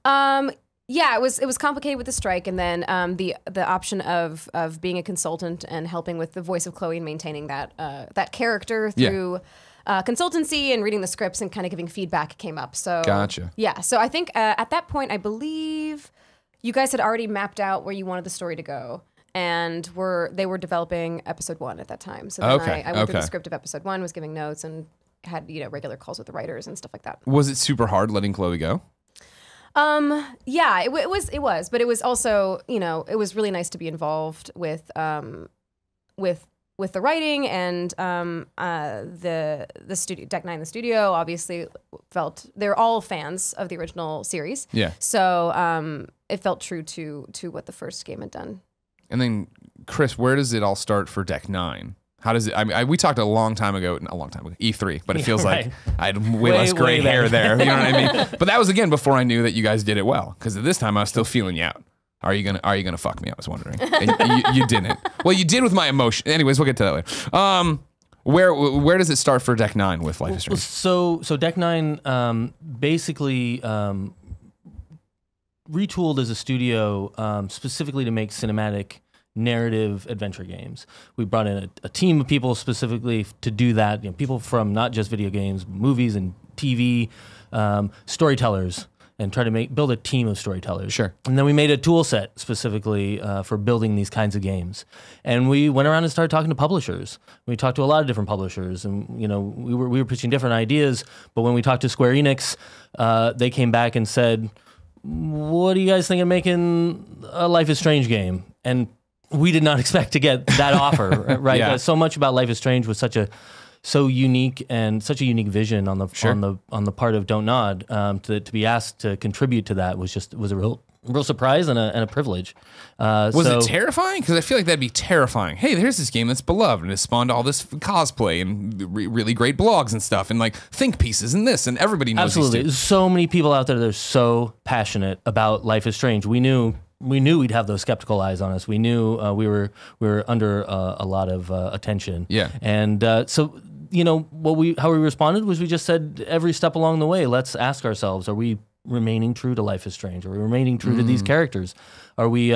[SPEAKER 5] Yeah, it was complicated with the strike, and then the option of being a consultant and helping with the voice of Chloe and maintaining that character through consultancy and reading the scripts and kind of giving feedback came up. So
[SPEAKER 1] Gotcha.
[SPEAKER 5] Yeah, so I think at that point, I believe you guys had already mapped out where you wanted the story to go, and they were developing episode 1 at that time. So then I went through the script of episode 1, was giving notes, and had regular calls with the writers and stuff like that.
[SPEAKER 1] Was it super hard letting Chloe go?
[SPEAKER 5] Yeah, it was, but it was also, it was really nice to be involved with the writing, and the studio, Deck 9, the studio, obviously felt they're all fans of the original series.
[SPEAKER 1] Yeah.
[SPEAKER 5] So it felt true to what the first game had done.
[SPEAKER 1] And then, Chris, where does it all start for Deck 9? How does it? I mean, we talked a long time ago, E3, but it feels like I had way less gray hair there. You know what I mean? But that was again before I knew that you guys did it well. Because at this time I was still feeling you out. Are you gonna fuck me? I was wondering. And you didn't. Well, you did with my emotion. Anyways, we'll get to that later. Where does it start for Deck 9 with Life is Strange?
[SPEAKER 4] So Deck 9 basically retooled as a studio specifically to make cinematic narrative adventure games. We brought in a team of people specifically to do that. People from not just video games, movies and TV, storytellers, and try to build a team of storytellers.
[SPEAKER 1] Sure.
[SPEAKER 4] And then we made a tool set specifically for building these kinds of games. And we went around and started talking to publishers. We talked to a lot of different publishers, and we were pitching different ideas. But when we talked to Square Enix, they came back and said, "What do you guys think of making a Life is Strange game?" And we did not expect to get that offer, right?
[SPEAKER 1] Yeah.
[SPEAKER 4] So much about Life is Strange was so unique and such a unique vision on the part of Don't Nod. To be asked to contribute to that was a real surprise and a privilege.
[SPEAKER 1] Was it terrifying? Because I feel like that'd be terrifying. Hey, there's this game that's beloved and it's spawned all this cosplay and really great blogs and stuff and like think pieces and this and everybody knows
[SPEAKER 4] Absolutely.
[SPEAKER 1] these two.
[SPEAKER 4] There's so many people out there that are so passionate about Life is Strange. We knew we'd have those skeptical eyes on us. We knew we were under a lot of attention.
[SPEAKER 1] Yeah.
[SPEAKER 4] And so how we responded was we just said every step along the way, let's ask ourselves: are we remaining true to Life is Strange? Are we remaining true to these characters? Are we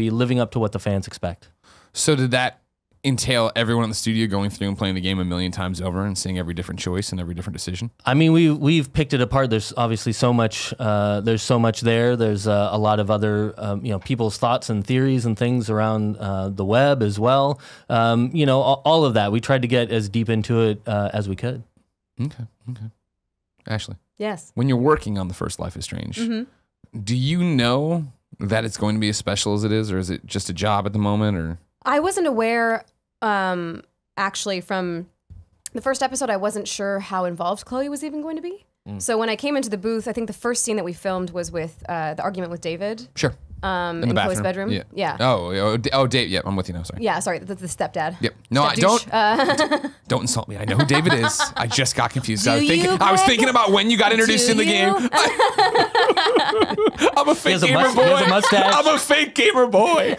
[SPEAKER 4] living up to what the fans expect?
[SPEAKER 1] So did that entail everyone in the studio going through and playing the game a million times over and seeing every different choice and every different decision?
[SPEAKER 4] I mean, we've picked it apart. There's obviously so much. There's so much there. There's a lot of other people's thoughts and theories and things around the web as well. All of that. We tried to get as deep into it as we could.
[SPEAKER 1] Okay. Ashley.
[SPEAKER 5] Yes.
[SPEAKER 1] When you're working on the first Life is Strange, do you know that it's going to be as special as it is, or is it just a job at the moment? Or
[SPEAKER 5] I wasn't aware, actually, from the first episode. I wasn't sure how involved Chloe was even going to be. So when I came into the booth, I think the first scene that we filmed was with the argument with David.
[SPEAKER 1] Sure.
[SPEAKER 5] In
[SPEAKER 1] the
[SPEAKER 5] Chloe's
[SPEAKER 1] bathroom.
[SPEAKER 5] bedroom. Yeah.
[SPEAKER 1] Oh, Dave. Yeah, I'm with you now. Sorry.
[SPEAKER 5] Yeah, sorry, the stepdad.
[SPEAKER 1] Yep. No, I
[SPEAKER 5] Step-douche.
[SPEAKER 1] don't insult me. I know who David is. I just got confused.
[SPEAKER 5] Do
[SPEAKER 1] I was
[SPEAKER 5] you,
[SPEAKER 1] thinking about when you got introduced
[SPEAKER 5] Do
[SPEAKER 1] in the
[SPEAKER 5] you?
[SPEAKER 1] game. I'm a fake
[SPEAKER 4] has a
[SPEAKER 1] gamer
[SPEAKER 4] must-
[SPEAKER 1] boy.
[SPEAKER 4] he has a mustache.
[SPEAKER 1] I'm a fake gamer boy.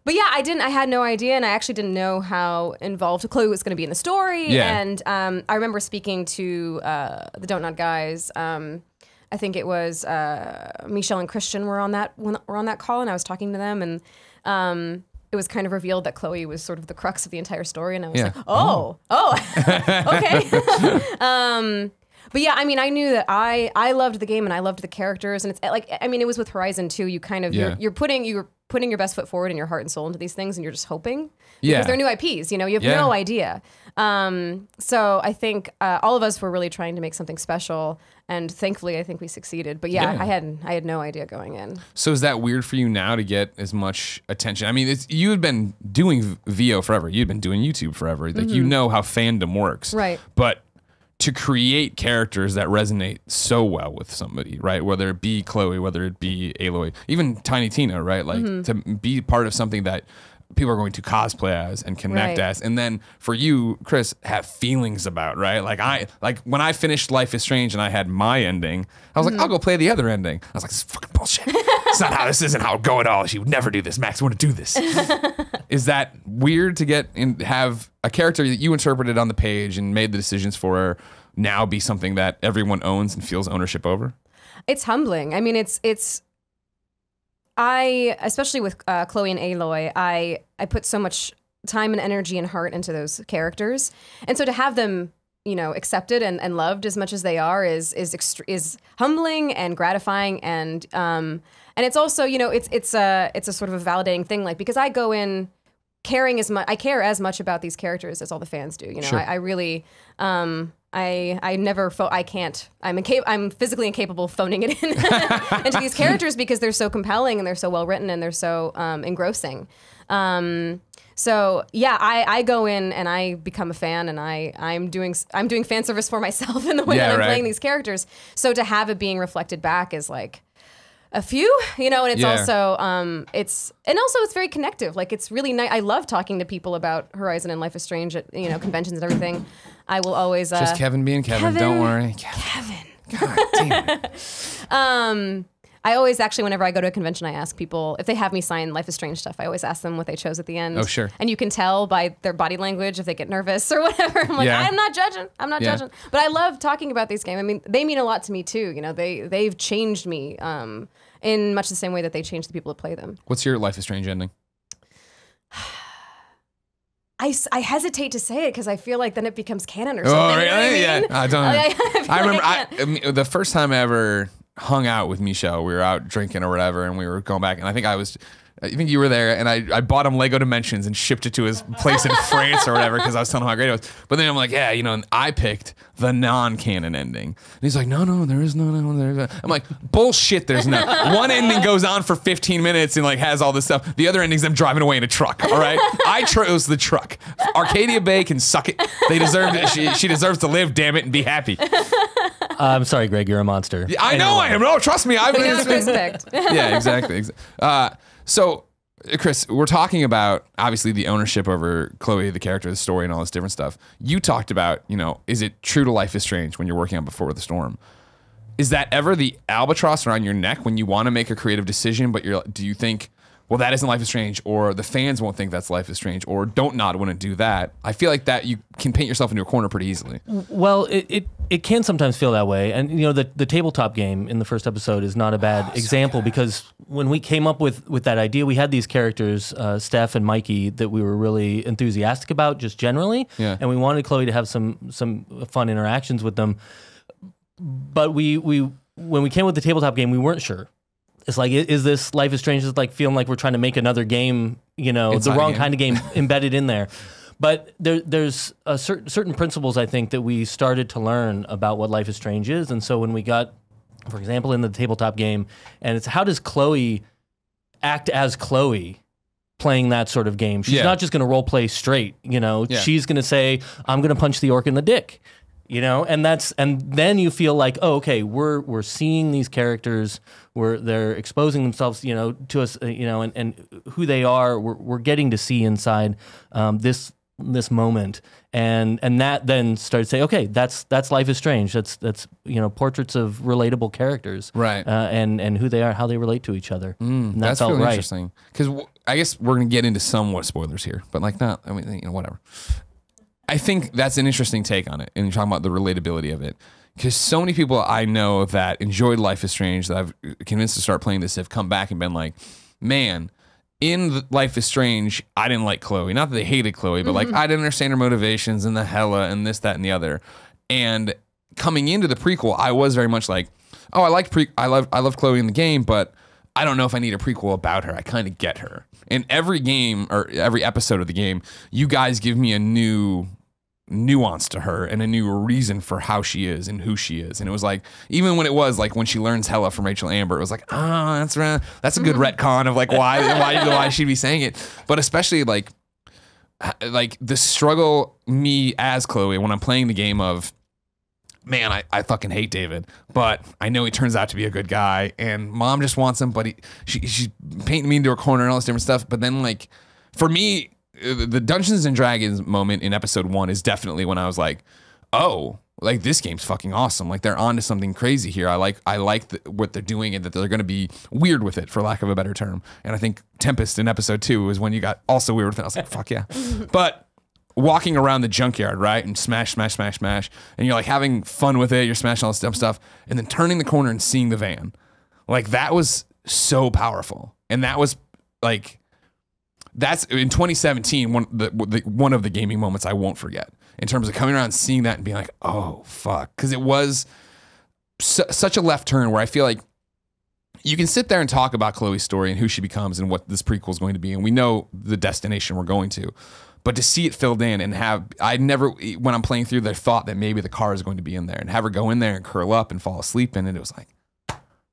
[SPEAKER 5] But yeah, I had no idea, and I actually didn't know how involved Chloe was going to be in the story.
[SPEAKER 1] Yeah.
[SPEAKER 5] And I remember speaking to the Don't Nod guys. I think it was Michelle and Christian were on that call, and I was talking to them, and it was kind of revealed that Chloe was sort of the crux of the entire story, and I was like, oh, okay. But yeah, I mean, I knew that I loved the game and I loved the characters, and it's like, I mean, it was with Horizon too. You kind of you're putting your best foot forward and your heart and soul into these things, and you're just hoping because they're new IPs. You have no idea. So I think all of us were really trying to make something special, and thankfully, I think we succeeded. But yeah. I had no idea going in.
[SPEAKER 1] So is that weird for you now to get as much attention? I mean, you had been doing VO forever. You'd been doing YouTube forever. Like you know how fandom works,
[SPEAKER 5] Right.
[SPEAKER 1] But to create characters that resonate so well with somebody, right? Whether it be Chloe, whether it be Aloy, even Tiny Tina, right? Like to be part of something that people are going to cosplay as and connect
[SPEAKER 5] Right.
[SPEAKER 1] as, and then for you, Chris, have feelings about, right? Like when I finished Life is Strange and I had my ending, I was like, I'll go play the other ending. I was like, this is fucking bullshit. This isn't how it go at all. She would never do this. Max wouldn't do this. Is that weird to get and have a character that you interpreted on the page and made the decisions for her now be something that everyone owns and feels ownership over?
[SPEAKER 5] It's humbling. I mean, especially with Chloe and Aloy, I put so much time and energy and heart into those characters, and so to have them, accepted and loved as much as they are is humbling and gratifying, and it's also it's a sort of a validating thing, like, because I go in caring as much. I care as much about these characters as all the fans do.
[SPEAKER 1] Sure.
[SPEAKER 5] I really. I never I can't. I'm physically incapable of phoning it in into these characters because they're so compelling and they're so well written and they're so engrossing. So yeah, I go in and I become a fan, and I'm doing fan service for myself in the way that I'm playing these characters. So to have it being reflected back is like a few, and it's also it's very connective. Like, it's really nice. I love talking to people about Horizon and Life is Strange at conventions and everything. I will always
[SPEAKER 1] just Kevin being Kevin. Don't worry,
[SPEAKER 5] Kevin.
[SPEAKER 1] God damn it.
[SPEAKER 5] I always actually, whenever I go to a convention, I ask people if they have me sign Life is Strange stuff. I always ask them what they chose at the end.
[SPEAKER 1] Oh, sure.
[SPEAKER 5] And you can tell by their body language if they get nervous or whatever. I'm like,
[SPEAKER 1] Yeah.
[SPEAKER 5] I'm not judging. I'm not
[SPEAKER 1] Yeah.
[SPEAKER 5] judging. But I love talking about these games. I mean, they mean a lot to me too. You know, they've changed me in much the same way that they changed the people that play them.
[SPEAKER 1] What's your Life is Strange ending?
[SPEAKER 5] I hesitate to say it because I feel like then it becomes canon or something.
[SPEAKER 1] Oh,
[SPEAKER 5] You know what I
[SPEAKER 1] really?
[SPEAKER 5] mean?
[SPEAKER 1] Yeah. I don't.
[SPEAKER 5] I feel
[SPEAKER 1] I
[SPEAKER 5] like
[SPEAKER 1] remember
[SPEAKER 5] can't.
[SPEAKER 1] the first time I ever hung out with Michelle, we were out drinking or whatever, and we were going back, and I think you were there, and I bought him Lego Dimensions and shipped it to his place in France or whatever because I was telling him how great it was. But then I'm like, yeah, and I picked the non-canon ending. And he's like, no, there is no. I'm like, bullshit, there's no. One ending goes on for 15 minutes and like has all this stuff. The other ending's them driving away in a truck, all right? I chose the truck. Arcadia Bay can suck it. They deserve it. She deserves to live, damn it, and be happy.
[SPEAKER 4] I'm sorry, Greg, you're a monster.
[SPEAKER 1] I know I am. No, trust me. I've
[SPEAKER 5] We know
[SPEAKER 1] been.
[SPEAKER 5] who's picked.
[SPEAKER 1] Yeah, exactly. So, Chris, we're talking about obviously the ownership over Chloe, the character, the story, and all this different stuff. You talked about, is it true to Life is Strange when you're working on Before the Storm? Is that ever the albatross around your neck when you want to make a creative decision, but do you think, well, that isn't Life is Strange, or the fans won't think that's Life is Strange, or Don't Nod wouldn't do that? I feel like that you can paint yourself into a corner pretty easily.
[SPEAKER 4] Well, it can sometimes feel that way, and the tabletop game in the first episode is not a bad example because when we came up with that idea, we had these characters, Steph and Mikey, that we were really enthusiastic about just generally, and we wanted Chloe to have some fun interactions with them. But we when we came with the tabletop game, we weren't sure. It's like, is this Life is Strange? It's like feeling like we're trying to make another game, the wrong kind of game embedded in there. But there's a certain principles, I think, that we started to learn about what Life is Strange is. And so when we got, for example, in the tabletop game, and it's how does Chloe act as Chloe playing that sort of game? She's not just going to role play straight, She's going to say, I'm going to punch the orc in the dick. And then you feel like, oh, okay, we're seeing these characters, they're exposing themselves, to us, and who they are. We're getting to see inside this moment, and that then starts to say, okay, that's Life is Strange. That's portraits of relatable characters,
[SPEAKER 1] right?
[SPEAKER 4] And who they are, how they relate to each other. And
[SPEAKER 1] That's really
[SPEAKER 4] right.
[SPEAKER 1] interesting because I guess we're gonna get into somewhat spoilers here, but whatever. I think that's an interesting take on it, and you're talking about the relatability of it. Because so many people I know that enjoyed Life is Strange, that I've convinced to start playing this, have come back and been like, man, in Life is Strange, I didn't like Chloe. Not that they hated Chloe, but like I didn't understand her motivations and the hella and this, that, and the other. And coming into the prequel, I was very much like, oh, I love Chloe in the game, but I don't know if I need a prequel about her. I kind of get her. In every game or every episode of the game, you guys give me a new nuance to her and a new reason for how she is and who she is. And it was like, even when it was like when she learns hella from Rachel Amber, it was like, oh, that's a good retcon of like why she'd be saying it. But especially like the struggle me as Chloe when I'm playing the game of, man, I fucking hate David, but I know he turns out to be a good guy, and mom just wants him, but she's painting me into a corner and all this different stuff. But then like for me, the Dungeons and Dragons moment in episode 1 is definitely when I was like, oh, like this game's fucking awesome. Like they're onto something crazy here. I like what they're doing and that they're going to be weird with it, for lack of a better term. And I think Tempest in episode 2 was when you got also weird with it. I was like, fuck yeah. But walking around the junkyard, right? And smash. And you're like having fun with it. You're smashing all this dumb stuff. And then turning the corner and seeing the van. Like that was so powerful. And that was like, that's in 2017, one of the gaming moments I won't forget in terms of coming around, seeing that and being like, oh, fuck. Because it was such a left turn where I feel like you can sit there and talk about Chloe's story and who she becomes and what this prequel is going to be. And we know the destination we're going to. But to see it filled in and when I'm playing through, the thought that maybe the car is going to be in there and have her go in there and curl up and fall asleep in it. It was like,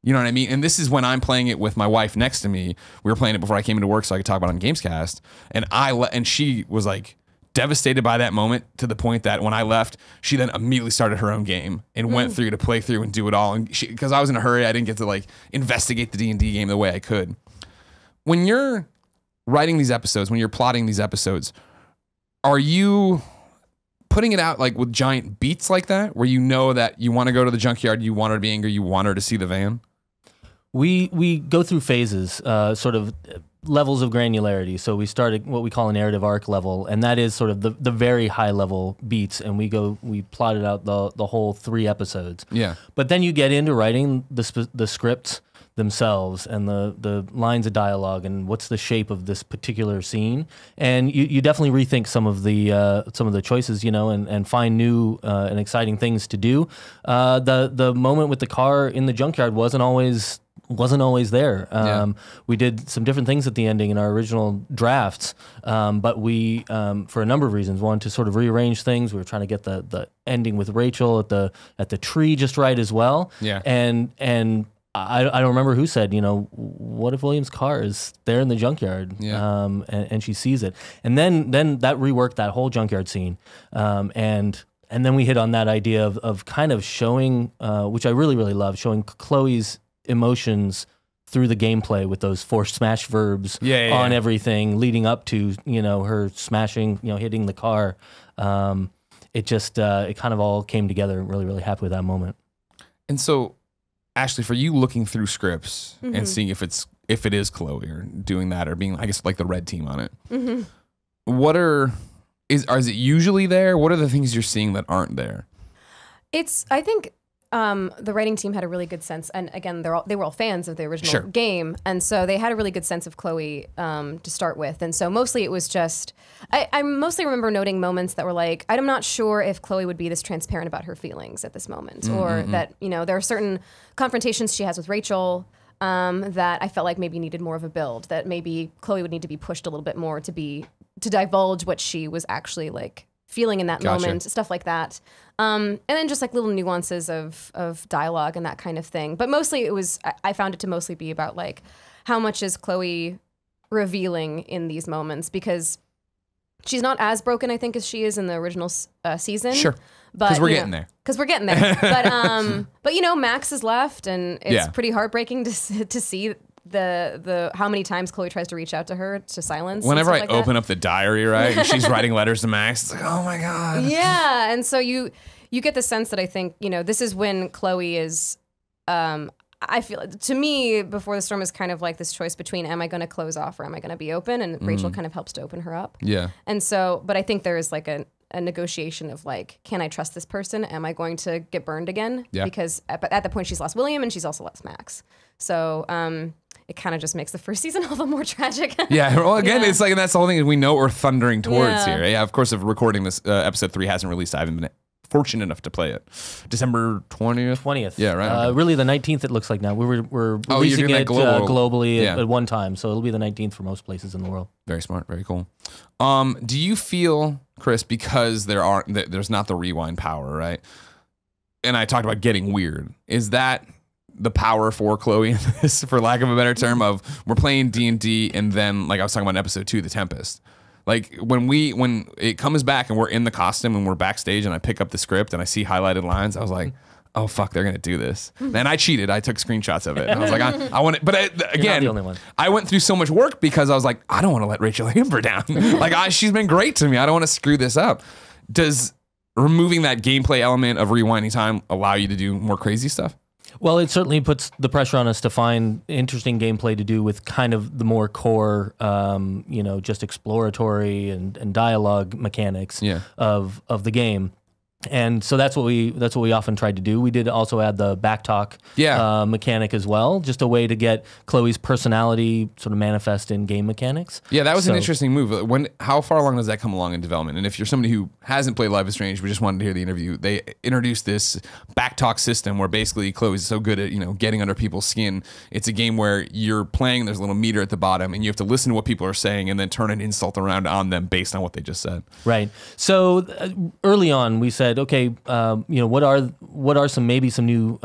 [SPEAKER 1] you know what I mean? And this is when I'm playing it with my wife next to me. We were playing it before I came into work so I could talk about it on Gamescast. And she was like devastated by that moment to the point that when I left, she then immediately started her own game and went through to play through and do it all. And because I was in a hurry, I didn't get to like investigate the D&D game the way I could. When you're writing these episodes, when you're plotting these episodes, are you putting it out like with giant beats like that, where you know that you want to go to the junkyard, you want her to be angry, you want her to see the van?
[SPEAKER 4] We go through phases, sort of levels of granularity. So we start at what we call a narrative arc level, and that is sort of the very high level beats, and we plotted out the whole 3 episodes.
[SPEAKER 1] Yeah.
[SPEAKER 4] But then you get into writing the scripts themselves and the lines of dialogue and what's the shape of this particular scene, and you definitely rethink some of the choices, and find new and exciting things to do. The moment with the car in the junkyard wasn't always there. We did some different things at the ending in our original drafts, but we, for a number of reasons, wanted to sort of rearrange things. We were trying to get the ending with Rachel at the tree just right as well.
[SPEAKER 1] Yeah.
[SPEAKER 4] And I don't remember who said, what if William's car is there in the junkyard?
[SPEAKER 1] Yeah.
[SPEAKER 4] And she sees it. And then that reworked that whole junkyard scene. And then we hit on that idea of kind of showing, which I really, really love, showing Chloe's emotions through the gameplay with those forced smash verbs on everything leading up to, her smashing, hitting the car. It kind of all came together. Really, really happy with that moment.
[SPEAKER 1] And so, Ashley, for you looking through scripts and seeing if it is Chloe or doing that or being, I guess, like the red team on it, what is it usually there? What are the things you're seeing that aren't there?
[SPEAKER 5] I think the writing team had a really good sense, and again, they were all fans of the original game, and so they had a really good sense of Chloe to start with. And so mostly it was just, I mostly remember noting moments that were like, I'm not sure if Chloe would be this transparent about her feelings at this moment, or that there are certain confrontations she has with Rachel that I felt like maybe needed more of a build, that maybe Chloe would need to be pushed a little bit more to divulge what she was actually like feeling in that moment, stuff like that. And then just like little nuances of dialogue and that kind of thing. But mostly I found it to mostly be about like, how much is Chloe revealing in these moments? Because she's not as broken, I think, as she is in the original season.
[SPEAKER 1] Sure. Because we're getting there.
[SPEAKER 5] Because we're getting there. But Max is left, and it's pretty heartbreaking to see the how many times Chloe tries to reach out to her to silence.
[SPEAKER 1] Whenever I open up the diary, right, and she's writing letters to Max, it's like, oh my God.
[SPEAKER 5] Yeah, and so you get the sense that I think, this is when Chloe is, I feel, to me, Before the Storm is kind of like this choice between, am I going to close off or am I going to be open? And Rachel kind of helps to open her up.
[SPEAKER 1] Yeah.
[SPEAKER 5] And so, but I think there is like a negotiation of like, can I trust this person? Am I going to get burned again?
[SPEAKER 1] Yeah.
[SPEAKER 5] Because at the point she's lost William and she's also lost Max. So it kind of just makes the first season all the more tragic.
[SPEAKER 1] Yeah. Well, again, it's like, and that's the whole thing we know we're thundering towards here. Yeah. Of course, of recording this, episode 3 hasn't released. I haven't been fortunate enough to play it. December 20th?
[SPEAKER 4] 20th.
[SPEAKER 1] Yeah, right. Okay.
[SPEAKER 4] Really the 19th it looks like now. We're releasing it globally at one time, so it'll be the 19th for most places in the world.
[SPEAKER 1] Very smart. Very cool. Do you feel, Chris, because there's not the rewind power, right? And I talked about getting weird. Is that the power for Chloe in this, for lack of a better term, of we're playing D&D and then, like I was talking about in episode 2, The Tempest. Like when it comes back and we're in the costume and we're backstage and I pick up the script and I see highlighted lines, I was like, oh fuck, they're gonna do this. And I cheated. I took screenshots of it. And I was like, I want it. But again,
[SPEAKER 4] the only one.
[SPEAKER 1] I went through so much work because I was like, I don't want to let Rachel Amber down. Like she's been great to me. I don't want to screw this up. Does removing that gameplay element of rewinding time allow you to do more crazy stuff?
[SPEAKER 4] Well, it certainly puts the pressure on us to find interesting gameplay to do with kind of the more core, just exploratory and dialogue mechanics of the game. And so that's what we often tried to do. We did also add the backtalk mechanic as well, just a way to get Chloe's personality sort of manifest in game mechanics. Yeah,
[SPEAKER 1] that was an interesting move. How far along does that come along in development? And if you're somebody who hasn't played Life is Strange, we just wanted to hear the interview. They introduced this backtalk system where basically Chloe's so good at getting under people's skin. It's a game where you're playing. There's a little meter at the bottom, and you have to listen to what people are saying and then turn an insult around on them based on what they just said.
[SPEAKER 4] Right. So early on, we said, okay, what are some new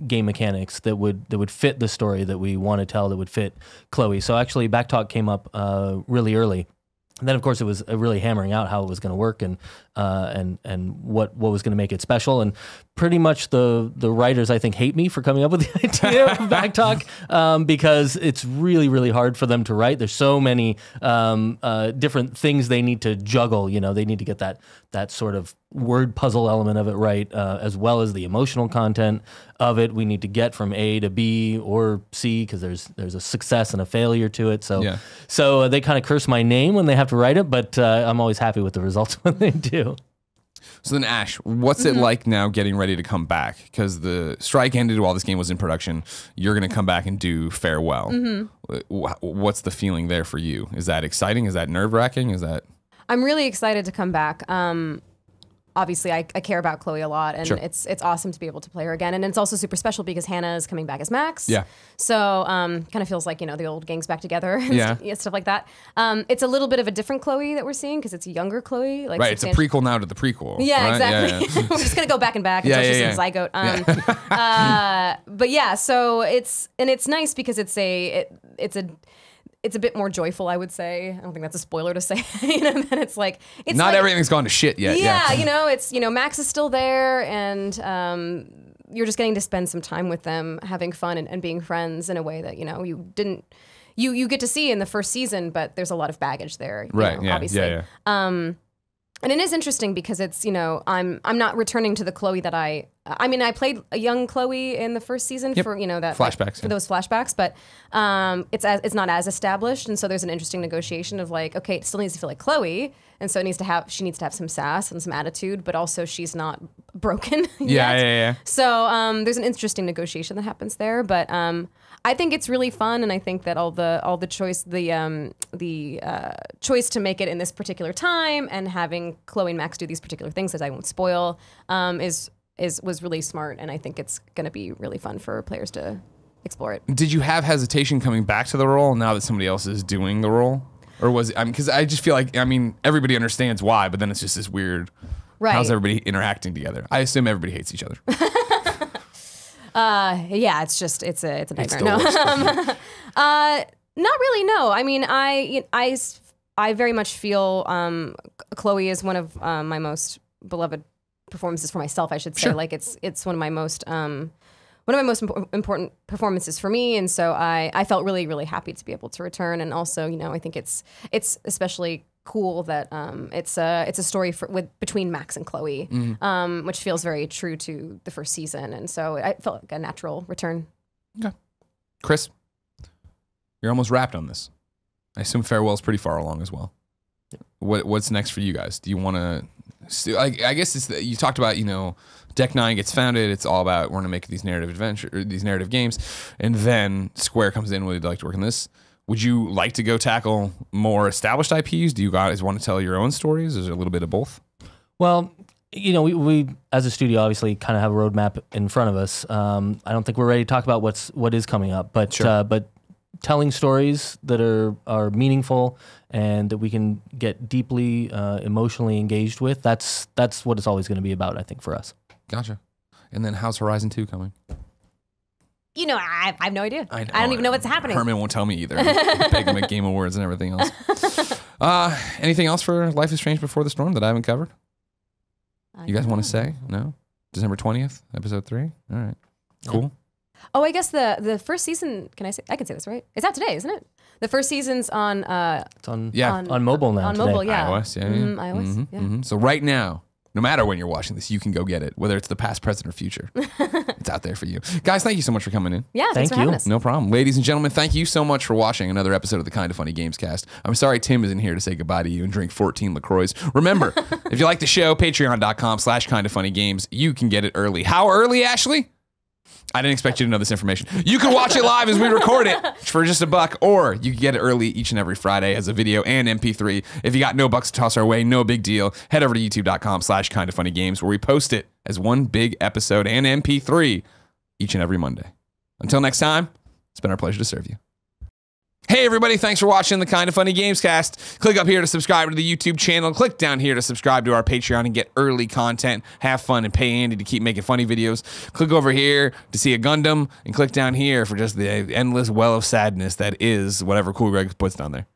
[SPEAKER 4] game mechanics that would fit the story that we want to tell, that would fit Chloe. So actually, backtalk came up really early. And then, of course, it was really hammering out how it was going to work. And and what was going to make it special. And pretty much the writers, I think, hate me for coming up with the idea of Backtalk, because it's really, really hard for them to write. There's so many different things they need to juggle. You know, they need to get that sort of word puzzle element of it right, as well as the emotional content of it. We need to get from A to B or C, because there's a success and a failure to it. So they kind of curse my name when they have to write it, but I'm always happy with the results when they do.
[SPEAKER 1] So then, Ash, what's it like now getting ready to come back? Because the strike ended while this game was in production. You're going to come back and do farewell. What's the feeling there for you? Is that exciting? Is that nerve-wracking? Is that...
[SPEAKER 5] I'm really excited to come back. Obviously, I care about Chloe a lot, and
[SPEAKER 1] Sure.
[SPEAKER 5] it's awesome to be able to play her again. And it's also super special because Hannah is coming back as Max.
[SPEAKER 1] Yeah.
[SPEAKER 5] So kind of feels like, the old gang's back together and
[SPEAKER 1] Yeah.
[SPEAKER 5] stuff like that. It's a little bit of a different Chloe that we're seeing because it's a younger Chloe. Like
[SPEAKER 1] Right, it's a prequel now to the prequel.
[SPEAKER 5] Yeah,
[SPEAKER 1] right?
[SPEAKER 5] exactly.
[SPEAKER 1] Yeah.
[SPEAKER 5] We're just gonna go back and back
[SPEAKER 1] Yeah,
[SPEAKER 5] until
[SPEAKER 1] yeah,
[SPEAKER 5] she's
[SPEAKER 1] yeah.
[SPEAKER 5] in zygote. But yeah, so it's nice because it's a bit more joyful, I would say. I don't think that's a spoiler to say. That it's like it's
[SPEAKER 1] Not
[SPEAKER 5] like,
[SPEAKER 1] everything's gone to shit yet.
[SPEAKER 5] Yeah, it's Max is still there, and you're just getting to spend some time with them, having fun and being friends in a way that you didn't. You get to see in the first season, but there's a lot of baggage there.
[SPEAKER 1] Right. Yeah.
[SPEAKER 5] Obviously.
[SPEAKER 1] Yeah.
[SPEAKER 5] And it is interesting because it's, I'm not returning to the Chloe that I played a young Chloe in the first season for, that
[SPEAKER 1] Flashbacks,
[SPEAKER 5] for those flashbacks, but it's not as established. And so there's an interesting negotiation of like, okay, it still needs to feel like Chloe. And so she needs to have some sass and some attitude, but also she's not broken yet.
[SPEAKER 1] Yeah.
[SPEAKER 5] So there's an interesting negotiation that happens there, but I think it's really fun, and I think that all the choice, the choice to make it in this particular time and having Chloe and Max do these particular things that I won't spoil was really smart, and I think it's going to be really fun for players to explore it.
[SPEAKER 1] Did you have hesitation coming back to the role now that somebody else is doing the role? Or was it, because I just feel like, everybody understands why, but then it's just this weird,
[SPEAKER 5] Right.
[SPEAKER 1] how's everybody interacting together? I assume everybody hates each other.
[SPEAKER 5] Yeah, it's a nightmare.
[SPEAKER 1] still
[SPEAKER 5] No,
[SPEAKER 1] works.
[SPEAKER 5] not really. No, I very much feel Chloe is one of my most beloved performances for myself. I should say,
[SPEAKER 1] Sure.
[SPEAKER 5] like it's one of my most important performances for me, and so I felt really, really happy to be able to return. And also, I think it's especially cool that it's a story between Max and Chloe, which feels very true to the first season, and so I felt like a natural return.
[SPEAKER 1] Okay. Chris, you're almost wrapped on this. I assume Farewell's pretty far along as well. What's next for you guys? Do you want to... I guess it's you talked about, Deck 9 gets founded. It's all about we're going to make these narrative games, and then Square comes in. Would you like to work on this? Would you like to go tackle more established IPs? Do you guys want to tell your own stories? Is there a little bit of both?
[SPEAKER 4] Well, we as a studio obviously kind of have a roadmap in front of us. I don't think we're ready to talk about what is coming up, but
[SPEAKER 1] Sure.
[SPEAKER 4] But telling stories that are meaningful and that we can get deeply emotionally engaged with, that's what it's always going to be about, I think, for us.
[SPEAKER 1] Gotcha. And then how's Horizon 2 coming?
[SPEAKER 5] I have no idea.
[SPEAKER 1] I
[SPEAKER 5] don't even know what's happening.
[SPEAKER 1] Herman won't tell me either. Big him at Game Awards and everything else. Anything else for Life is Strange Before the Storm that I haven't covered? You guys want to say? No? December 20th, episode 3? All right. Cool.
[SPEAKER 5] Oh, I guess the first season. Can I say? I can say this, right? It's out today, isn't it? The first season's on.
[SPEAKER 4] It's on
[SPEAKER 1] Yeah.
[SPEAKER 4] on mobile now.
[SPEAKER 5] On
[SPEAKER 4] today.
[SPEAKER 5] mobile, yeah.
[SPEAKER 1] iOS, yeah.
[SPEAKER 5] iOS, yeah.
[SPEAKER 1] So right now, no matter when you're watching this, you can go get it, whether it's the past, present, or future. It's out there for you. Guys, thank you so much for coming in.
[SPEAKER 5] Yeah, thanks
[SPEAKER 4] Thank
[SPEAKER 5] for having
[SPEAKER 4] you.
[SPEAKER 5] us.
[SPEAKER 1] No problem. Ladies and gentlemen, thank you so much for watching another episode of the Kinda Funny Gamescast. I'm sorry Tim isn't here to say goodbye to you and drink 14 LaCroix. Remember, if you like the show, patreon.com/kindafunnygames. You can get it early. How early, Ashley? I didn't expect you to know this information. You can watch it live as we record it for just $1, or you can get it early each and every Friday as a video and MP3. If you got no bucks to toss our way, no big deal. Head over to youtube.com/kindafunnygames where we post it as one big episode and MP3 each and every Monday. Until next time, it's been our pleasure to serve you. Hey everybody, thanks for watching the Kinda Funny Gamescast. Click up here to subscribe to the YouTube channel. Click down here to subscribe to our Patreon and get early content. Have fun and pay Andy to keep making funny videos. Click over here to see a Gundam, and click down here for just the endless well of sadness that is whatever Cool Greg puts down there.